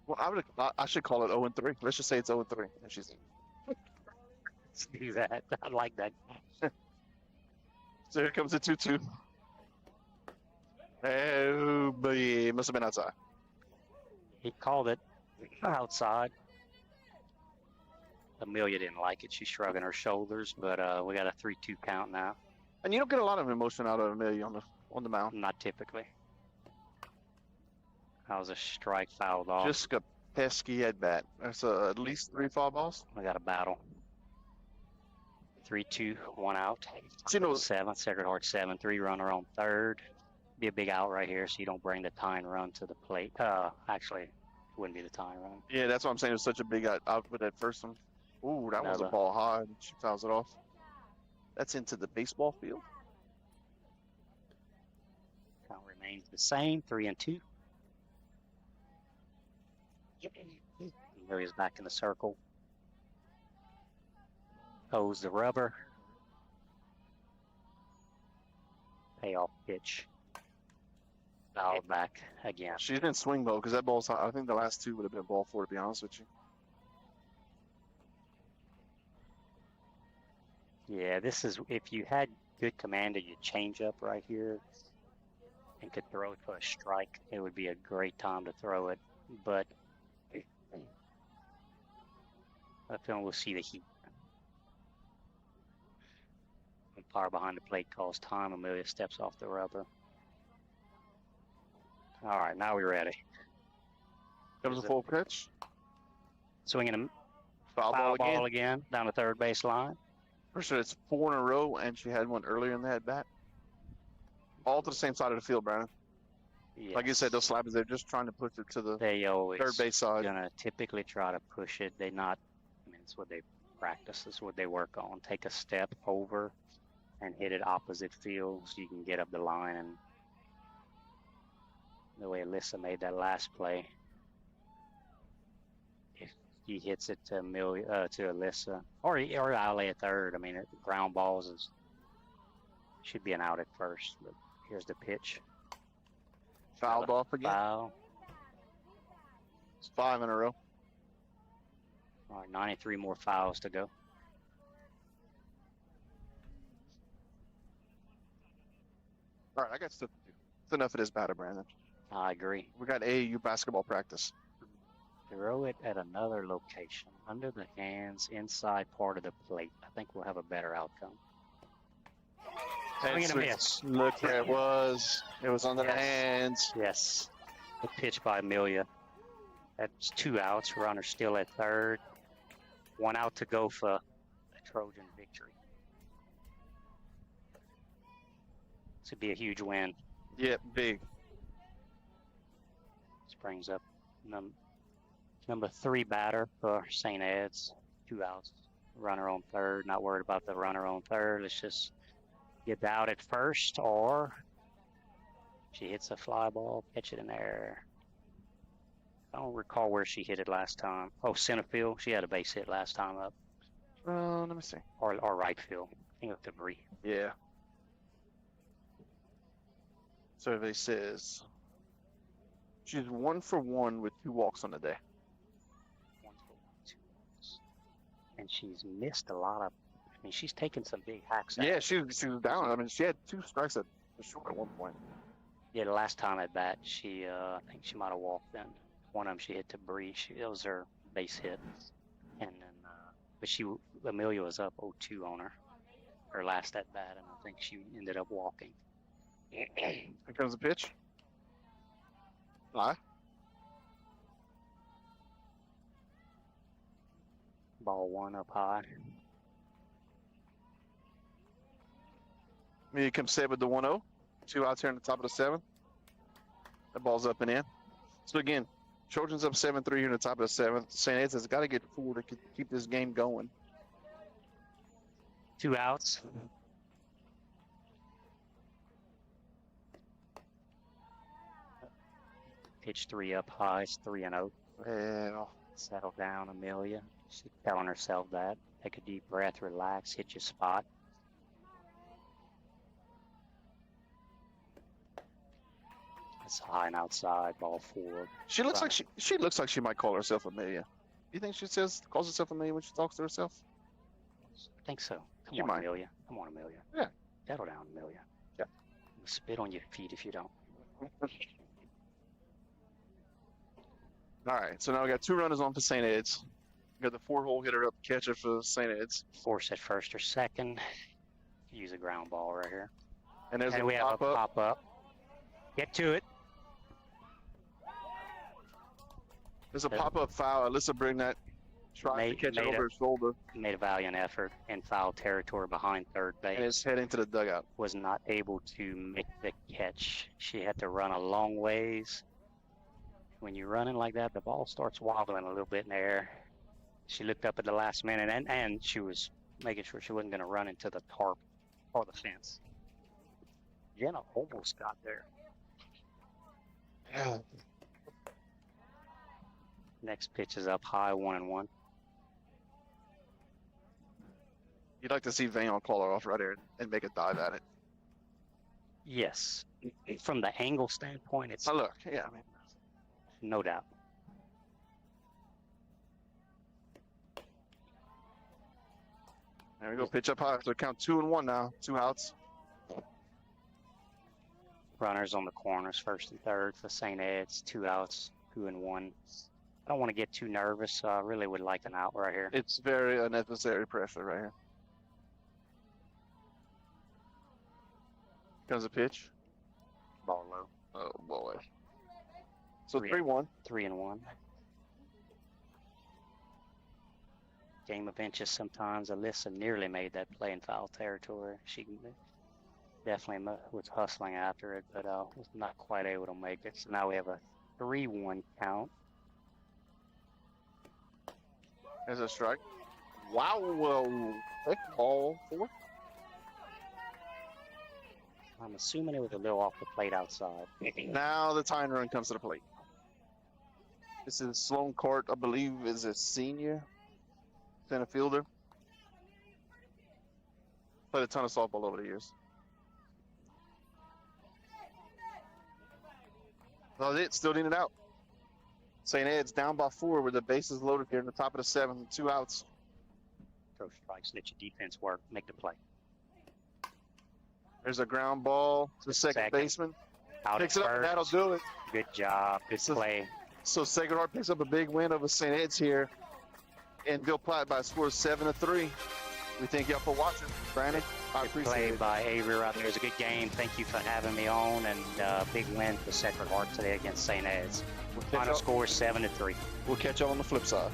Well, I should call it 0 and 3. Let's just say it's 0 and 3. And she's Let's do that. I like that. So here comes the 2-2. Oh, but it must have been outside. He called it outside. Amelia didn't like it. She's shrugging her shoulders, but we got a 3-2 count now. And you don't get a lot of emotion out of Amelia on the mound. Not typically. That was a strike fouled off. Just a pesky at bat. That's at least 3 foul balls. We got a battle. 3-2, 1 out. So, you know, 7, Sacred Heart 7-3, runner on third. Be a big out right here, so you don't bring the tying run to the plate. Actually, it wouldn't be the tying run. Yeah, that's what I'm saying. It was such a big out with that first one. Ooh, that was a ball high. She fouls it off. That's into the baseball field. Count remains the same, 3 and 2. Amelia's back in the circle. Goes the rubber. Payoff pitch. Fouled back again. She didn't swing though, because that ball's high. I think the last 2 would have been ball 4, to be honest with you. Yeah, this is, if you had good command of your changeup right here and could throw it for a strike, it would be a great time to throw it. But I feel we'll see the heat. Umpire behind the plate calls time. Amelia steps off the rubber. All right, now we're ready. Comes a full pitch. Swinging a foul ball again down the third base line. First, it's 4 in a row, and she had one earlier in the at bat. All to the same side of the field, Brandon. Yes. Like you said, those slappers, they're just trying to push it to the third base side. Gonna typically try to push it. They not. I mean, it's what they practice. It's what they work on. Take a step over and hit it opposite field so you can get up the line. And the way Alyssa made that last play, if he hits it to Alyssa or Alley at third, I mean, ground balls should be an out at first. But here's the pitch. Fouled off again. Foul. It's 5 in a row. All right, 93 more fouls to go. All right, I got stuff to do. It's enough of this batter, Brandon. I agree. We got AAU basketball practice. Throw it at another location, under the hands, inside part of the plate. I think we'll have a better outcome. Swing and a miss. Look where it was. It was under the hands. Yes. The pitch by Amelia. That's 2 outs. Runner still at third. 1 out to go for a Trojan victory. This would be a huge win. Yep, big. This brings up number 3 batter for St. Ed's. 2 outs. Runner on third. Not worried about the runner on third. Let's just get the out at first, or she hits a fly ball, catch it in there. I don't recall where she hit it last time. Oh, center field. She had a base hit last time up. Let me see. Or right field. I think it was debris. Yeah. Survey says she's 1 for 1 with 2 walks on the day. 1 for 1, 2 walks. And she's missed a lot of. I mean, she's taken some big hacks. Yeah, she was down. I mean, she had 2 strikes at the short at one point. Yeah, the last time at bat, she I think she might have walked in. One of them she hit to Bree. It was her base hit, and then but Amelia was up 0-2 on her last at bat, and I think she ended up walking. Here comes the pitch. Fly. Ball 1 up high. Amelia comes set with the 1-0. 2 outs here in the top of the 7th. That ball's up and in. So again, Trojans up 7-3 here in the top of the 7th. St. Ed's has got to get 4 to keep this game going. 2 outs. Pitch 3 up high. It's 3-0. Well, settle down, Amelia. She's telling herself that. Take a deep breath, relax, hit your spot. It's high and outside, ball 4. She looks like she looks like she might call herself Amelia. You think she calls herself Amelia when she talks to herself? I think so. Come You on, might. Amelia. Come on, Amelia. Yeah. Settle down, Amelia. Yeah. Spit on your feet if you don't. All right, so now we got 2 runners on for St. Ed's. We got the 4-hole hitter up catcher for St. Ed's. Force at first or second. Use a ground ball right here. And there's we have a pop up. Get to it. There's a pop-up foul. Alyssa Brignett tried to catch it over her shoulder. Made a valiant effort in foul territory behind third base. And is heading to the dugout. Was not able to make the catch. She had to run a long ways. When you're running like that, the ball starts wobbling a little bit in the air. She looked up at the last minute, and she was making sure she wasn't going to run into the tarp or the fence. Jenna almost got there. Yeah. Next pitch is up high, 1-1. You'd like to see Vayon call her off right here and make a dive at it. Yes. From the angle standpoint, it's... Oh, look. Yeah, I mean... No doubt. There we go. Pitch up high. So count 2-1 now. 2 outs. Runners on the corners, first and third for St. Ed's. 2 outs, 2-1. I don't want to get too nervous, so I really would like an out right here. It's very unnecessary pressure right here. Comes a pitch. Ball low. Oh, boy. So 3-1. 3-1. Game of inches sometimes. Alyssa nearly made that play in foul territory. She definitely was hustling after it, but was not quite able to make it. So now we have a 3-1 count. There's a strike. Wow. Well, quick ball 4. I'm assuming it was a little off the plate outside. Now the tying run comes to the plate. This is Sloan Court, I believe, is a senior center fielder. Played a ton of softball over the years. That's it. Still needing out. St. Ed's down by 4 with the bases loaded here in the top of the 7th. 2 outs. Throw strikes, let your defense work, make the play. There's a ground ball to the second baseman. Out Picks it up, and that'll do it. Good job. Good play. So Sacred Heart picks up a big win over St. Ed's here in Ville Platte by a score of 7-3. We thank y'all for watching. Brandon, I appreciate Played it. by Avery right there. It was a good game. Thank you for having me on, and big win for Sacred Heart today against St. Ed's. Final score 7-3. We'll catch y'all on the flip side.